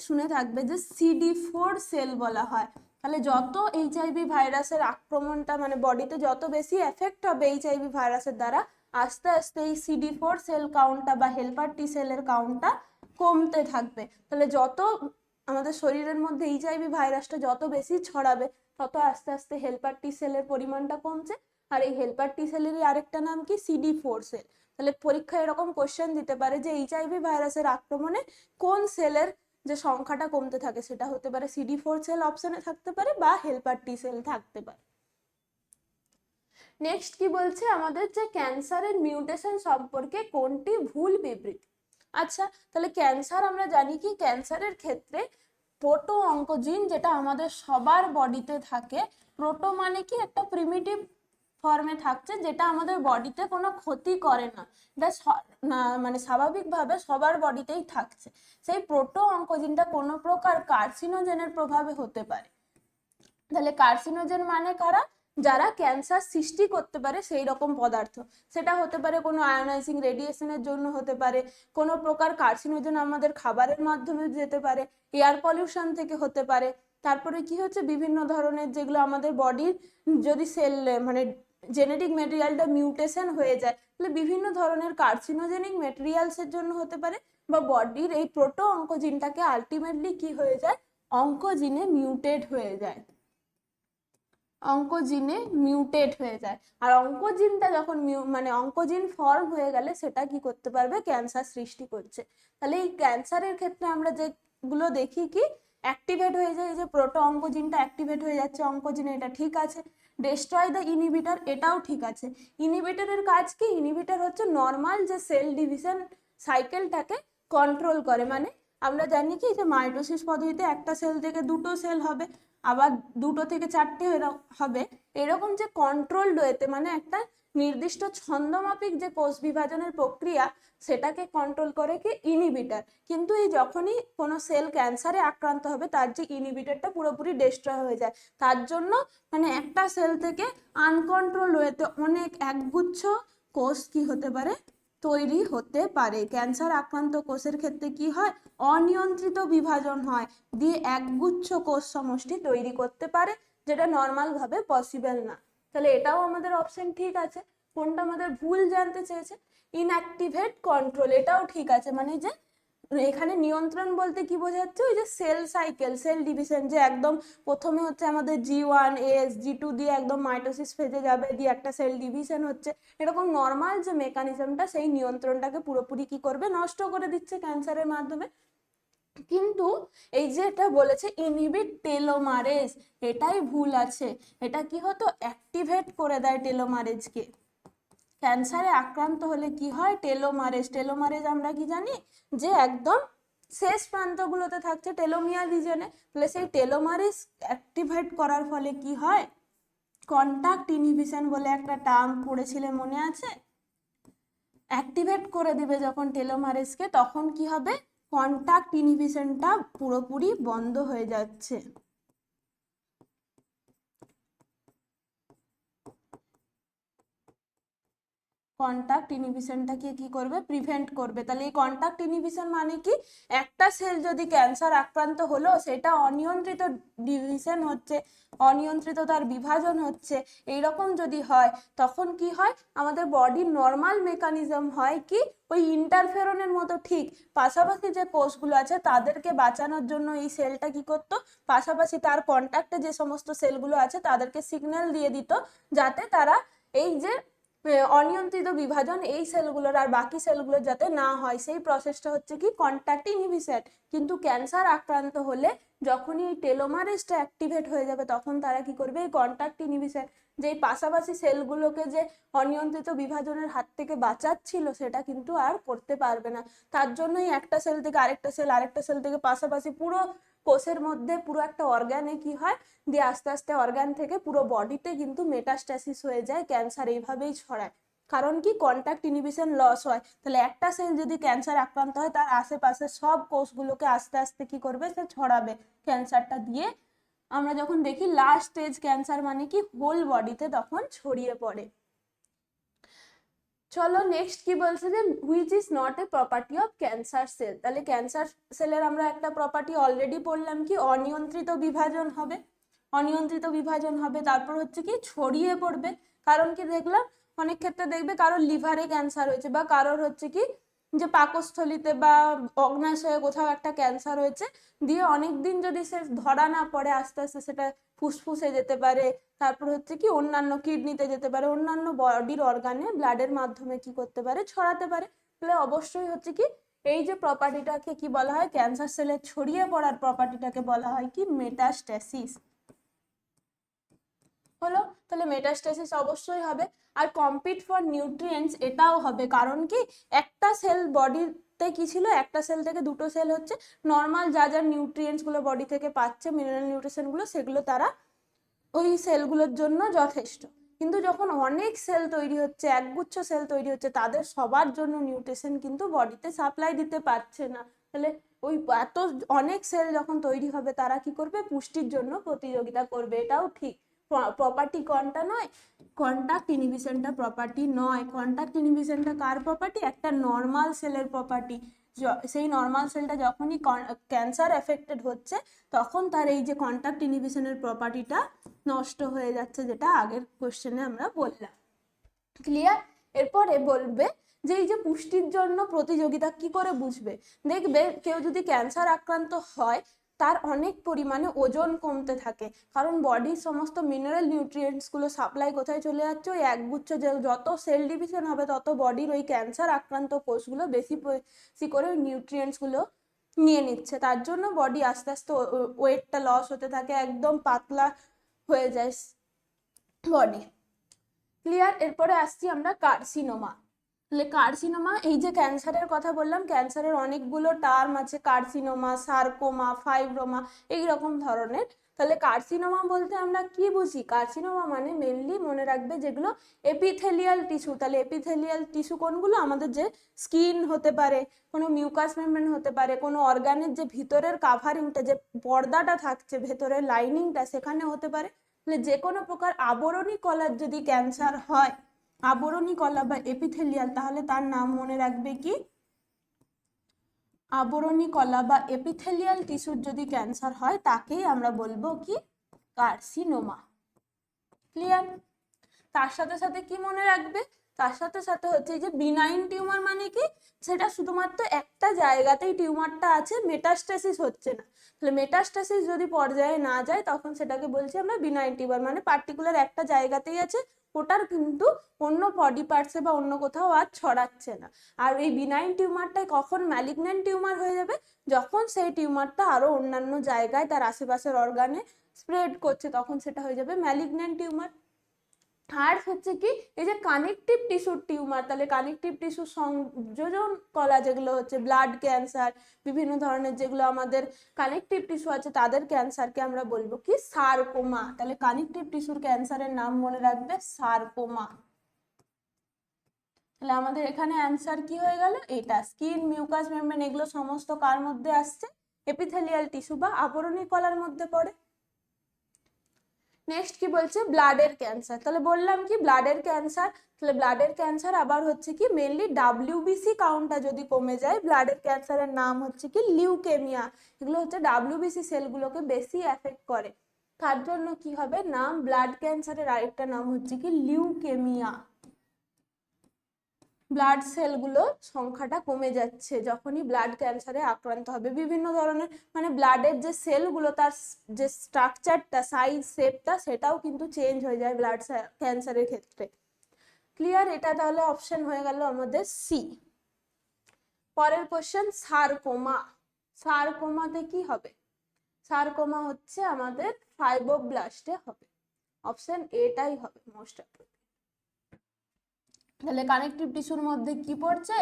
শুনে থাকবে যে CD4 সেল বলা হয়। তাহলে যত এইচআইভি ভাইরাসের আক্রমণটা মানে বডিতে যত বেশি এফেক্ট হবে এইচআইভি ভাইরাসের দ্বারা, আস্তে আস্তে এই CD4 সেল কাউন্টটা বা হেল্পার টি সেলের কাউন্টটা কমতে থাকবে। তাহলে যত আমাদের শরীরের মধ্যে এইচআইভি ভাইরাসটা যত বেশি ছড়াবে, তত আস্তে আস্তে হেল্পার টি সেলের পরিমাণটা কমছে। আর এই হেল্পার টি সেলেরই আরেকটা নাম কি? CD4 sell. তাহলে পরীক্ষায় এরকম কোশ্চেন দিতে পারে যে এইচআইভি ভাইরাসের আক্রমণে কোন সেলের যে সংখ্যাটা কমতে থাকে, সেটা হতে পারে CD4 সেল অপশনে থাকতে পারে বা হেল্পার টি সেল থাকতে পারে। নেক্সট কি বলছে আমাদের, যে ক্যান্সারের মিউটেশন সম্পর্কে কোনটি ভুল বিবৃতি? আচ্ছা, তাহলে ক্যান্সার আমরা জানি কি, ক্যান্সারের ক্ষেত্রে প্রোটো অঙ্কোজিন যেটা আমাদের সবার বডিতে থাকে, প্রোটো মানে কি? একটা প্রিমিটিভ ফর্মে থাকছে যেটা আমাদের বডিতে কোনো ক্ষতি করে না, এটা মানে স্বাভাবিকভাবে সবার বডিতেই থাকছে। সেই প্রোটো অঙ্কোজিনটা কোনো প্রকার কার্সিনোজেনের প্রভাবে হতে পারে। তাহলে কার্সিনোজেন মানে কারা? যারা ক্যান্সার সৃষ্টি করতে পারে সেই রকম পদার্থ। সেটা হতে পারে কোনো আয়োনাইজিং রেডিয়েশনের জন্য হতে পারে, কোনো প্রকার কার্সিনোজেন আমাদের খাবারের মাধ্যমে যেতে পারে, এয়ার পলিউশন থেকে হতে পারে। তারপরে কি হচ্ছে, বিভিন্ন ধরনের যেগুলো আমাদের বডির যদি সেল মানে জেনেটিক ম্যাটেরিয়ালটা মিউটেশন হয়ে যায়, তাহলে বিভিন্ন ধরনের কার্সিনোজেনিক ম্যাটেরিয়ালসের জন্য হতে পারে, বা বডির এই প্রোটো অঙ্কোজিনটাকে আলটিমেটলি কি হয়ে যায়? অঙ্কোজিনে মিউটেট হয়ে যায়, অঙ্কোজিনে মিউটেট হয়ে যায়। আর অঙ্কোজিনটা যখন মানে অঙ্কোজিন ফর্ম হয়ে গেলে সেটা কি করতে পারবে? ক্যান্সার সৃষ্টি করছে। তাহলে এই ক্যান্সারের ক্ষেত্রে আমরা যেগুলো দেখি কি অ্যাক্টিভেট হয়ে যায়, এই যে প্রোটো অঙ্কোজিনটা অ্যাক্টিভেট হয়ে যাচ্ছে অঙ্কোজিনে, এটা ঠিক আছে। ডেস্ট্রয় দ্য ইনহিবিটর, এটাও ঠিক আছে। ইনহিবিটরের কাজ কি? ইনহিবিটর হচ্ছে নর্মাল যে সেল ডিভিশন সাইকেলটাকে কন্ট্রোল করে। মানে আমরা জানি কি যে মাইটোসিস পদ্ধতিতে একটা সেল থেকে দুটো সেল হবে, আবার দুটো থেকে চারটে হবে। এরকম যে কন্ট্রোলড ওয়েতে, মানে একটা নির্দিষ্ট ছন্দমাফিক যে কোষ বিভাজনের প্রক্রিয়া, সেটাকে কন্ট্রোল করে কি? ইনহিবিটর। কিন্তু এই যখনই কোনো সেল ক্যান্সারে আক্রান্ত হবে, তার যে ইনহিবিটরটা পুরোপুরি ডিস্ট্রয় হয়ে যায়। তার জন্য মানে একটা সেল থেকে আনকন্ট্রোল ওয়েতে অনেক একগুচ্ছ কোষ কি হতে পারে? তৈরি হতে পারে। ক্যান্সার আক্রান্ত কোষের ক্ষেত্রে কি হয়? অনিয়ন্ত্রিত বিভাজন হয়, দিয়ে একগুচ্ছ কোষ সমষ্টি তৈরি করতে পারে, যেটা নর্মাল ভাবে পসিবল না। তাহলে এটাও আমাদের অপশন ঠিক আছে। কোনটা আমাদের ভুল জানতে চেয়েছে? ইনঅ্যাক্টিভেট কন্ট্রোল, এটাও ঠিক আছে। মানে যে এখানে নিয়ন্ত্রণ বলতে কি বোঝাচ্ছে? ওই যে সেল সাইকেল, সেল ডিভিশন, যে একদম প্রথমে হচ্ছে আমাদের G1 G2 দিয়ে একদম মাইটোসিস ফেজে যাবে, দিয়ে একটা সেল ডিভিশন হচ্ছে, এরকম নর্মাল যে মেকানিজমটা, সেই নিয়ন্ত্রণটাকে পুরোপুরি কি করবে? নষ্ট করে দিচ্ছে ক্যান্সারের মাধ্যমে। কিন্তু এই যে এটা বলেছে ইনহিবিট টেলোমারেজ, এটাই ভুল আছে। এটা কি হতো? অ্যাক্টিভেট করে দেয় টেলোমারেজকে। ক্যান্সারে আক্রান্ত হলে কি হয়? টেলোমারেজ, টেলোমারেজ আমরা কি জানি যে একদম শেষ প্রান্তগুলোতে থাকছে টেলোমিয়ার রিজনে। তাহলে সেই টেলোমারেজ অ্যাক্টিভেট করার ফলে কি হয়? কন্টাক্ট ইনহিবিশন বলে একটা টার্ম পড়েছিলে, মনে আছে? অ্যাক্টিভেট করে দিবে যখন টেলোমারেজকে, তখন কি হবে? কন্টাক্ট ইনহিবিশনটা পুরোপুরি বন্ধ হয়ে যাচ্ছে। কন্টাক্ট ইনহিবিশনটাকে কি করবে, প্রিভেন্ট করবে। তাহলে এই কন্টাক্ট ইনহিবিশন মানে কি, একটা সেল যদি ক্যান্সার আক্রান্ত হলো সেটা অনিয়ন্ত্রিত ডিভিশন হচ্ছে, অনিয়ন্ত্রিত তার বিভাজন হচ্ছে, এইরকম যদি হয় তখন কি হয়, আমাদের বডির নর্মাল মেকানিজম হয় কি, ওই ইন্টারফেরনের মতো ঠিক পাশাপাশি যে কোষগুলো আছে তাদেরকে বাঁচানোর জন্য এই সেলটা কি করতো, পাশাপাশি তার কন্ট্যাক্টে যে সমস্ত সেলগুলো আছে তাদেরকে সিগন্যাল দিয়ে দিত, যাতে তারা এই যে অনিয়ন্ত্রিত বিভাজন এই সেলগুলোর আর বাকি সেলগুলোর যাতে না হয়, সেই প্রসেসটা হচ্ছে কি কন্ট্যাক্ট ইনহিবিশন। কিন্তু ক্যান্সার আক্রান্ত হলে যখনই এই টেলোমারেজটা অ্যাক্টিভেট হয়ে যাবে তখন তারা কি করবে, এই কন্ট্যাক্ট ইনহিবিশন যে পাশাপাশি সেলগুলোকে যে অনিয়ন্ত্রিত বিভাজনের হাত থেকে বাঁচাচ্ছিল সেটা কিন্তু আর করতে পারবে না। তার জন্যই একটা সেল থেকে আরেকটা সেল, আরেকটা সেল থেকে পাশাপাশি পুরো কোষের মধ্যে পুরো একটা অর্গানে কি হয়, দিয়ে আস্তে আস্তে অর্গান থেকে পুরো বডিতে কিন্তু মেটাস্ট্যাসিস হয়ে যায়, ক্যান্সার এইভাবেই ছড়ায়। কারণ কি, কন্ট্যাক্ট ইনহিবিশন লস হয়। তাহলে একটা সেল যদি ক্যান্সার আক্রান্ত হয় তার আশেপাশে সব কোষগুলোকে আস্তে আস্তে কি করবে, সে ছড়াবে ক্যান্সারটা, দিয়ে আমরা যখন দেখি লাস্ট স্টেজ ক্যান্সার মানে কি হোল বডিতে তখন ছড়িয়ে পড়ে। চলো নেক্সট কি বলছে যে which is not a property of cancer cell. তাহলে ক্যান্সার সেলের আমরা একটা প্রপার্টি অলরেডি পড়লাম কি, অনিয়ন্ত্রিত বিভাজন হবে, অনিয়ন্ত্রিত বিভাজন হবে, তারপর হচ্ছে কি ছড়িয়ে পড়বে। কারণ কি দেখলাম, অনেক ক্ষেত্রে দেখবে কারোর লিভারে ক্যান্সার হয়েছে বা কারোর হচ্ছে কি যে পাকস্থলিতে বা অগ্নাশয়ে কোথাও একটা ক্যান্সার হয়েছে, দিয়ে অনেকদিন যদি সে ধরা না পড়ে আস্তে আস্তে সেটা ফুসফুসে যেতে পারে, তারপর হচ্ছে কি অন্যান্য কিডনিতে যেতে পারে, অন্যান্য বডির অর্গানে ব্লাডের মাধ্যমে কি করতে পারে, ছড়াতে পারে। তাহলে অবশ্যই হচ্ছে কি এই যে প্রপার্টিটাকে কি বলা হয়, ক্যান্সার সেলের ছড়িয়ে পড়ার প্রপার্টিটাকে বলা হয় কি মেটাস্ট্যাসিস। হলো, তাহলে মেটাস্ট্যাসিস অবশ্যই হবে। আর কম্পিট ফর নিউট্রিয়েন্টস এটাও হবে, কারণ কি একটা সেল বডিতে কি ছিল, একটা সেল থেকে দুটো সেল হচ্ছে, নর্মাল যা যা নিউট্রিয়েন্টস গুলো বডি থেকে পাচ্ছে, মিনারেল নিউট্রিশন গুলো, সেগুলো তারা ওই সেলগুলোর জন্য যথেষ্ট। কিন্তু যখন অনেক সেল তৈরি হচ্ছে, একগুচ্ছ সেল তৈরি হচ্ছে, তাদের সবার জন্য নিউট্রিশন কিন্তু বডিতে সাপ্লাই দিতে পারছে না। তাহলে ওই এত অনেক সেল যখন তৈরি হবে তারা কি করবে, পুষ্টির জন্য প্রতিযোগিতা করবে, এটাও ঠিক। প্রপার্টি কোনটা নয়, কন্টাক্ট ইনহিবিশনটা প্রপার্টি নয়। কন্টাক্ট ইনহিবিশনটা কার প্রপার্টি, একটা নর্মাল সেলের প্রপার্টি। সেই নর্মাল সেলটা যখনই ক্যান্সার এফেক্টেড হচ্ছে তখন তার এই যে কন্টাক্ট ইনহিবিশনের প্রপার্টিটা নষ্ট হয়ে যাচ্ছে, যেটা আগের কোশ্চেনে আমরা বললাম। ক্লিয়ার? এরপরে বলবে যে এই যে পুষ্টির জন্য প্রতিযোগিতা কি করে বুঝবে, দেখবে কেউ যদি ক্যান্সার আক্রান্ত হয় তার অনেক পরিমাণে ওজন কমতে থাকে, কারণ বডির সমস্ত মিনারেল নিউট্রিয়েন্টস গুলো সাপ্লাই কোথায় চলে যাচ্ছে, ওই একগুচ্ছ যত সেল ডিভিশন হবে তত বডির ওই ক্যান্সার আক্রান্ত কোষগুলো বেশি বেশি করে ওই নিউট্রিয়েন্টস গুলো নিয়ে নিচ্ছে। তার জন্য বডি আস্তে আস্তে ওয়েটটা লস হতে থাকে, একদম পাতলা হয়ে যায় বডি। ক্লিয়ার? এরপরে আসছি আমরা কার্সিনোমা। তাহলে কার্সিনোমা, এই যে ক্যান্সারের কথা বললাম, ক্যান্সারের অনেকগুলো টার্ম আছে, কার্সিনোমা, সার্কোমা, ফাইব্রোমা, এইরকম ধরনের। তাহলে কার্সিনোমা বলতে আমরা কি বুঝি, কার্সিনোমা মানে মেনলি মনে রাখবে যেগুলো এপিথেলিয়াল টিস্যু। তাহলে এপিথেলিয়াল টিস্যু কোনগুলো, আমাদের যে স্কিন হতে পারে, কোনো মিউকাস মেমব্রেন হতে পারে, কোনো অর্গানের যে ভিতরের কাভারিংটা, যে পর্দাটা থাকছে ভেতরের লাইনিংটা, সেখানে হতে পারে। তাহলে যে কোনো প্রকার আবরণী কলার যদি ক্যান্সার হয়, আবরণী কলা বা এপিথেলিয়াল, তাহলে তার নাম মনে রাখবে কি, আবরণী কলা বা এপিথেলিয়াল টিস্যুর যদি ক্যান্সার হয় তাকেই আমরা বলবো কি কার্সিনোমা। ক্লিয়ার? তার সাথে সাথে কি মনে রাখবে, তার সাথে সাথে হচ্ছে যে বিনাইন টিউমার মানে কি, সেটা শুধুমাত্র একটা জায়গাতেই টিউমারটা আছে, মেটাস্ট্যাসিস হচ্ছে না। তাহলে মেটাস্ট্যাসিস যদি পর্যায়ে না যায় তখন সেটাকে বলছি আমরা বিনাইন টিউমার, মানে পার্টিকুলার একটা জায়গাতেই আছে, ওটার কিন্তু অন্য বডি পার্টসে বা অন্য কোথাও আর ছড়াচ্ছে না। আর এই বিনাইন টিউমারটাই কখন ম্যালিগন্যান্ট টিউমার হয়ে যাবে, যখন সেই টিউমারটা আরো অন্যান্য জায়গায় তার আশেপাশের অর্গানে স্প্রেড করছে, তখন সেটা হয়ে যাবে ম্যালিগন্যান্ট টিউমার। আর হচ্ছে কি এই যে কানেকটিভ টিস্যুর টিউমার, তাহলে কানেকটিভ টিস্যু সংযোজন কলা যেগুলো হচ্ছে ব্লাড ক্যান্সার, বিভিন্ন ধরনের যেগুলো আমাদের কানেকটিভ টিস্যু আছে তাদের ক্যান্সারকে আমরা বলবো কি সার্কোমা। তাহলে কানেকটিভ টিস্যুর ক্যান্সারের নাম মনে রাখবে সার্কোমা। তাহলে আমাদের এখানে অ্যান্সার কি হয়ে গেল, এটা স্কিন, মিউকাস মেমব্রেন, এগুলো সমস্ত কার মধ্যে আসছে, এপিথেলিয়াল টিস্যু বা আবরণী কলার মধ্যে পড়ে। নেক্সট কি বলছে, ব্লাডের ক্যান্সার। তাহলে বললাম কি ব্লাডের ক্যান্সার, তাহলে ব্লাডের ক্যান্সার আবার হচ্ছে কি মেনলি ডাব্লিউবিসি কাউন্টটা যদি কমে যায়, ব্লাডের ক্যান্সারের নাম হচ্ছে কি লিউকেমিয়া। এগুলো হচ্ছে ডাব্লিউবিসি সেলগুলোকে বেশি এফেক্ট করে, তার জন্য কি হবে নাম, ব্লাড ক্যান্সারের আরেকটা নাম হচ্ছে কি লিউকেমিয়া। ব্লাড সেলগুলো সংখ্যাটা কমে যাচ্ছে যখনই ব্লাড ক্যান্সারে আক্রান্ত হবে। বিভিন্ন ধরনের মানে ব্লাডের যে সেলগুলো তার যে স্ট্রাকচারটা, সাইজ, শেপটা, সেটাও কিন্তু চেঞ্জ হয়ে যায় ব্লাড ক্যান্সারের ক্ষেত্রে। ক্লিয়ার? এটা তাহলে অপশন হয়ে গেল আমাদের সি। পরের কোশ্চেন, সারকোমা। সারকোমাতে কি হবে? সারকোমা হচ্ছে আমাদের ফাইব্রোব্লাস্টে হবে, অপশন এটাই হবে মোস্ট অ্যাপ্রোপ্রিয়েট। তাহলে কানেকটিভ টিস্যুর মধ্যে কি পড়ছে,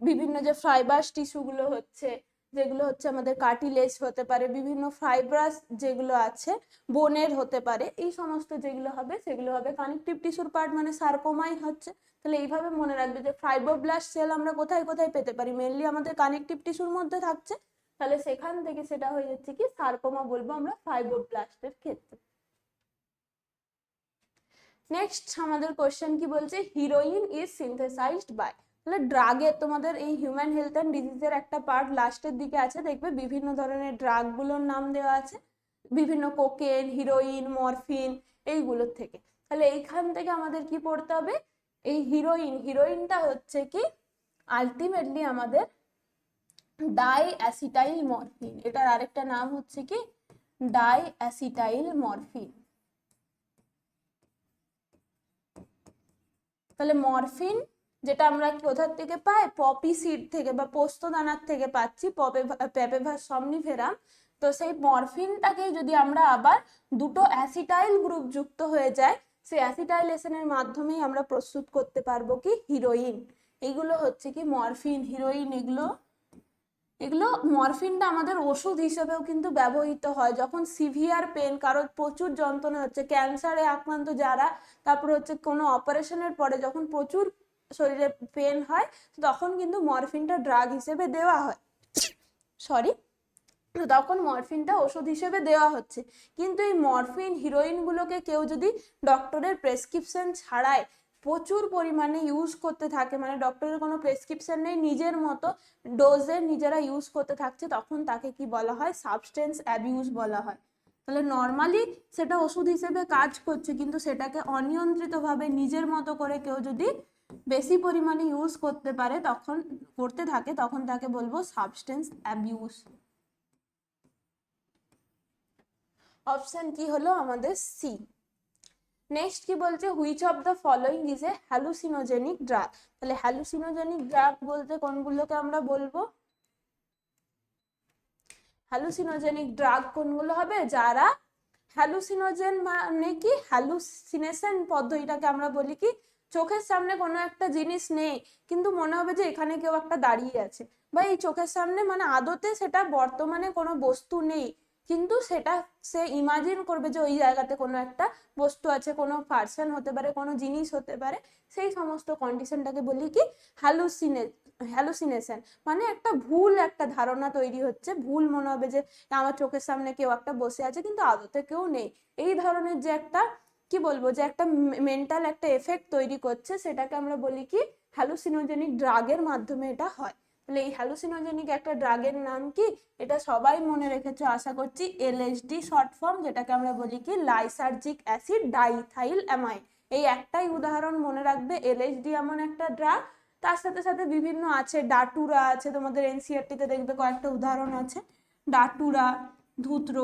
বিভিন্ন যে ফাইবার্স টিস্যুগুলো হচ্ছে, যেগুলো হচ্ছে আমাদের কার্টিলেজ হতে পারে, বিভিন্ন ফাইব্রাস যেগুলো আছে বোনের হতে পারে, এই সমস্ত যেগুলো হবে সেগুলো হবে কানেকটিভ টিস্যুর পার্ট, মানে সারকোমাই হচ্ছে। তাহলে এইভাবে মনে রাখবে যে ফাইব্রোব্লাস্ট সেল আমরা কোথায় কোথায় পেতে পারি, মেনলি আমাদের কানেকটিভ টিস্যুর মধ্যে থাকছে, তাহলে সেখান থেকে সেটা হয়ে যাচ্ছে কি সারকোমা বলবো আমরা ফাইব্রোব্লাস্টের ক্ষেত্রে। নেক্সট আমাদের কোশ্চেন কি বলছে, হিরোইন ইজ সিনথেসাইজড বাই। তাহলে ড্রাগের তোমাদের এই হিউম্যান হেলথ অ্যান্ড ডিজিজের একটা পার্ট লাস্টের দিকে আছে, দেখবে বিভিন্ন ধরনের ড্রাগগুলোর নাম দেওয়া আছে, বিভিন্ন কোকেন, হিরোইন, মরফিন, এইগুলোর থেকে। তাহলে এইখান থেকে আমাদের কি পড়তে হবে, এই হিরোইনটা হচ্ছে কি আলটিমেটলি আমাদের ডাই অ্যাসিটাইল মরফিন। এটার আরেকটা নাম হচ্ছে কি ডাই অ্যাসিটাইল মরফিন। তাহলে মরফিন যেটা আমরা কোথার থেকে পাই, পপি সিড থেকে বা পোস্ত দানার থেকে পাচ্ছি, পেপেভাস সমনিফেরাম। তো সেই মরফিনটাকে যদি আমরা আবার দুটো অ্যাসিটাইল গ্রুপ যুক্ত হয়ে যায়, সেই অ্যাসিটাইলেশনের মাধ্যমেই আমরা প্রস্তুত করতে পারবো কি হিরোইন। এইগুলো হচ্ছে কি মরফিন, হিরোইন, এগুলো মরফিনটা আমাদের ওষুধ হিসেবেও কিন্তু ব্যবহৃত হয় যখন সিভিয়ার পেন, কারোর প্রচুর যন্ত্রণা হচ্ছে, ক্যান্সারে আক্রান্ত যারা, তারপর হচ্ছে কোনো অপারেশনের পরে যখন প্রচুর শরীরে পেন হয়, তখন কিন্তু মরফিনটা ড্রাগ হিসেবে দেওয়া হয়, সরি, তখন মরফিনটা ওষুধ হিসেবে দেওয়া হচ্ছে। কিন্তু এই মরফিন, হিরোইনগুলোকে কেউ যদি ডক্টরের প্রেসক্রিপশন ছাড়াই প্রচুর পরিমাণে ইউজ করতে থাকে, মানে ডক্টরের কোনো প্রেসক্রিপশন নেই, নিজের মতো ডোজে নিজেরা ইউজ করতে থাকছে, তখন তাকে কি বলা হয়, সাবস্টেন্স অ্যাবিউজ বলা হয়। তাহলে নর্মালি সেটা ওষুধ হিসেবে কাজ করছে, কিন্তু সেটাকে অনিয়ন্ত্রিতভাবে নিজের মতো করে কেউ যদি বেশি পরিমাণে ইউজ করতে পারে, তখন করতে থাকে, তখন তাকে বলবো সাবস্টেন্স অ্যাবিউজ। অপশন কি হলো আমাদের সি। নেক্সট কি বলছে, which of the following is a hallucinogenic drug. তাহলে হ্যালুসিনোজেনিক ড্রাগ বলতে কোনগুলোকে আমরা বলবো, হ্যালুসিনোজেনিক ড্রাগ কোনগুলো হবে, যারা হ্যালুসিনোজেন মানে কি হ্যালুসিনেশন পদ্ধতিটাকে আমরা বলি কি, চোখের সামনে কোনো একটা জিনিস নেই কিন্তু মনে হবে যে এখানে কেউ একটা দাঁড়িয়ে আছে, বা এই চোখের সামনে মানে আদতে সেটা বর্তমানে কোনো বস্তু নেই, কিন্তু সেটা সে ইমাজিন করবে যে ওই জায়গাতে কোনো একটা বস্তু আছে, কোনো পার্সন হতে পারে, কোনো জিনিস হতে পারে, সেই সমস্ত কন্ডিশনটাকে বলি কি হ্যালুসিনেশন। মানে একটা ভুল একটা ধারণা তৈরি হচ্ছে, ভুল মনে হবে যে আমার চোখের সামনে কেউ একটা বসে আছে কিন্তু আদতে কেউ নেই, এই ধরনের যে একটা কি বলবো, যে একটা মেন্টাল একটা এফেক্ট তৈরি করছে, সেটাকে আমরা বলি কি হ্যালুসিনোজেনিক ড্রাগের মাধ্যমে এটা হয়। তাহলে এই হ্যালুসিনোজেনিক একটা ড্রাগের নাম কি, এটা সবাই মনে রেখেছো আশা করছি, এলএসডি শর্ট ফর্ম, যেটাকে আমরা বলি কি লাইসার্জিক অ্যাসিড ডাইথাইল অ্যামাইড। এই একটাই উদাহরণ মনে রাখবে, এলএসডি এমন একটা ড্রাগ, তার সাথে সাথে বিভিন্ন আছে, ডাটুরা আছে, তোমাদের এনসিআরটিতে দেখবে কয়েকটা উদাহরণ আছে, ডাটুরা, ধুত্র,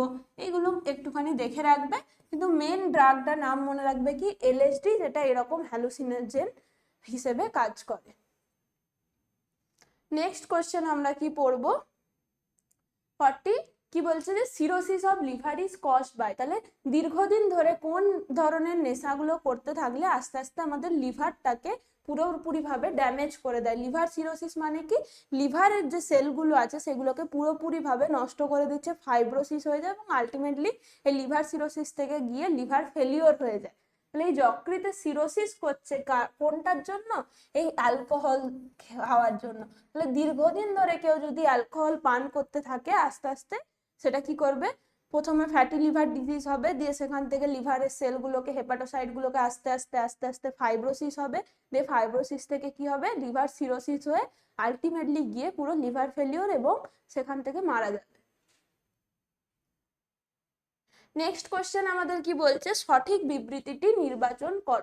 এইগুলো একটুখানি দেখে রাখবে। কিন্তু মেন ড্রাগটার নাম মনে রাখবে কি এলএসডি, যেটা এরকম হ্যালুসিনোজেন হিসেবে কাজ করে। নেক্সট কোশ্চেন আমরা কি পড়বো, 40 কি বলছে যে cirrhosis of liver is caused by. তাহলে দীর্ঘদিন ধরে কোন ধরনের নেশাগুলো করতে থাকলে আস্তে আস্তে আমাদের লিভারটাকে পুরোপুরি ভাবে ড্যামেজ করে দেয়। লিভার সিরোসিস মানে কি, লিভারের যে সেলগুলো আছে সেগুলোকে পুরোপুরি ভাবে নষ্ট করে দিচ্ছে, ফাইব্রোসিস হয়ে যায় এবং আলটিমেটলি এই লিভার সিরোসিস থেকে গিয়ে লিভার ফেলিওর হয়ে যায়। তাহলে এই যকৃতে সিরোসিস করছে কোনটার জন্য, এই অ্যালকোহল খাওয়ার জন্য। তাহলে দীর্ঘদিন ধরে কেউ যদি অ্যালকোহল পান করতে থাকে, আস্তে আস্তে সেটা কি করবে, প্রথমে ফ্যাটি লিভার ডিজিজ হবে, দিয়ে সেখান থেকে লিভারের সেলগুলোকে হেপাটোসাইটগুলোকে আস্তে আস্তে আস্তে আস্তে ফাইব্রোসিস হবে, দিয়ে ফাইব্রোসিস থেকে কি হবে লিভার সিরোসিস হয়ে আলটিমেটলি গিয়ে পুরো লিভার ফেলিওর এবং সেখান থেকে মারা যাবে। নেক্সট কোশ্চেন আমাদের কি বলছে, সঠিক বিবৃতিটি নির্বাচন কর।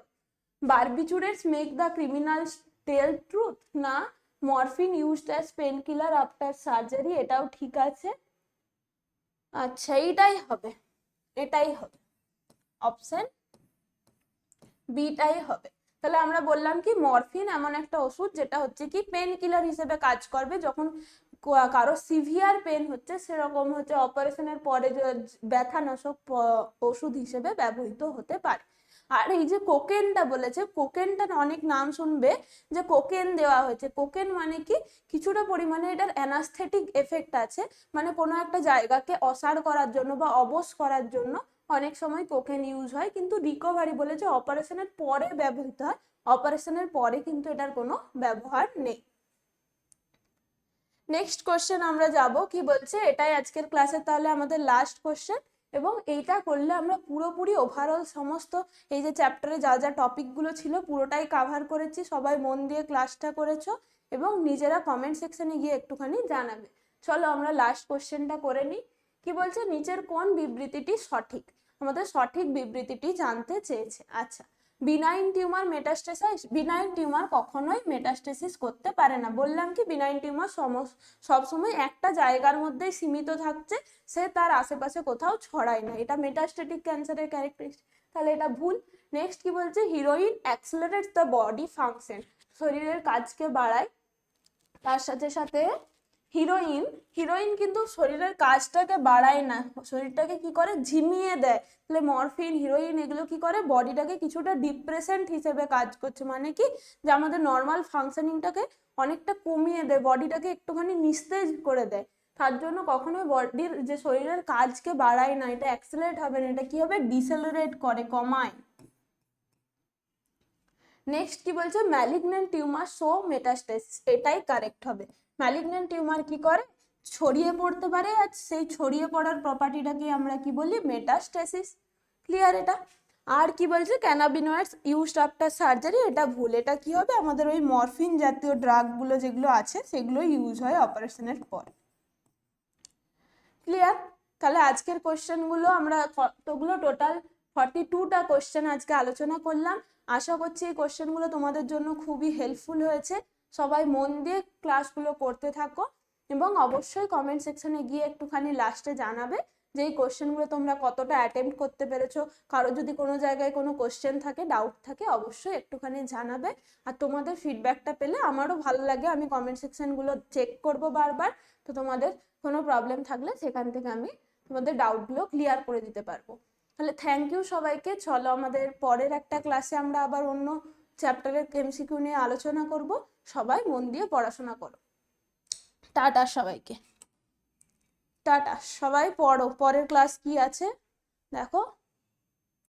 Barbiturates make the criminals tell truth, না morphine used as pain killer after surgery, এটাও ঠিক আছে। আচ্ছা এটাই হবে, এটাই হবে, অপশন বিটাই হবে। তাহলে আমরা বললাম কি মরফিন এমন একটা ওষুধ যেটা হচ্ছে কি পেন কিলার হিসেবে কাজ করবে, যখন কারো সিভিয়ার পেন হচ্ছে সেরকম হচ্ছে অপারেশনের পরে ব্যথানাশক ওষুধ হিসেবে ব্যবহৃত হতে পারে। আর এই যে কোকেনটা বলেছে, কোকেনটা অনেক নাম শুনবে যে কোকেন দেওয়া হয়েছে, কোকেন মানে কি কিছুটা পরিমাণে এটার অ্যানাস্থেটিক এফেক্ট আছে, মানে কোনো একটা জায়গাকে অসাড় করার জন্য বা অবশ করার জন্য অনেক সময় কোকেন ইউজ হয়, কিন্তু রিকভারি বলেছে অপারেশনের পরে ব্যবহৃত হয়, অপারেশনের পরে কিন্তু এটার কোনো ব্যবহার নেই। নেক্সট কোশ্চেন আমরা যাব, কি বলছে এটাই আজকের ক্লাসে তাহলে আমাদের লাস্ট কোশ্চেন, এবং এইটা করলে আমরা পুরোপুরি ওভারঅল সমস্ত এই যে চ্যাপ্টারে যা যা টপিকগুলো ছিল পুরোটাই কাভার করেছি। সবাই মন দিয়ে ক্লাসটা করেছো এবং নিজেরা কমেন্ট সেকশনে গিয়ে একটুখানি জানাবে। চলো আমরা লাস্ট কোশ্চেনটা করে নিই। কি বলছে, নিচের কোন বিবৃতিটি সঠিক? আমাদের সঠিক বিবৃতিটি জানতে চেয়েছে। আচ্ছা, benign tumour metastasis, benign tumour কখনোই মেটাস্টেসিস করতে পারে না। বললাম কি বিনাইন টিউমার সবসময় একটা জায়গার মধ্যেই সীমিত থাকছে, সে তার আশেপাশে কোথাও ছড়ায় না, এটা মেটাস্টেটিক ক্যান্সারের ক্যারেক্টারিস্টিক। তাহলে এটা ভুল। নেক্সট কি বলছে, হিরোইন অ্যাক্সেলারেটস দ্য বডি ফাংশন, শরীরের কাজকে বাড়ায়। তার সাথে সাথে হিরোইন, হিরোইন কিন্তু শরীরের কাজটাকে বাড়ায় না, শরীরটাকে কি করে ঝিমিয়ে দেয়। তাহলে মরফিন, হিরোইন এগুলো কি করে বডিটাকে কিছুটা ডিপ্রেসেন্ট হিসেবে কাজ করছে, মানে কি যে আমাদের নর্মাল ফাংশনিংটাকে অনেকটা কমিয়ে দেয়, বডিটাকে একটুখানি নিস্তেজ করে দেয়। তার জন্য কখনোই বডির যে শরীরের কাজকে বাড়ায় না, এটা অ্যাক্সেলারেট হবে না, এটা কি হবে ডিসেলারেট করে, কমায়। নেক্সট কি বলছে, ম্যালিগন্যান্ট টিউমার শো মেটাস্টেসিস, এটাই কারেক্ট হবে। ম্যালিগন্যান্ট টিউমার কি করে ছড়িয়ে পড়তে পারে, আর সেই ছড়িয়ে পড়ার প্রপার্টিটাকে আমরা কি বলি মেটাস্টেসিস। ক্লিয়ার এটা? আর কি বলছে, ক্যানাবিনয়েডস ইউজড আফটার সার্জারি, এটা ভুল। এটা কি হবে আমাদের ওই মরফিন জাতীয় ড্রাগগুলো যেগুলো আছে সেগুলো ইউজ হয় অপারেশনের পর। ক্লিয়ার? তাহলে আজকের কোশ্চেনগুলো আমরা কতগুলো টোটাল 42টা কোশ্চেন আজকে আলোচনা করলাম। আশা করছি এই কোশ্চেনগুলো তোমাদের জন্য খুবই হেল্পফুল হয়েছে। সবাই মন দিয়ে ক্লাসগুলো করতে থাকো এবং অবশ্যই কমেন্ট সেকশনে গিয়ে একটুখানি লাস্টে জানাবে যে এই কোশ্চেনগুলো তোমরা কতটা অ্যাটেম্প্ট করতে পেরেছো। কারো যদি কোনো জায়গায় কোনো কোশ্চেন থাকে, ডাউট থাকে, অবশ্যই একটুখানি জানাবে। আর তোমাদের ফিডব্যাকটা পেলে আমারও ভালো লাগে, আমি কমেন্ট সেকশনগুলো চেক করবো বারবার। তো তোমাদের কোনো প্রবলেম থাকলে সেখান থেকে আমি তোমাদের ডাউটগুলো ক্লিয়ার করে দিতে পারবো। তাহলে থ্যাংক ইউ সবাইকে। চলো আমাদের পরের একটা ক্লাসে আমরা আবার অন্য চ্যাপ্টারের এমসিকিউ নিয়ে আলোচনা করব। সবাই মন দিয়ে পড়াশোনা করো। টাটা সবাইকে, টাটা। সবাই পড়ো, পরের ক্লাস কি আছে দেখো।